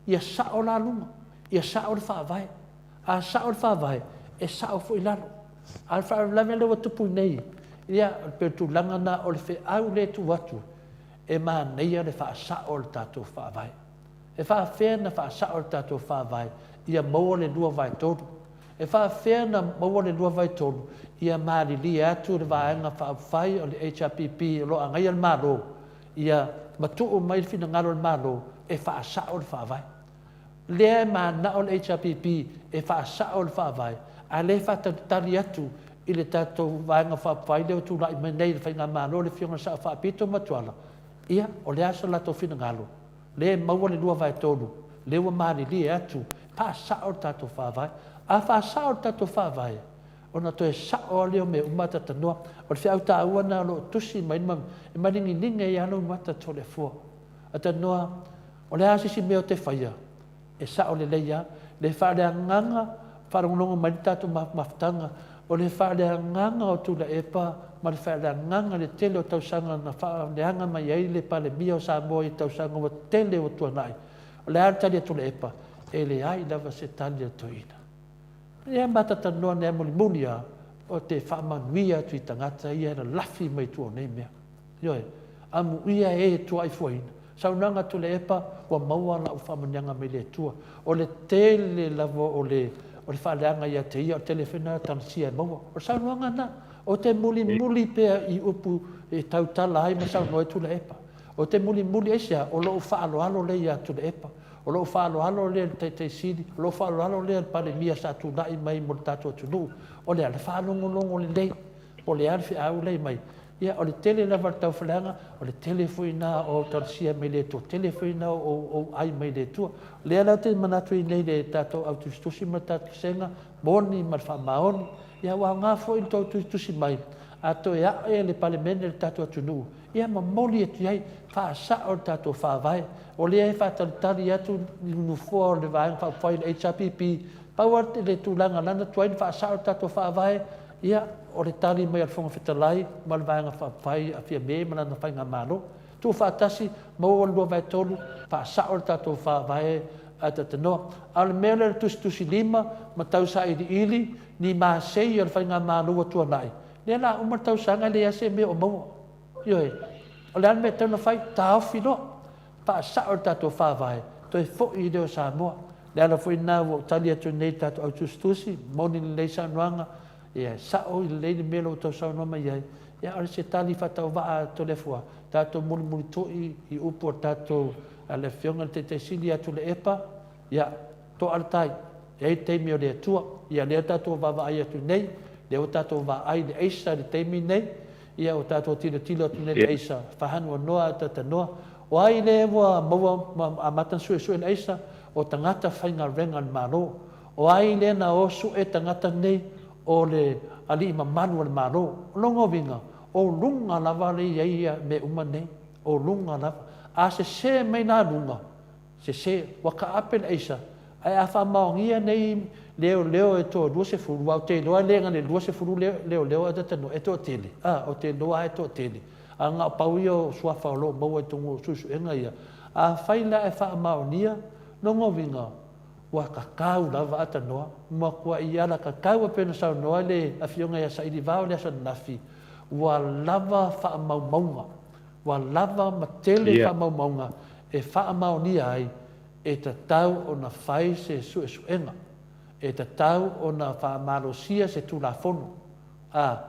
Speaker 4: ia sao la lunga, ia sao le whaavai, a sao le whaavai, e sao fo i lalo, a le whaavai lewa tupu nei, ia pe tu langana o le whi au le tu watu, e maa neia le wha sao le tātou whaavai. E wha whea na wha sao le tātou whaavai, ia maua le lua vai tonu, e wha whea na maua le lua vai tonu, ia maa li atu le vaenga whaavai o le HRPP, lo a ngai al malo, ia matuu mai le fina ngalo le malo, e wha sao le whaavai. Lea maa na o le HRPP, e wha sao le whaavai, a le wha tari atu, i le tātou vaenga whaavai, leo tu lai mai nei le whainga malo, le fionga sa whaapito matuala. Ia, o le asa lato fina ngalo, le maua le lua vai tonu, lewa maa li atu, pa sao le tātou whaavai, a wha sao le tātou whaavai, ona to e sao leo me umata tanoa, o le whiau tā uana lo tusi mai mam, e maringi ninga i alo umata to le fua. A tanoa, o le asisi meo te whaia, e sao le leia, le whaare anganga, wharongononga mai tātou maftanga, o le whaare anganga o tula epa, ma le whaare anganga le tele o tausanga na whaare anga mai ei le pale mia o sa moa i tausanga o tele o tuanai. O le aratari a tula epa, e le ai lava se tali a toina. Ia mata tanoa ne muli munia, o te whamanuia tui tangata ia na lafi mai tu o nei mea. Ioe, amu ia e tua i fuaina. Saunanga tu le epa, wa maua la u whamanyanga mai le tua. O le tele lavo o le whaaleanga ia te ia o telefona tansia maua. O saunanga na, o te muli pea i upu e tautala ai ma saunoe tu le epa. O te muli esia, o lo whaaloalo le ia tu le epa. O lo whaaloalo le te siri, o lo whaaloalo le pale mia sa tu nai mai mo tatua tunu. O le ale whaalongolongo le lei, o le alfi au lei mai. Ia, o le tele lava tau whalanga, o le telefoina o tarsia mai le tua, telefoina o ai mai le tua. Le ala te manatu i nei le tato au tustusi ma tato senga, moni ma whamaoni. Ia, wa ngā fo i tau tustusi mai. A to e a le palemene le tato atunu. Ia, ma moli e tu iai, wha sa o le tato whaavai. O le ai wha talitari atu nufua o le vaenga wha whai le HRPP. Paua le tūlanga lana tuaini wha sa o le tato whaavai. Ia, o le tali mai alfonga whitalai, ma le vaenga whai a fia me, ma lana whainga malo. Tu whaatasi, mau o lua vai tolu, wha sa o le tato whaavai a tatanoa. A le mea le tusi lima, ma tau sa ili, ni maa sei o le whainga malo atua nai. Le la umar tau sanga le ase me o maua. Ioe, o le alme tau na whai, tau whino, pa sa o tato whawai, to e fo i reo Samoa. Le ala fo i nā o tali atu nei tato au tustusi, moni le lei saunuanga, ia sa o i leini melo tau saunuama iai, ia ale se tali whatau waa to le fua, tato muli to i upo tato ale fionga te sili atu le epa, ia to altai, e teimi o le atua, ia lea tato wawa ai atu nei, le o tato wa ai le eisa le teimi nei, ia o tato tilo atu nei le eisa, whahanu o noa tata noa, o ai le wa maua a matan sue le eisa, o tangata whainga renga maro, o ai le na o su e tangata nei, o le ali ima manu le maro, longo vinga, o lunga lava le ia me uma nei, o lunga lava, a se mai nā lunga, se waka ape le eisa, ai a wha maongia nei, leo e to lua se furu, au te loa lenga le lua se furu leo a tatano, e to tele, o te loa e to tele, a ngā pau ia sua whaolo, maua e tongo susu enga ia, a whaila e wha maonia, nongo vinga, wa kakau lava ata noa, ma kua i ala kakau a pena sau noa le a fionga ia sa ili vau le asa nafi, wa lava wha maunga, wa lava matele wha maunga, e wha maonia ai, e ta tau o na whai se su enga, e ta tau o na wha malosia se tu la fono,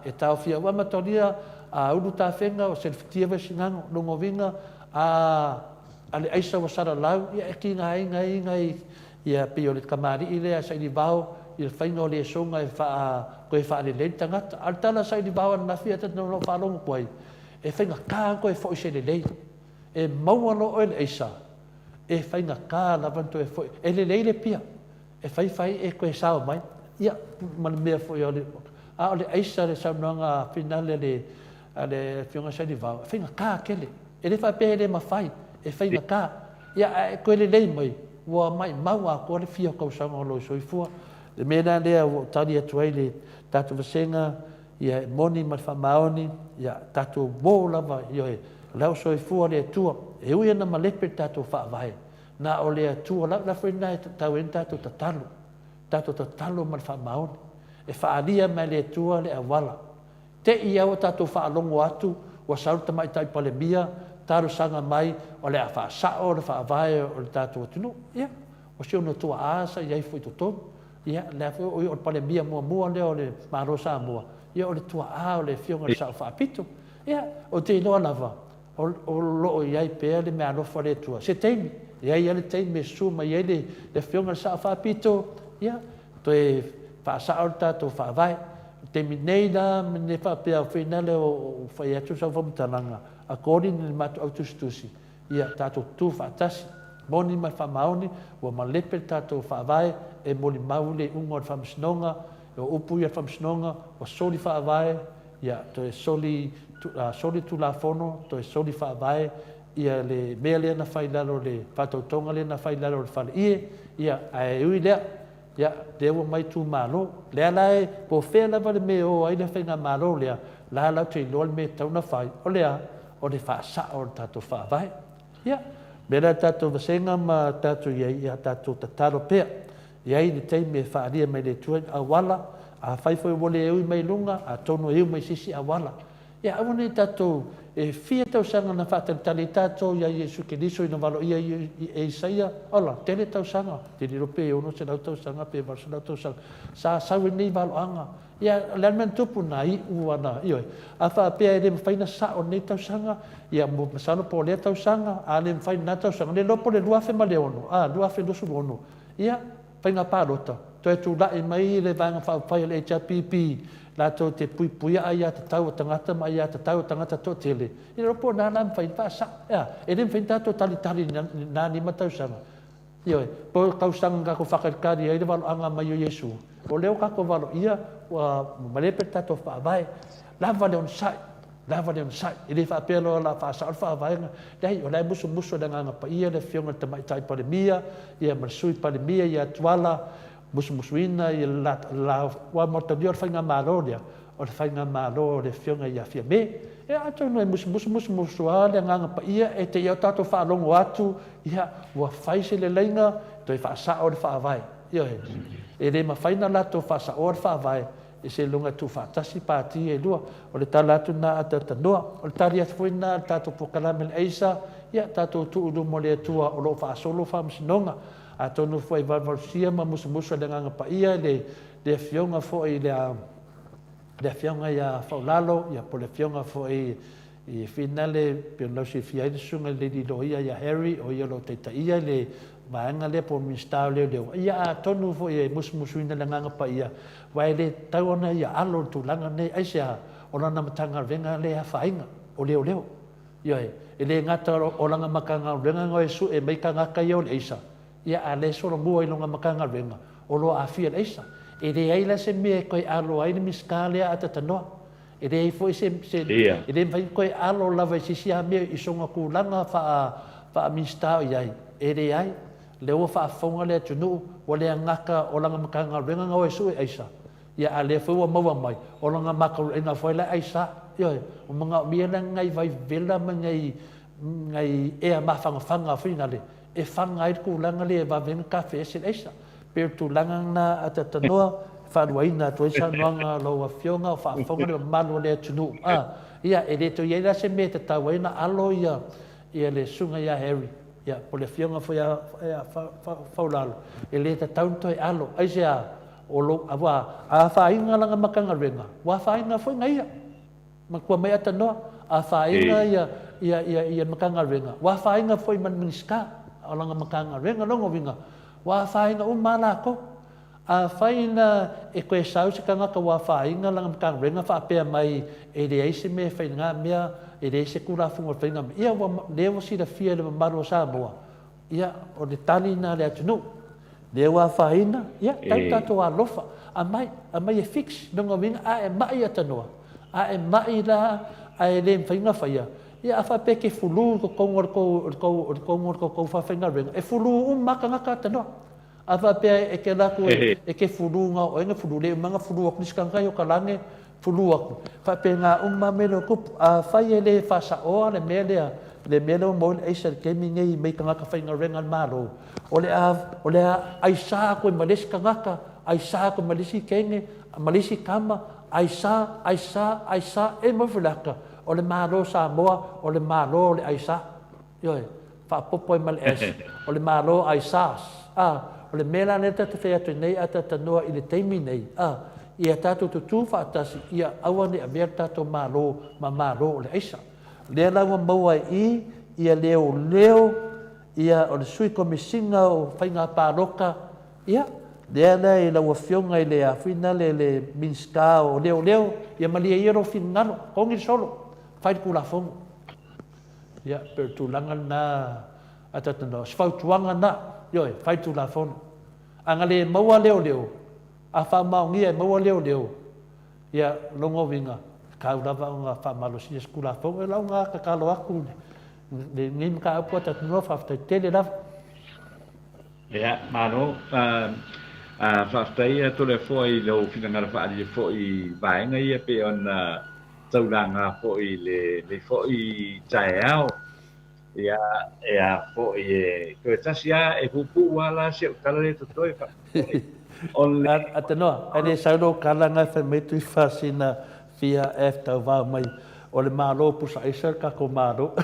Speaker 4: e tau fia wa matonia, a ulu ta whenga o se fitia vesingango, longo vinga, ale aisa wa sara lau, ia e ki ngai, ia pio le kamari i lea sa ili vau, i le whainga o le songa e koe wha le lei tangata, al tala sa ili vau na fia tata no whalongo koe, e whainga kā koe fo i se le lei, e maua lo o le aisa, e whainga kā lavanto e fo, e le lei le pia, e whai e koe sao mai, ia, man mea fo i o le, o le aisa le saunoanga finale le fionga sa ili vau, e whainga kā kele, e le whape le mawhai, e whainga kā, ia e koe le lei mai, wa mai maua ko le fia ko sanga lo soifua le mena le o tali atu ai le tatu vasenga ia moni ma fa maoni ia tatu bo lava ia la soifua le tua e ui na malepe tatu fa vai na o le tua la frena tau en tatu tatalo ma fa maoni e fa alia ma le tua le awala te ia o tatu fa longo atu wa salta mai tai palemia taru sanga mai o le afa sa o le fa vai o le tatu tunu ia o se no tua asa ia foi to ia le foi o pale bia mo le o le marosa mo ia o le tua o le fionga sa fa pito ia o te no lava o lo ia pe le me alo fore tua se tem ia le tem me suma ia le fionga sa fa pito ia to e fa sa o tatu fa vai terminada me fa pe finale o fa ia tu sa vom talanga according to matu autustusi ia tato tu fatasi moni ma fa maoni wa malepe tato fa vai e moli maule ungo fa msnonga o upu ia fa msnonga o soli fa vai ia to e soli tu la fono to e soli fa vai ia le mele na fa ilalo le pato tonga le na fa ilalo le fa ia ai uile ia devo mai tu malo le ala po fe la vale me o ai le fa nga malo le la la te lol me tau na fa o le o le wha sa o tato wha vai. Ia, mera tato vasenga ma tato ia tato tataro pea. Ia i le teimi e wha aria mai le tuan a wala, a fai foi wole eu mai lunga a tono eu mai sisi awala ia awane tatou e fia tau sanga na whaatalitali tatou ia Iesu Keriso ina walo ia e Isaia ola tele tau sanga te ni rope ono se lau tau sanga pe var se lau tau sanga sa sawe nei walo anga ia lemen tupu na i uana ioi a wha pia e le mwhaina sa o nei tau sanga ia mo masano po le tau sanga a le mwhaina tau sanga le lopo le luafe ma le ono luafe lusu ono ia whainga pārota to e tu lai mai le vanga whai le HRPP la to te pui pui ai te tau tangata mai te tau tangata to tele i ropo na na whai sa ia e le mwhaina to tali na ni matau sanga ioi po kau sanga ko whakarikari ai le walo anga mai o Yesu o leo kako walo ia wa malepe tato whaavai lava le on sai i le whaapelo la whaasao whaavai dai o lai musu le nganga pa ia le whionga tamai tai palemia ia marsui palemia ia tuala musuina ia la wa mortadio whainga māloria o le whainga mālo le whionga ia whia me e ato no musu a le nganga pa ia e te iau tato whaalongo atu ia wa whaise le leinga to i whaasao le whaavai ia e le mawhaina lato whaasao le whaavai e se lunga tu whaatasi pāti e lua o le tala atu na atatanoa o le tari atu fuina tato pokalame le eisa ia tato tuulu mo le atua o lo whaasolo whaamasinonga a tonu foi valvalusia ma musu le nganga pa ia le fionga foi le fionga ia faulalo ia po le fionga foi i finale pe no si fia i sunga le di loia ia Harry o ia lo teta ia le maanga le po minister le ia a tonu foi e musu ina le nganga pa ia vai le tauna ia alo tu langa nei aisia o lana matanga venga le fainga o leo ia e le ngata o langa makanga venga ngoi su e mai kanga kai o le isa ia a le solo mua i longa makanga venga o lo a fia le isa e le aila se me koi alo ai ni miskale ata tanoa e le foi se e le vai koi alo lava si a me i songa ku langa fa minister ia e le ai le o fa fonga le tunu o le ngaka o langa makanga venga ngoi su e isa ia a le foi o maua mai o langa makau ina foi la isa ia o manga miena ngai vai vela mangai ngai e a mafanga finale e whanga i ku langa le va venga kafe ese esa per tu langa na atatanoa wharuaina tu esa noanga lo a fionga o whafonga le malu le tunu ia e le to ia se me te tawaina alo ia le sunga ia Harry ia po le fionga foi a faulalo e le te taunto e alo ai se a o lo awa a whainga langa makanga renga wa whainga foi ngai ia makua mai atanoa a whainga ia makanga renga wa whainga foi man miniska o langa makanga renga longo vinga wa whainga umala ko a whaina e koe sau se kanga ka wa whainga langa makanga renga whaapea mai e le eise me whainga mea e le eise kura funga whainga mea ia wa lewa si da fia le maru o Samoa ia o le tali na le atunu lewa whaina ia tautato a lofa a mai e fix longo vinga a e mai atanoa a e mai la a e le whainga whaia ia a whape ke fulu ko kongor ko whawhenga renga e fulu maka ngaka tanoa a whape e ke laku e ke fulu nga o enga fulu le manga fulu ak niskangai o kalange fulu aku whape nga melo kup a whaie le whasa oa le mele o mo le eisa ke mingi mei ka ngaka whainga renga maro o le a aisa ko males ka ngaka aisa ko malisi kenge malisi kama aisa e mo fulaka o le malo Samoa o le malo le aisa yoi fa popo e mal es o le malo aisas o le mela neta te fea tu nei ata tanoa i le teimi nei ia tatu tutu fa atasi ia awane aberta to malo o le aisa le lawa maua i ia leo ia o le sui komisinga o whainga paroka ia Dela i laua fionga i le awhina le minska o leo ia malia i ero finngano kongi solo fai ku la fongo ia per tu langa na atatano sfautuanga na yoi fai tu la fongo anga le maua leo a fa maungia maua leo ia longo vinga ka lava nga fa malosia skula fongo la nga ka kalo aku le nim ka apu atatano fa tele la
Speaker 3: ia mano whaftai to le foi lo finanga fa ali foi vaenga ia pe on tauranga foi le foi taeao ia foi ko tasia e pupu wala se kala le toi fa ole
Speaker 4: Atanoa, ane sauno kalanga fa me tui fasina fia efta va mai. O le malo pusa isa ka ko malo.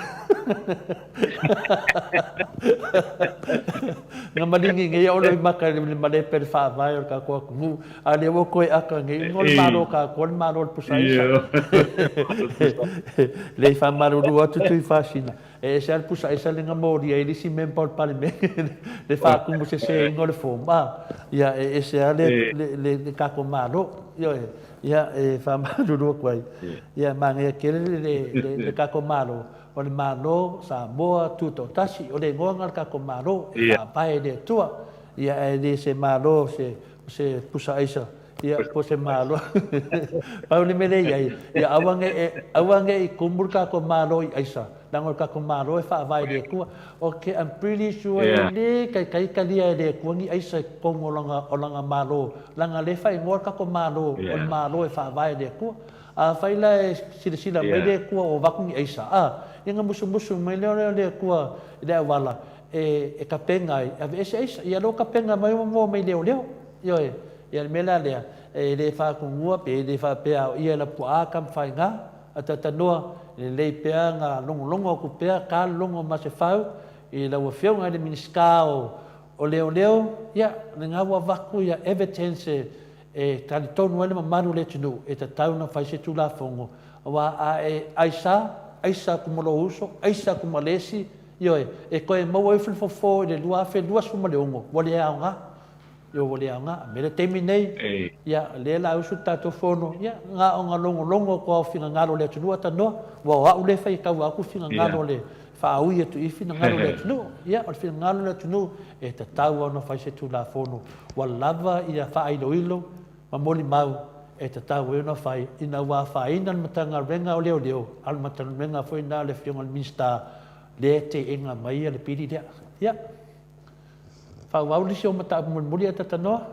Speaker 4: Nga malingi ngai o le maka le male per fa vai o ka ko ku. Ale wo ko aka ngai ngol malo ka ko malo pusa isa. Le fa malo ru atu tui fasina. E se al pusa isa le nga mori e lisi men por pale me. Le fa ku mo se ngol fo ma. Ya e se ale le ka ko malo. Yo ya e fa malo ru ko ai. Ya manga ke le ka ko malo. O le malo sa moa tuto tasi o le ngonga ka ko malo e fa pai de tua. Ya e le se malo se pusa isa. Ya po se malo. Pau le mele ya awange I kumbur ka ko malo I isa. Dangor ka ko malo e fa vai de ku. Okay, I'm pretty sure le kai kalia de ku ngi isa ko olanga malo. Langa le fa ngor ka ko malo, o malo e fa vai de ku. A faila sila mai de ku o vaku ngi isa. Inga musu mai le ku le wala e kapenga e isa ia lo kapenga mai mo mai leo yo ia mela le fa ku ngua pe le fa pe ia la pu a kam fa nga atata noa le pe nga longo ku pe ka longo ma se fa I la wa fio nga le miniskao o leo ia nga wa vaku ia evidence e tali tonu ele mamaru le tunu e ta tau na fa se tu la fongo wa aisa kumolo uso aisa kumalesi yo e ko e mo e fo le lua fe lua suma le ongo wole anga yo wole anga me le terminate ya le la usu tato fono ya nga onga longo ko finga ngalo le tunu ata no wa ule fa ka wa ku finga ngalo le fa u ye tu ifina ngalo le tunu ya o finga ngalo le tunu e ta tau no fa se tu la fono walava ia fa ai ilo mamoli mau e te tau e na whai, ina wā whai ina matanga renga o leo, al matanga renga fwoi nā le whionga minsta le te inga mai le piri rea. Ia. Whau aulisi o mata muri a tata noa?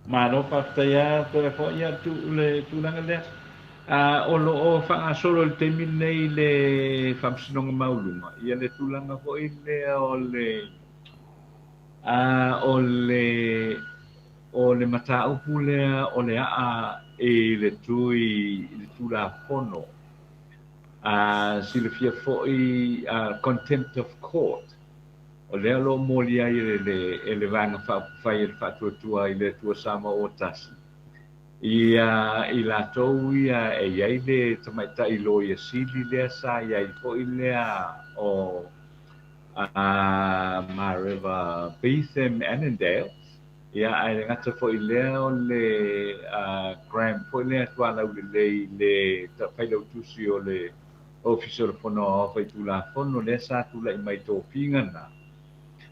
Speaker 3: Maro paftaia to fo ia tu le tulanga le o lo o fa solo le temine le famsinonga maulunga ia le tulanga fo ile o le mata upu lea o le a e le tula fono si le fia foi contempt of court o le alo moli ai le vanga fai le fatuatua I le tua sama o tasi I la tou ia e iai le tamaita I lo ia sili lea sa iai foi lea o Mareva Beetham Annandale ia ai ngata fo I lea o le Graham fo lea tuala u le tawhailau tusi o le official fono o fai tula fono le sa tula I mai tō pingana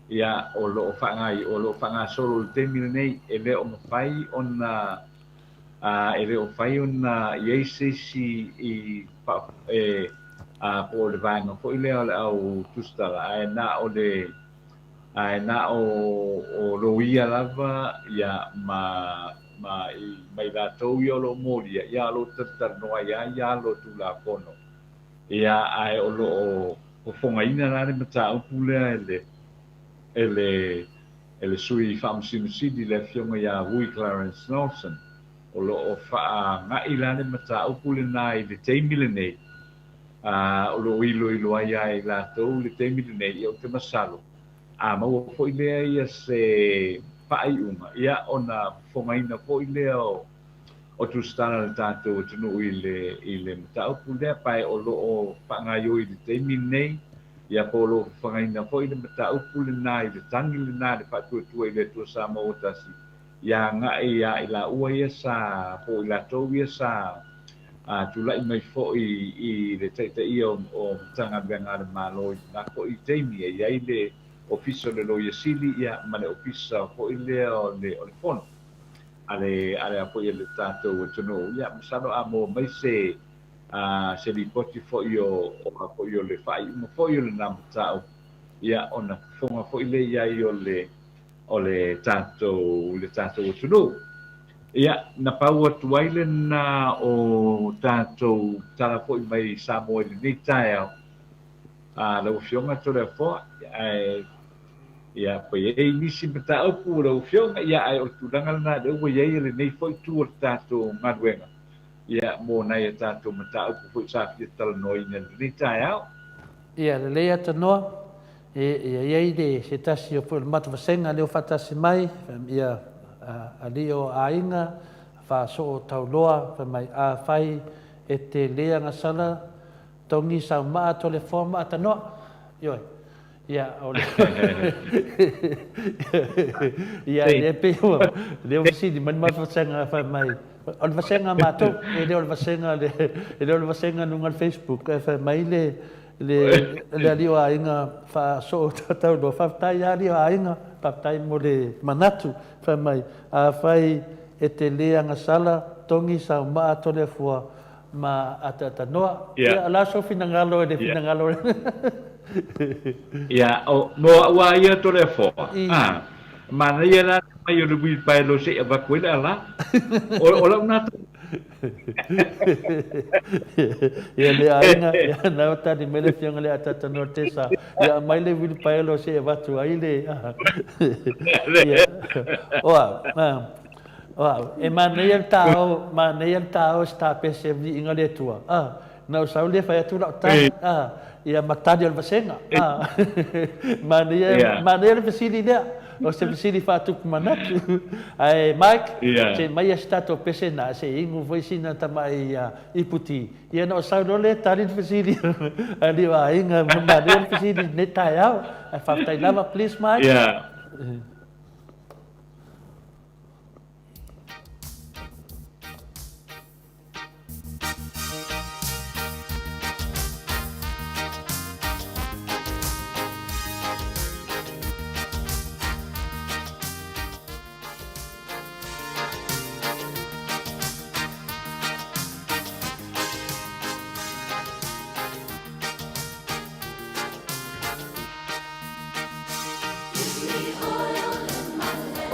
Speaker 3: ia o lo whanga solo le temina nei e le o mawhai ona e le o whai ona ieisesi po le vanga fo I lea o le au tustara ai na o le ai na o loia lava ia mai la tau ia lo moria ia lo tatar noa ia lo tula kono ia ai o lo o fonga ina la mata o pulea ele sui famsinu sidi le fionga ia Rui Clarence Nelson o lo o fa nga ila mata o pulena I le teimile nei o lo ilo ai la tau le teimile nei ia o te masalo mau fo lea ia se pai uma ia ona fongaina fo lea o tu stana le tatou tunu I le matau pulea pai o lo o pangayo I le teimi nei ia po lo fongaina fo le matau pulena I le tangi le na le fatuatua I le tua sama o tasi ia nga ia I la ua ia sa po I la tau ia sa tulai mai fo I le taitai o tanga venga le malo na fo I teimi ia I le officer le loia sili ia ma le officer fo I lea o le fono ale apo ia le tatou tonu ia masano mo mai se ripoti fo io fo io le fai mo fo io le namtau ia ona fonga fo I le ia o le tatou tonu ia na pau atu ai le na o tatou tala fo I mai Samoa le ni tae le fionga to le fo ia pa ye nisi mata opu lo fio ia ai o tulanga na de wo ye le nei foi tu tato maduenga ia mo na ia tato mata opu foi sa fi tal noi na ni tai au
Speaker 4: Ia le lea tanoa, ia de se tasi o pui mata vasenga leo fatasi mai, ia a leo a inga, fa so o tauloa, fa mai a fai e te lea ngasala, tongi sa maa to le forma atanoa, ioi. Ia o le ia le pe leo visini man mata vasenga fa mai. O le vasenga matou, e leo le vasenga nunga Facebook, fa mai le alio a inga fa so tatau do fa tai alio a inga fa tai mo le manatu fa mai a fai e te lea ngasala tongi sa ma to le fua ma atata noa ia la so finangalo e finangalo
Speaker 3: ia o mo wa ia to le fo ma ia la mai o le wi pai lo se va kwela la o la una
Speaker 4: ia le ainga ia na ta di mele fianga le atata no tesa ia mai le vil paelo se vatu ai le oa e maneia tao sta pese vi inga le tua na o sau le fai atu la ta ia matadi al vasenga maneia le fesili le o se fesili fa tu manatu ai Mike se mai sta to pese na se ingu voi sina tamai iputi ia no sau le tali fesili ali va inga maneia le fesili ne tai au ai fa tai lava please Mike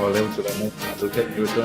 Speaker 3: o le tu la mo tu te yo to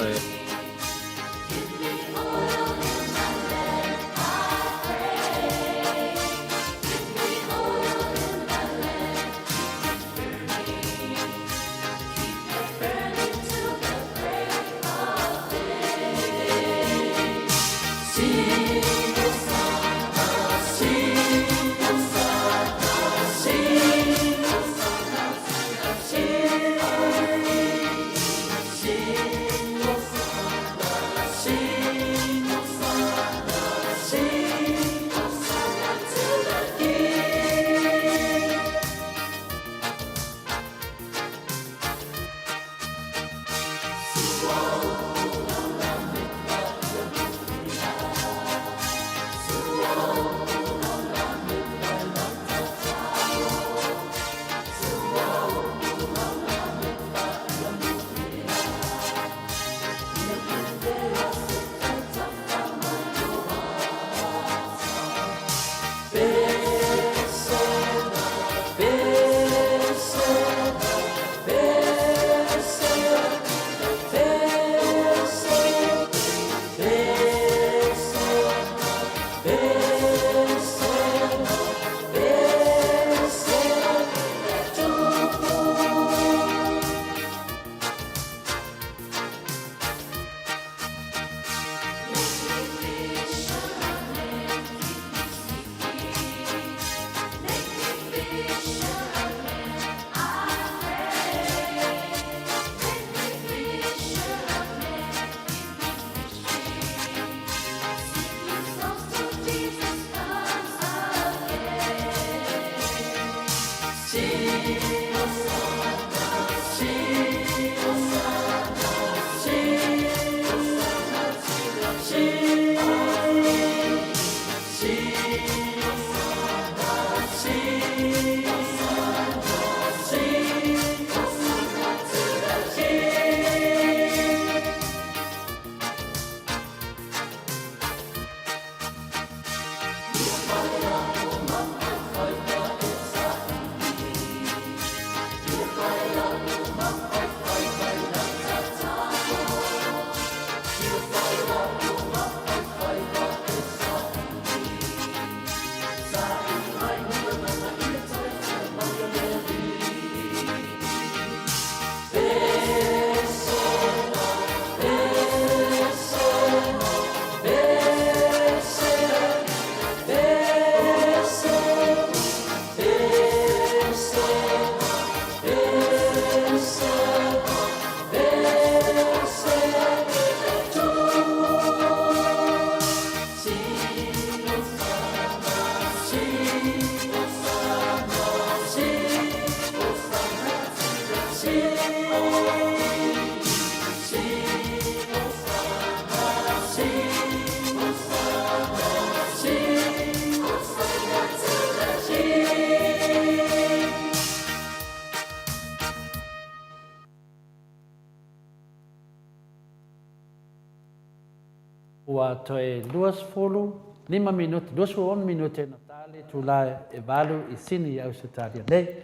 Speaker 4: ua toe 5 minuti, 2 minuti na tale tula e valu I sini I Ausitalia. Nei,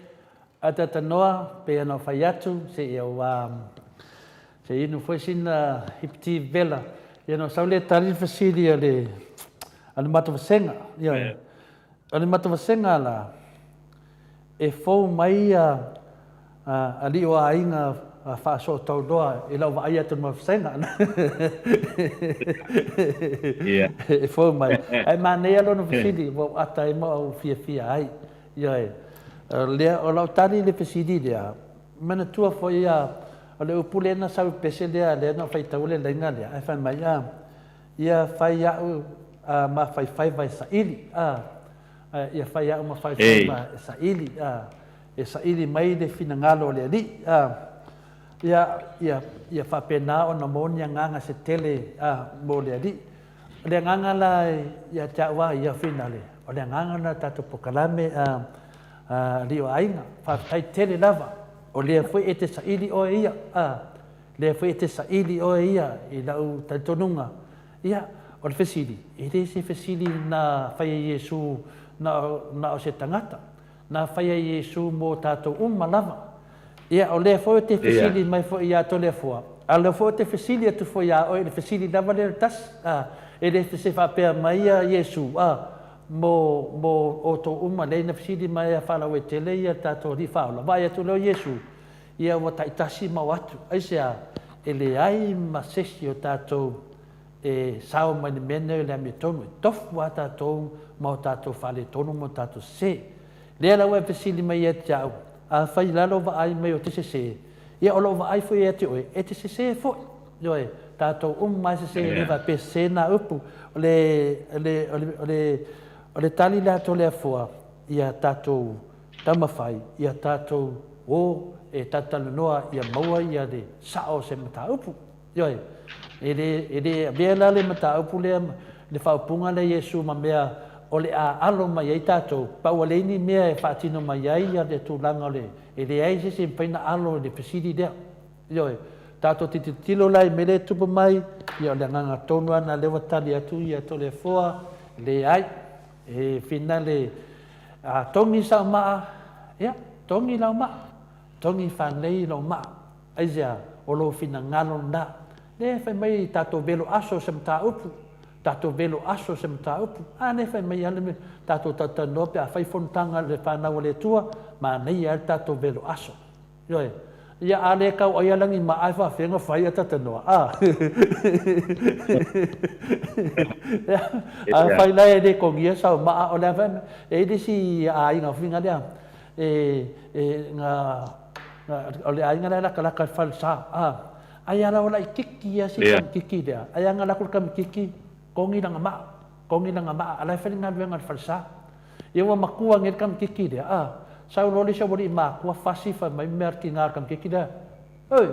Speaker 4: ata tanoa pe ana whai atu se se inu foi sina hipti vela. Ia no saule tari fasili ale matavasenga. Ia, ale matavasenga la e fou mai ali o ainga whaaso tau doa e lau vai atu matavasenga. E fou mai. Ai manea lono fasili, wo ata e mo au fia ai. Ia e. Lea o lau tari le fasili lea. Mana tua foi o le upule na sau pese lea lea na whai tau le lenga lea. Ai whai mai ia whai au ma whai vai sa ili. Ia whai au ma whai ma sa ili. E sa ili mai le fina ngalo le li. Ia whapena o na monia nganga se tele mo le li. Le nganga la ia tawa ia fina le. O le nganga na tatu pokalame li o ainga. Whai tele lava. O lea foi e te saili o ia. Lea foi e te saili o ia I lau taitonunga. Ia, o le fesili. E le se fesili na whaia Iesu na o se tangata. Na whaia Iesu mo tātou lava. Ia, o lea foi te fesili mai foi ia to lea fua. A lea foi te fesili atu foi ia o le fesili lava le tas. E le se whapea mai ia Iesu. Mo o to le na fesili mai a whalau e tele ia tātou li whaula. Vai atu leo Iesu. Ia wa taitasi mau atu. Aisea, e le ai masesi o tātou e sao mani mene le ame tonu. Tofu a tātou mau tātou whale tonu mo tātou se. Lea lau e fesili mai e te au. A whai lalo wa ai mai o te se. Ia olo wa ai fui e te oe. E te se foi. Ioe, tātou mai se lewa pe se na upu. O le tali la to le fua. Ia tātou tamawhai. Ia tātou e tatalo noa ia maua ia le sao se mata upu. Ioe, e le vela le mata upu le whaupunga le Iesu ma mea o le a alo mai ai tātou. Pau le ini mea e whaatino mai ai ia le tūlanga le. E le ai se mpaina alo le pesidi lea. Ioe, tātou tilo lai me le tupu mai ia le nganga tonua na lewa tali atu ia to le fua le ai. E fina le tongi sa maa. Ia, tongi lau maa. Tongi whanei lau maa. Aizea, o lo fina ngalo na. Le whai mai tātou velo aso se mta upu. Tātou velo aso se mta upu. Ne whai mai aleme tātou tatanoa pe a whai fontanga le whanau le tua. Ma nei al tātou velo aso. Ioe, ia ale kau ai alangi ma ai whawhenga whai a tatanoa. Whai lai e kongia sau maa o le whai. E disi a inga whinga lea. O le ainga la kalaka falsa. Ai ala ola I kiki ia si kam kiki lea. Ai anga la kam kiki kongi langa maa. Kongi langa maa. Alai whalinga luenga falsa. Ia wa makua ngir kam kiki lea. Sau loli sa wali maa kua fasi fa mai merki ngar kam kiki lea. Oi,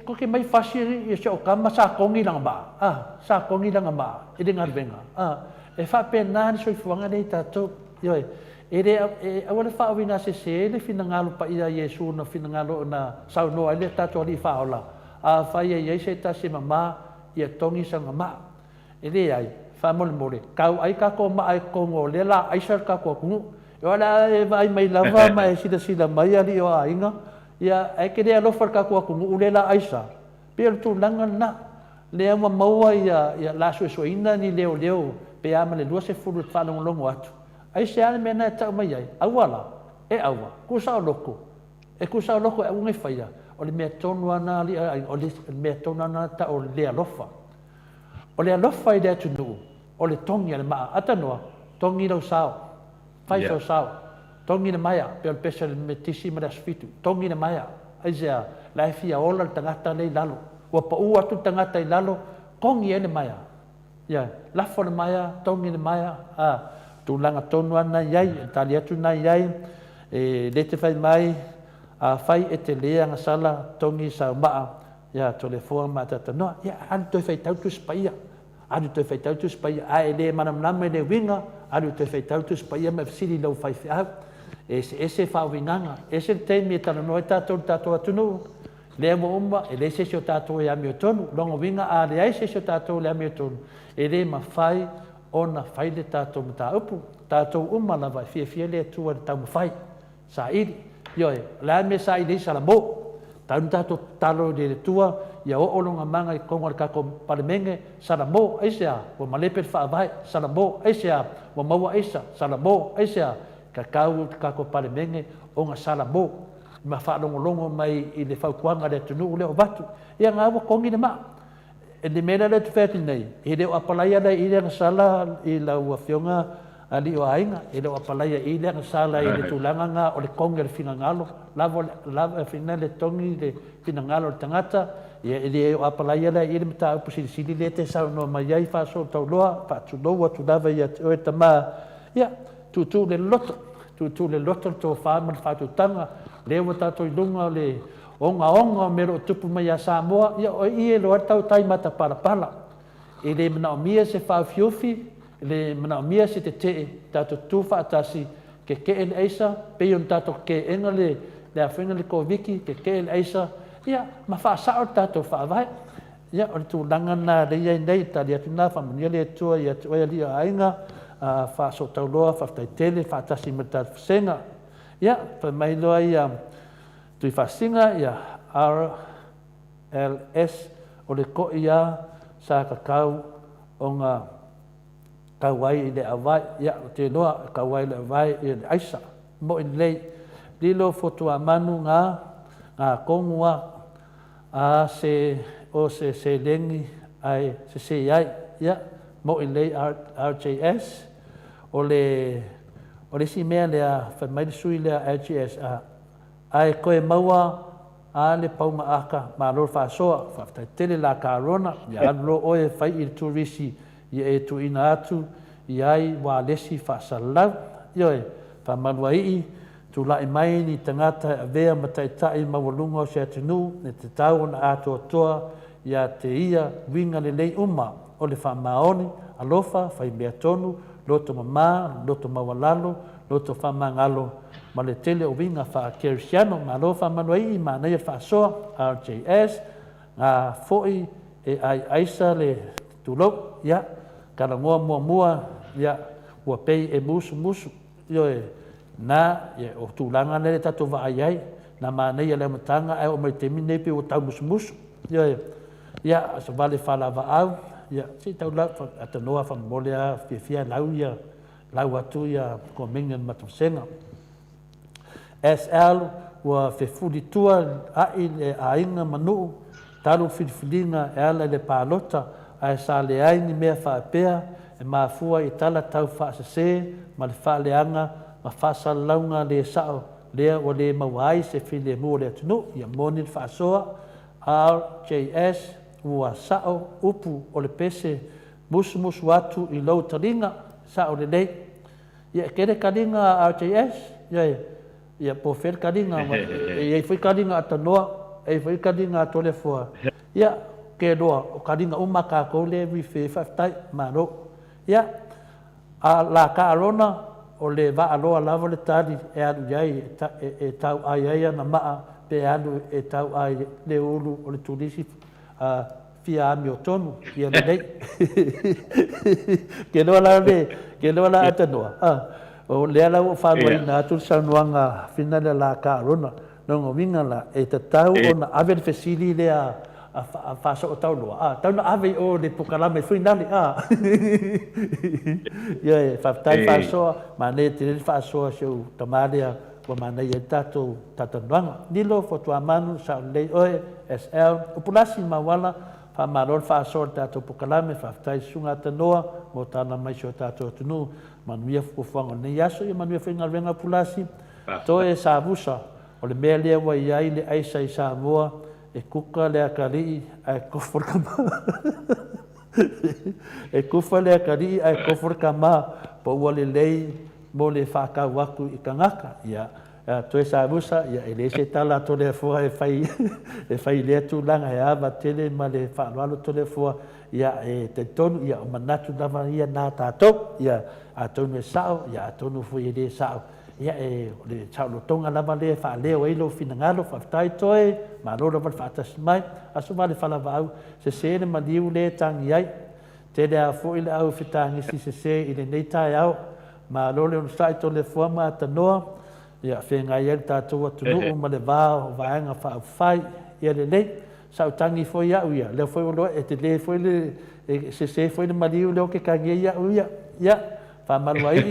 Speaker 4: ko ke mai fasi ia sa o kama sa kongi langa maa. Sa kongi langa maa. Ili ngar luenga. E wha penani soi fuanga nei tatou. Ioi. E awale whaawina se le finangalo pa ia Iesu na finangalo na sau noa ele tātou ali whaola. A whaia iei se ta se mama ia tongi sa ngama. Ele ai, whamole mole. Kau ai kako maa e kongo le la aisar kako kungu. E wala e vai mai lava mai sida mai ali o a inga. Ia e kere alofar kako kungu ule la aisa. Pia tu langa na. Lea maua ia la suesoina ni leo. Pe ama le lua se furu whanong longo atu. Ai se ane mena e tau mai ai. Awala, e awa, kusao loko. E kusao loko e unge whaia. O le mea tonu ana ali, o le mea tonu ana ta o le alofa. O le alofa I le atu nuu. O le tongi ale maa. Atanoa, tongi lau sao. Whai sau sao. Tongi na maya, pe o pesa le metisi ma le asfitu. Tongi na maya. Aizea, la e fia ola le tangata le lalo. Ua pa ua tu tangata I lalo, kongi e le maya. Ia, lafo le maya, tongi le maya. Tūlanga tonu ana iai, tali atu na iai, le te whai mai, a whai e te lea ngasala, tongi sa maa, ia tole fua maa tatanoa, ia anu toi whai tautu spaia, anu toi whai tautu spaia, a e le manamnama e le winga, anu toi whai tautu spaia, me fsiri lau whai whiau, e se whau winganga, e se teimi e tala noe tātou atunu, le mo uma e le se tatou e ami o tonu longo winga a le ai se tatou le ami o tonu e le mafai ona fai le tatou mata upu tatou uma lava fia le tua tau mafai sa iri yo la me sa iri sala mo taun tatou talo le tua ia o longa manga i kongo ka ko palemenge sala mo aisia o malepe fa vai sala mo aisia o maua aisa sala mo aisia ka kau ka ko palemenge o nga sala mo ma fa longo mai i le faukuanga le tunu le o batu ia nga o kongi le ma e le mena le tufeti nei i le o apalaia le i le sala i la ua fionga ali o ainga i le o apalaia i le sala i le tulanga nga o le kongi le finangalo lava fina le tongi le finangalo le tangata ia i le o apalaia le i le mata upu sili le te sau no mai ai fa so tau loa fa tu loa tu lava ia o e tama ia tu le loto to fa man fa tu tanga le wa tato lunga le onga mero tupu mai a Samoa ia o i lo tau tai mata para e le mana mia se fa fiofi le mana mia se te tato tu fa tasi ke el aisa pe yon tato ke engale le afenga le ko viki ke el aisa ia ma fa sa tato fa vai ia o tu langana le ia nei ta dia tuna fa mania le tua ia o ia ainga fa so tau loa fa tai tele fa tasi mata senga ia pa mai loa ia tu fa singa ia RLS o le ko ia sa ka kau onga kawai le avai ia te loa kawai le avai ia aisa mo in lei dilo foto amanu nga kongua se lengi ai se ai ia mo in lei RJS o le si mea lea fa mai sui lea RJS ai koe maua a le paunga aka ma lor fa soa fa tele la karona ya lo oe fai il turisi ia e tu ina atu iai wa lesi fa salau yo fa manuai tu la mai ni tangata avea mataitai mawalunga o se tunu ne te tau na ato toa ia te ia winga le lei uma o le fa maoni alofa fai mea tonu loto mama loto mawalalo loto fa mangalo ma le tele o winga fa kersiano ma alofa manuai ma nei fa soa RJS nga foi e ai aisa le tulo ya kala mua ya ua pei e musu yo na ye o tulanga le tatu va ai na manei le matanga ai o mai te mine pe o tau musu yo ya so vale fala va au ya si tau la ata noa fa molia fia lau atu ya ko mengen matusenga SL wa fe fudi tua ai le ainga manu talu filinga ala le palota ai sa le ai ni mea fa pea e mafua i tala tau fa se ma le fa leanga ma fa salaunga le sao le o le mawai se file mo le tunu ia moni fa soa RJS wa sao upu o le pese musu atu i lo talinga sao le dei ia kere kalinga RJS ia po fer kalinga ia foi kalinga atanoa e foi kalinga tole fo ia ke doa o kalinga umaka ko le vi fe tai maro ia a la carona o le va alo lava le tali e adu yai e tau ai na maa pe adu e tau ai le ulu o le tulisi fia ami o tonu ia le dei ke no la atanoa o le ala o fa no na tu sanuanga fina la carona no vinga la e tau ona ave fesili le a fa so tau lo tau na ave o le pukalame finali ia fa tai fa so ma ne te fa so so tamalia o ma nei tato tatanwanga dilo foto amanu sa le o SL o pulasi mawala fa marol fa so tato pukalame fa tai sunga tanoa mo tana mai so tato tunu manuia fuanga ne yaso ia manuia finga venga pulasi to e sa busa o le mele wa ia ile aisa i Samoa e kuka le akari ai kofor kama e kufa le akari ai kofor kama po wale lei mo le faka waku i kangaka ia to e sa busa ia ele se tala to le fo e fai le tu langa ia va tele ma le fa lo to le fo ia e te tonu ia manatu dava ia na tato ia atonu sao ia atonu fu ia sao ia e le taulotoga lava le faaleo ai lo finagalo faafetai toe malo lava le faatasi mai aso vale falavaau sesē le maliu lē tagi ai tele a foʻi le au fetagisi sesē i lenei taeao malo le onosaʻi tolefua matanoa ia fegai ai le tatou atunuu ma le vā o vaega faaufai ia lelei saʻutagi foi aʻu ia lea foi oloa e te lē foi le sesē foi le maliu leo kekagia aʻu ia faamalo ai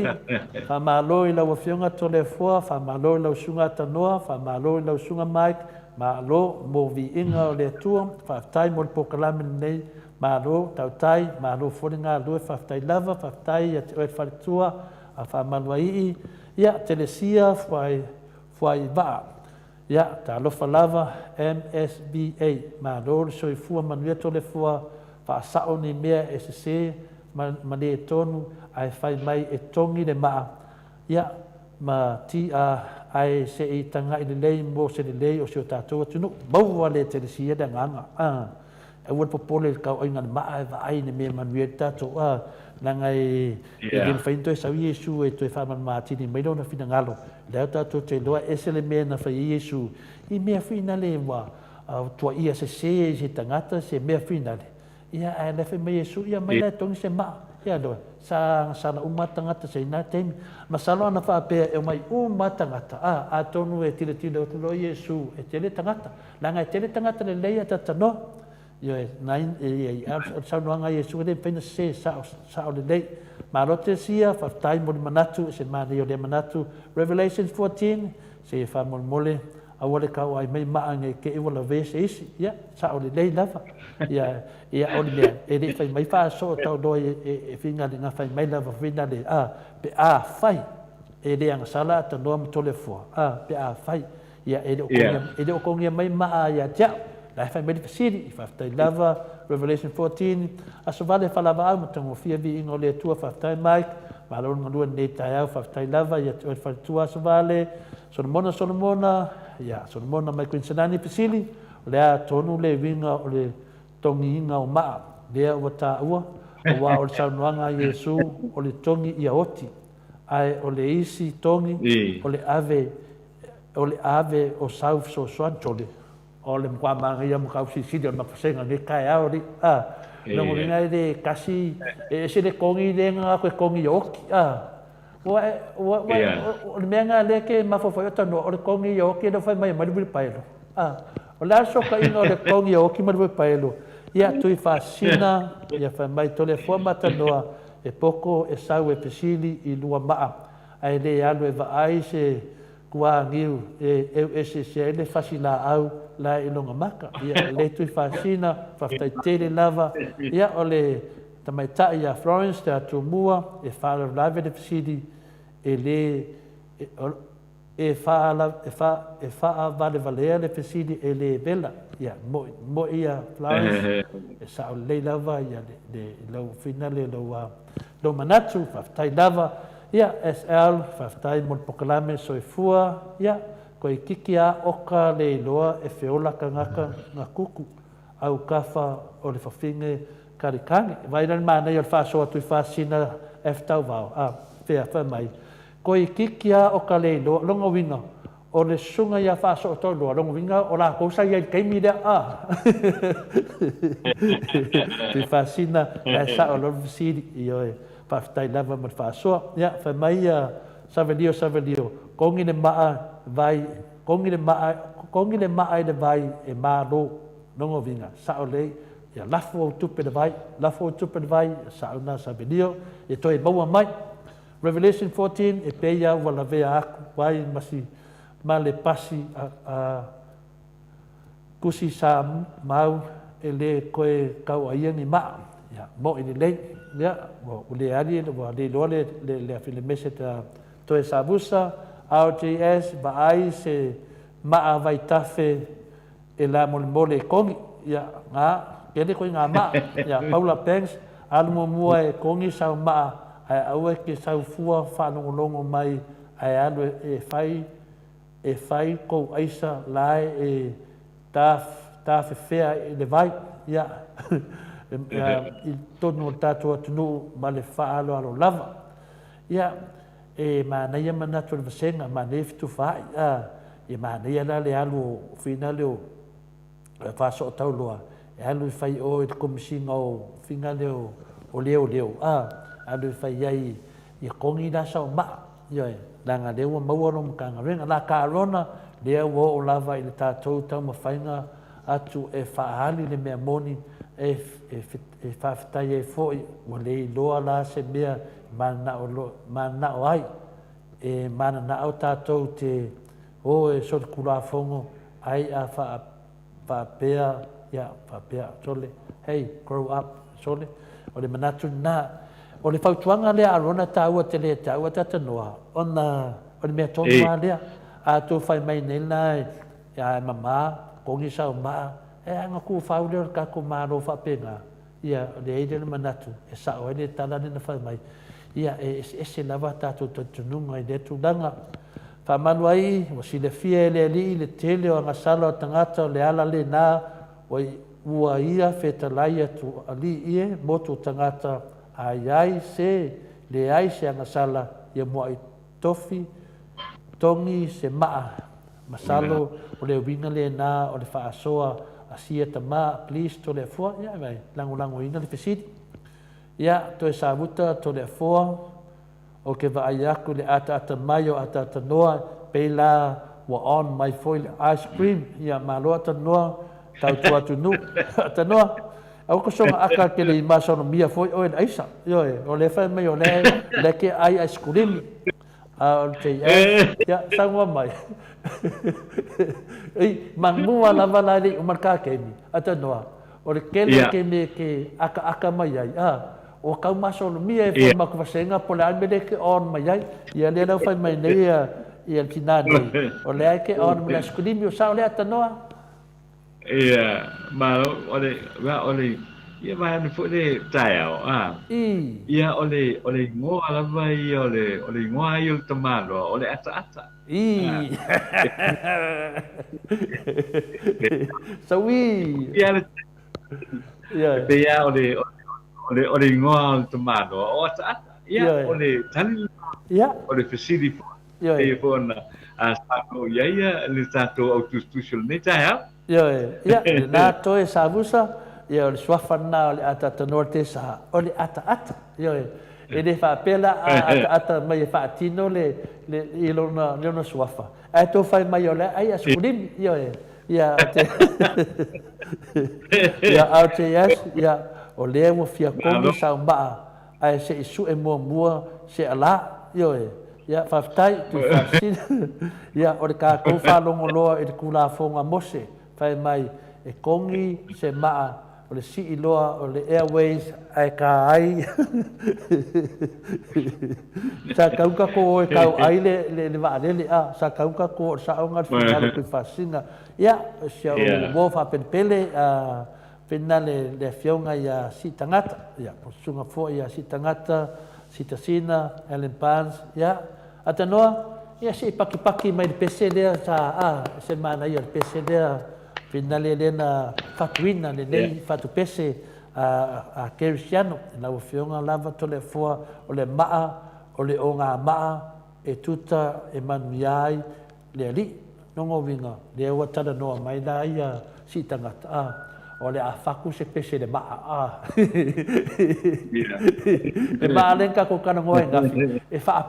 Speaker 4: faamalo i lauafioga tolefua faamalo i lausuga atanoa faamalo i lausuga mike malo mo viiga o le atua faafetai mo le pokalame lenei malo tautai malo fole galue faafetai lava faafetai ia te oe le faletua a faamalo ai ia telesia fuai vaa ia talofa lava MSBA malo le soifua manuia tolefua faasaʻo ni mea e sesē ma lē tonu ae fai mai e togi le maa ia ma tia ae seʻi tagaʻi lelei mo se lelei o se o tatou atunuu maua le telesia le agaga ua le popole le kauaiga le maa e vaai ne mea manuia le tatou laga e le faina toe sau iesu e toe faamalamatini mai lona finagalo lea o tatou te loa ese le mea na fai iesu i mea fina le ua tuaia sesē i se tagata se mea fina le ia ae lefe mai iesu ia mai lae togi se maa ia loa sa uma tagata seina taimi masalo ana faapea e mai uma tagata atonu e tiletile o te loa iesu e tele tagata laga e tele tagata lelei a tatanoa ia o saunoaga iesu le faina sesē saʻo lelei malo telesia faafetai mo le manatu se manei o le manatu Revelations 14 se faamolemole aua le kau ai mai maa ngai ke ua lave se isi ia saʻo lelei lava ia o le mea e leʻi fai mai faaso tauloa e figaliga fai mai lava fina le pe a fai e le agasala atanoa ma tolefua pe a fai ia e le okogia mai maa ia teaʻu lae fai mai le fasili i faafetai lava Revelation 14 aso vale falavaau ma tagofia viiga o le atua faafetai mike malo galua lenei taeau faafetai lava ia te oe le faletua aso vale solomona ia solomona mai kuinsanani fasili o lea tonu le uiga o le togiiga o maa lea ua taʻua auā o le saunoaga a iesu o le togi ia oti ae o le isi togi o le ave o sau fesoasoani tole o le makuamagaia ma kausisili o le makafasega le kaeao li logoliga i le kasi e se le kogi lega koe kogi oki o le mea galē ke mafofai o tanoa o le kogi oki le fai mai ma le vuipaelo o le asokaʻiga o le kogi oki ma le vuipaelo ia tui fasina ia fai mai tolefua matanoa e poko e sau e pesili i lua maa ae lē alu e vaai se kuagiu eu ese se le fasilaau la i longa maka ia le tui fasina faafetai tele lava ia o le tamaitaʻi a Florence te atumua e faalalave le fasili e lē e faavalevalea le fasili e lē vela ia mo ia Florence e saʻo lelei lava ia lau fina le lou manatu faafetai lava ia SL faafetai mo le pokalame soifua ia koe kiki a oka le iloa e feola kagaka gakuku au kafa o le fafige kalikagi vai lani manei o le faasoa tui fasina e fetauvao fea fai mai koe kiki a oka le iloa logauiga o le suga ia faasoʻo tauloa logauiga o lakou sai ai kaimi lea tui fasina e saʻo lolu fasili i oe faafetai lava ma le faasoa ia fai mai savelio kogi le maa vai kongi le maa i le vai e mālo logoviga saʻo lei ia lafo au tupe le vai saʻauna savelio e toe maua mai Revelation 14 e peia ua lavea aku vai masi ma le pasi kusi sa mau e lē koe kauaia ni maa ia mo i lelei ia ua leali ua leiloa le afilemese toe savusa RJS vaai se maa vaitafe e la molemole kogi ia kele koe gā maa ia Paula Banks alumomua e kogi sau maa ae aua ke saufua faalogologo mai ae alu e fai kou aisa lae e tafefea i le vai ia i tonu o tatou atunuu ma le faaaloalo lava ia e mana ia manatu le vasenga mana fitu fai e mana ia la le alu fina leo fa so tau loa e alu fai o e komisinga o finga leo o leo alu fai ai i kongi la sa ma yo e langa leo mau ro mkanga venga la karona leo o lava i le tatou tau mafainga atu e faali le mea moni e whawhitai e fōi wa le loa la se mea mana o ai e mana na au tātou te o e sori kura fongo ai a whapea sole hey grow up sole o le manatu na o le whautuanga lea arona tāua te lea tāua tatanoa o le mea tonua lea a tō whai mai nei nai a mama kongi sao maa e anga ku whau leo ka ko maro whapenga ia le eide le manatu e sao e le tala ni na whai mai ia e se lava tātou tununga i le tūlanga whamanu ai o si le fia e le ali le tele o ngasalo o tangata o le ala le nā o ua ia whetalai atu ali ie motu tangata ai se le ai se angasala ia mua i tofi tongi se maa masalo o le winga le nā o le whaasoa a sia tama please to le fua ia mai lango ina le fesiti ia to e savuta to le fua o ke vai aku le ata mai o ata noa pela wa on my foil ice cream ia malo ata noa tau tu nu ata noa au ko so aka ke le maso no mia foi o e aisa yo o le fa mai o le ke ai ice cream a te ia sangwa mai ei mangua lava la le o marka ke mi ata noa o le kele ke me ke aka mai ai o kau maso no mia e foi maku vasenga po le ame le ke on mai ai ia le na fai mai nei ia tinani o le ke on me skudimi o sa le ata noa
Speaker 3: ia ma ole ia vai no foi le taiao ia ole ngo ala vai ole ngo ai o tamalo ole ata
Speaker 4: sawi
Speaker 3: ia ole ngo o tamalo o ata ia ole tani ole facility ia pona a sato ia le tato autostudial ne taiao
Speaker 4: ia na to e sabusa ia o le suafana o le ata norte sa o le ata ia e le whapela ata mai e whaatino le lona suafa e tō whai mai o le ai a skulim ia au te ias ia o le mo fia kongi sa maa ai se isu e mua se ala ia whaftai tu whasina ia o le ka kou whalongo loa e le kula fonga mose whai mai e kongi se maa o le si loa o le airways ai ka ai sa kauka ko e kau ai le vaalele sa kauka ko sa onga finale ku fasina ia sia o fa pele pena le fionga ia si tangata ia posunga fo ia si tangata si tasina Ellen Pans ia atanoa ia si paki mai de PC dia sa semana ia PC dia finale lena fatuina le nei fatu pese a Cristiano na o fionga lava tole fua o le maa o le onga maa e tuta e manuiai le ali nongo vinga le o tala no mai da ia si tangata o le afaku se pese le maa le maa lenka ko kana ngoe ngafi e fa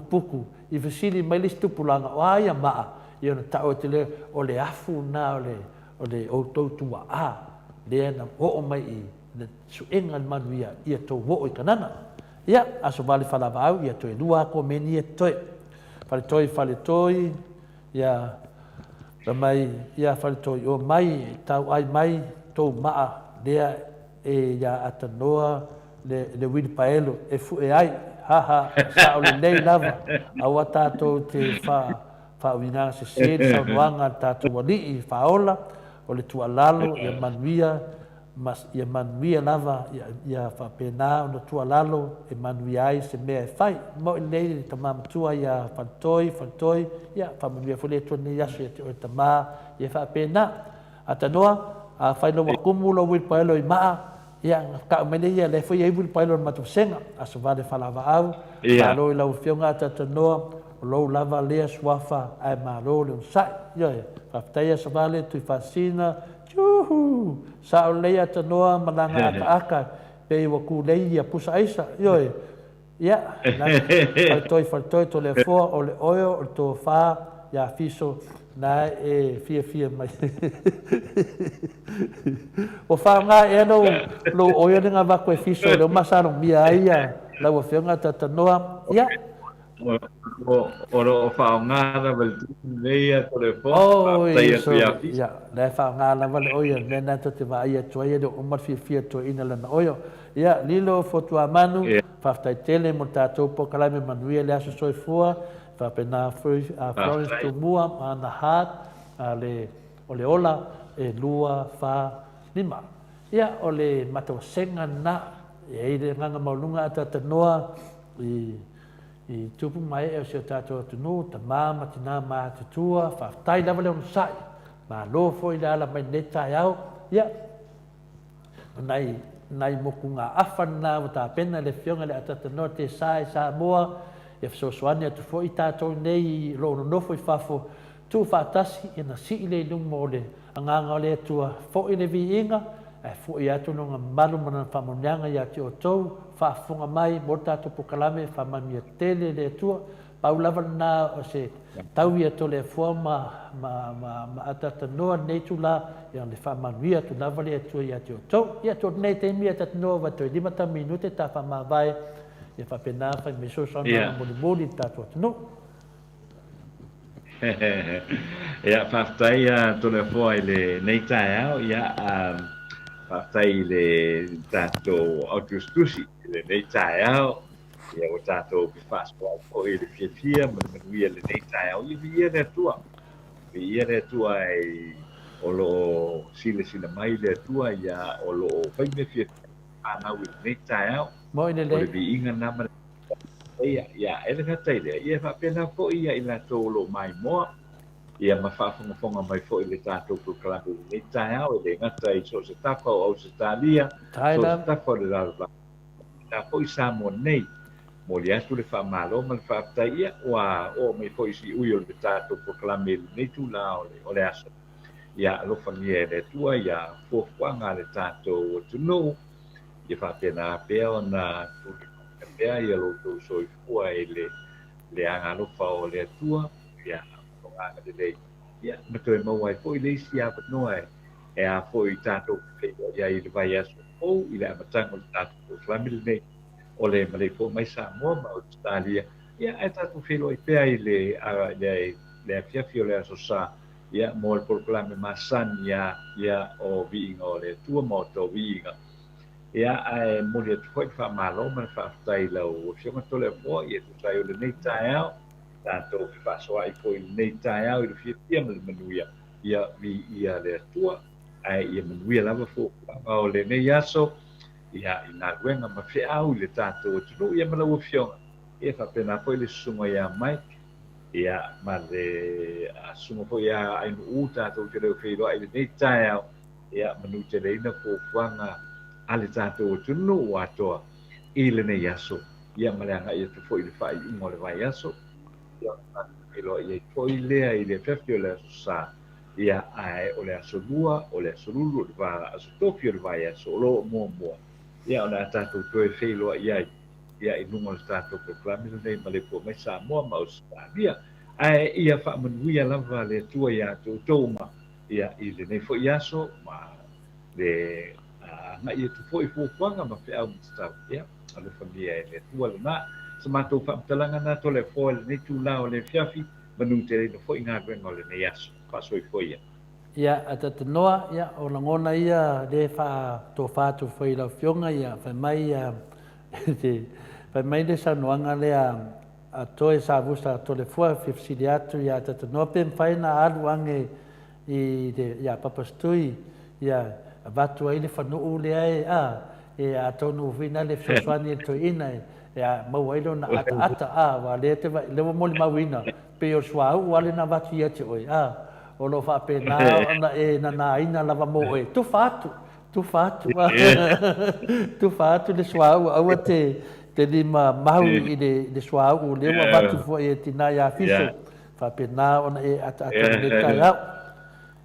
Speaker 4: puku i fasili mai listu pulanga o ia maa ia na tau te le o le afu na o le o tautua le na o mai i le suenga manuia ia tō wo i kanana ia aso vale falavau ia toe lua ko meni e toe fale toi ia mai ia fale toi o mai tau ai mai tō maa lea e ia atanoa le wili paelo e fu e ai sa o le nei lava awa tātou te whawinga se sa nuanga tātou wali i whaola o le tualalo ia manuia lava ia whapena o le tualalo e manuia ai se mea e whai mo i leile tamamatua ia whantoi ia whamanuia fule tuani yasu ia te o tama ia whapena atanoa a whaino wakumu lo wilpaelo i maa ia ka mai ia le foi ai bul pailo matu senga aso vale falava au
Speaker 3: Ia.
Speaker 4: malo lau fionga tata noa lo lava le swafa ai malo le sai ia fatai so vale tu fasina juhu sa le ata noa malanga aka aka pe wa ku le ia pusa aisa ia faltoi to le fo o le oio o to fa ia fiso na fia mai o fa nga no lo oio nga va ko fiso le masaro mia ia la wa fionga tata noa ia
Speaker 3: o whaongara vel leia telefon
Speaker 4: ia le whaongara la vale oia mena to te va ia toia de umar fia to ina lana oio ia lilo fotua manu whaftai tele mo tātou po kalame manuia le aso soifua whapena Florence to mua ana hat o le ola e lua wha lima ia o le matawasenga na e le nganga maulunga atata noa I tupu mai e o se tātou atunu, ta māma tina mā tutua, whaftai lawa leo nsai, mā lo foi la ala mai netai au, ia. Nai moku ngā awhana o tā pena le fionga le atata no te sai sa moa, e whasosoani atu foi tātou nei lo nofo I whafo, tu whatasi e na si le ilung mo le, anganga o le atua fo I le vi inga, e fo I atu no ngā malu mana whamonianga I ati o tau, whaafunga mai, mo tātou pukalame, whamamia tele le atua, pau lava na o se tau I ato le fua ma atata noa nei tu la, I ang le whamanuia tu lava le atua I ati o tau, I ato nei te mi atata noa wato I 5 minute ta whamawai, I whapena whai me so sona moli tātou atanu.
Speaker 3: Ia, whaftai tole fua I le nei tae au, ia, whaftai le tātou Augustus le nei tae au, ia o tātou ki whaspo au I le fia, manuia le nei tae au, I via le atua. Via le atua o lo sile mai le atua, ia o lo whaime fia anau I le nei tae au,
Speaker 4: o le
Speaker 3: vi inga nama ia, ele ngatai le, ia whapena fo ia I la tō lo mai moa, ia ma whaafonga mai fo I le tātou proklame le tae au, le ngatai so se tafa o Australia, so se tafa o le lalva. Na fo I Samoa nei, mo le atu le whaamalo, ma le whaaptai ia, o mai fo I si ui o le tātou proklame le nei tu la o le asa. Ia alofa ngia le tua, ia fuafuanga le tātou o tunu, ia whapena pea o na tūri pea ia lo tō soifua le anga alofa o le atua, ia nganga de lei. Ia, mato e mau ai fo I leisi a patnoa e a fo I tātou pēo ia I le vai aso ou, I le amatanga o le tātou flamile nei, o le malei fo mai Samoa ma Australia. Ia, e tātou whelo I pea I le afiafi o le aso sa, ia, mo le proklame masan ia o viinga o le atua mo tō viinga. Ia, ai muli atu fwoi whamalo, mana whaftai lau o fionga tole fo, ia tu tai o le nei tae au, tātou ki whasoa I fwoi nei tae au, I le whiapia ma le manuia, ia vi ia le atua, ai ia manuia lava fo, o le nei aso, ia I ngā ruenga ma whi au I le tātou o tunu, ia ma lau o fionga, ia whapena fwoi le sunga ia mai, ia ma le sunga fwoi ia ainu u tātou te reo whiroa I le nei tae au, ia manu te reina fo fuanga, ale tātou o tunu o atoa I le nei aso. Ia maleanga ia tu fwoi le whai ingo le vai aso. Ia ilo ia fwoi lea I le whiawhi o le aso sa. Ia ae o le aso lua, o le aso lulu, o le vara aso topi o le vai aso, o lo mua mua. Ia o le tātou toe whiloa ia I nungo le tātou proklame le nei malepo mai Samoa ma Australia. Ae ia whaamanuia lava le tua ia tō tōma. Ia I le nei fwoi aso, ma le na ia tu foi fuanga ma fe au sta ia ale famia e tua na se matou fa talanga na tole foi le tu la o le fiafi manu te no foi nga gwenga le nei aso pa soi foi
Speaker 4: ia atata noa ia o langona ia le fa to fa tu foi la fionga ia fa mai fa mai le sa noanga le a toe sa vusa tole foi fifsiliatu ia atata noa pe fai na alu ange I de ia papastui ia vatu ai le whanuu le ai e a tonu vina le whaswani e toi ina e a mau ailo na ata wa le te le moli mawina pe o swau wale na vatu ia te oi o lo whape na e na ina lava mo e tu tu fatu tu fatu le swau au te lima mau i le swau le wa watu fo e tina ya fiso fa pena ona e ata le kai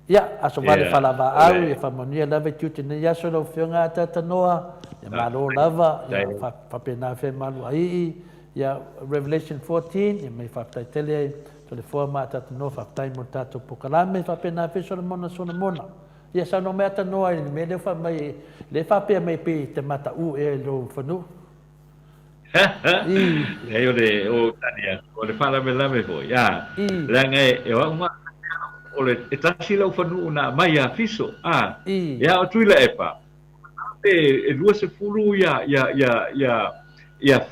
Speaker 4: ia aso vale fala va au e fa monia lava tu te ya so lo fionga ata noa ya malo lava ya fa pena fe malu ai ya Revelation 14 ya mai fa tai tele to le forma ata no fa tai mo tato pokalame fa pena fe so mona ia sa no meta no ai me le fa mai le fa pe mai pe te mata u e lo fanu
Speaker 3: e o tania o le fala me lame fo ya la ngai e wa uma o le e tasi lo fanu na mai a fiso ya o tuila epa e lua se fulu ya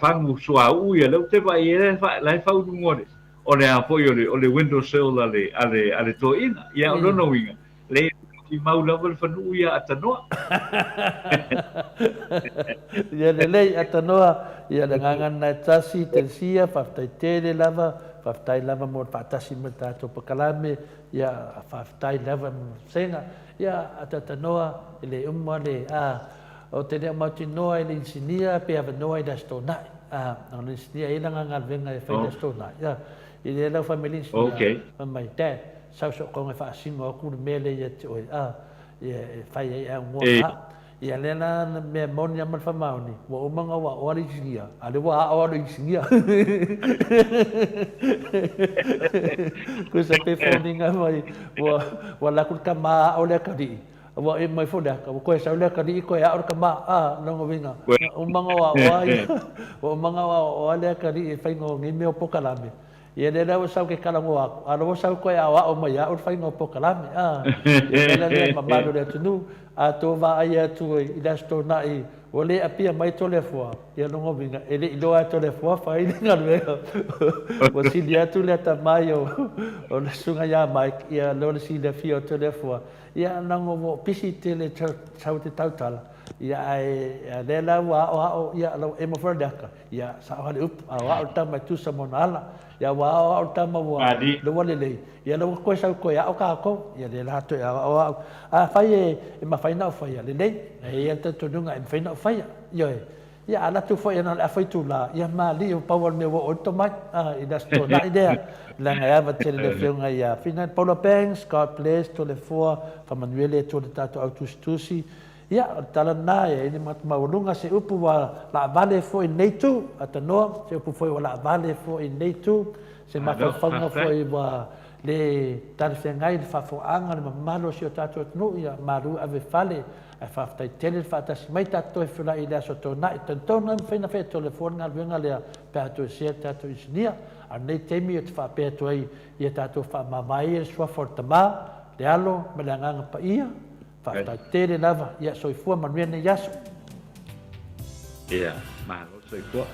Speaker 3: fangu soa u ya lo te vai e fa u ngore o le apoio o le window sill ale to ina ya o no winga le i mau lava le fanu ia atanoa
Speaker 4: ia lelei atanoa ia le gagana tasi telesia faafetaitele lava faafetai lava mo le faatasi ma le tatou pakalame ia faafetai lava sega ia atatanoa i le uma le o te lea mautinoa i le insinia pe avanoa i le asitonaʻi o le insinia i la gagalavega e fai le asitonaʻi ia i le lau famili insinia mamai dad sau so konga fa singo aku me le ye o ye fa ye ngo ia le na me monia mal fa mauni wo manga wa ori singia ale wa ori singia ko sa pe foninga mai wa la ku kama o le kadi wa e mai foda ko sa le kadi ko ya or kama no ngovinga o manga wa manga wa le kadi fa ngo ngime o pokalame ia le lau sau ke kalango aku alo sau koe awa o mai a o fai no pokalame ia le mamalo le tunu a to va ai tu i da sto na i o le apia mai to le fo ia no ngovinga ele i do a to le fo fai nga le o si dia tu le ta mai o le sunga ya mai ia lo le si le fio to le fo ia na ngo pisi te le sau te tautala ia ai le la wa ia lo e mo fordaka ia sa hale up wa o ta mai tu sa monala ia wa o ta ma wa lo wale le ia lo ko sa ko ia o ka ko ia le la to a fai e ma fai na fai le le ia ta to dunga e fai na fai ia ala tu fai na fai tu la ia ma li o power me wo to mai i da sto na idea la nga va tele le fionga ia final Paulo Banks God bless to le for fa Manuele to le tato autustusi ia tala na e ni mat maulunga se upu wa la vale fo in netu atano se upu fo la vale fo in netu se ma fa fo i wa le tal se ngai fa fo anga le malo se tato no ia maru ave fale e fa ta tele fa ta mai tato e fula i da so to na tanto na fina fe telefon ngal venga le pa to se tato isnia a nei temi e fa pe to i tato fa mamai so fortama le alo melanga pa ia fa ta tele lava ia soifua manuia yaso
Speaker 3: ia malo soifua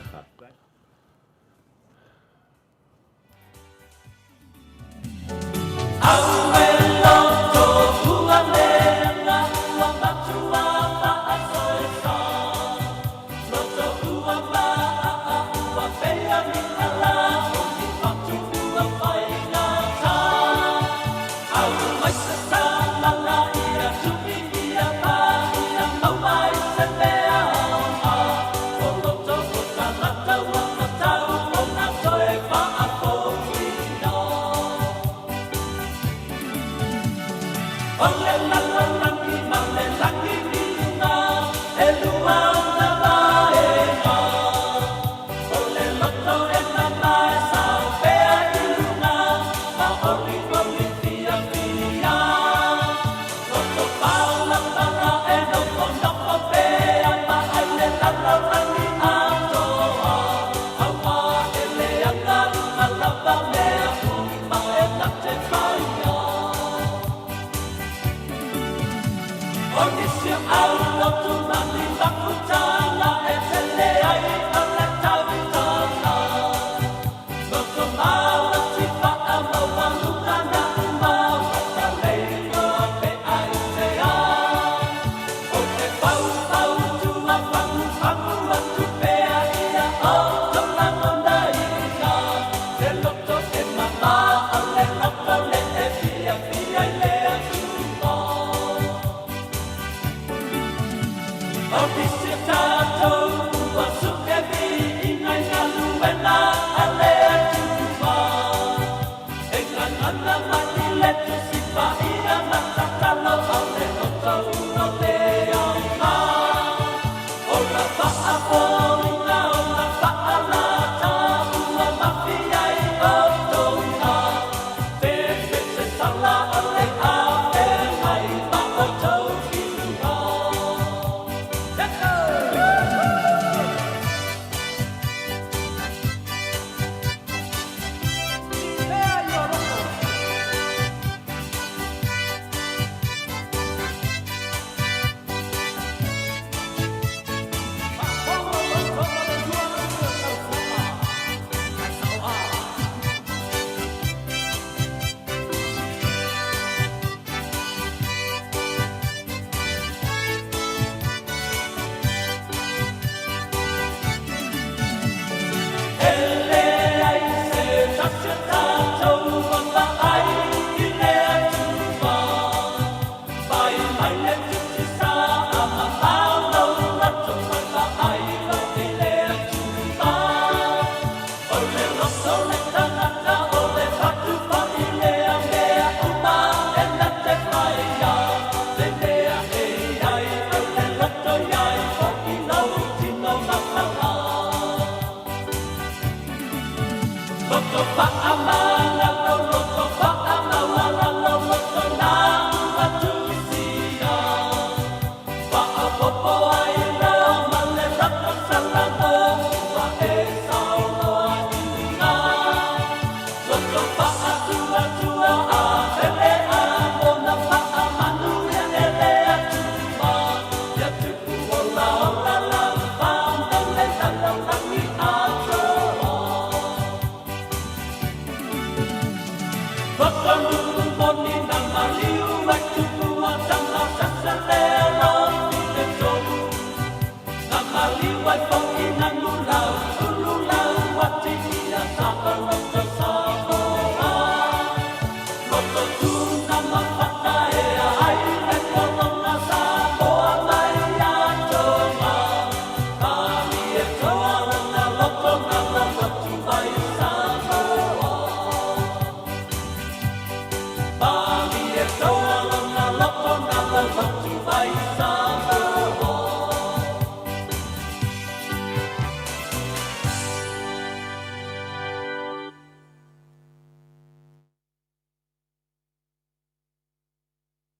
Speaker 5: Liu ai phong in ang nu lao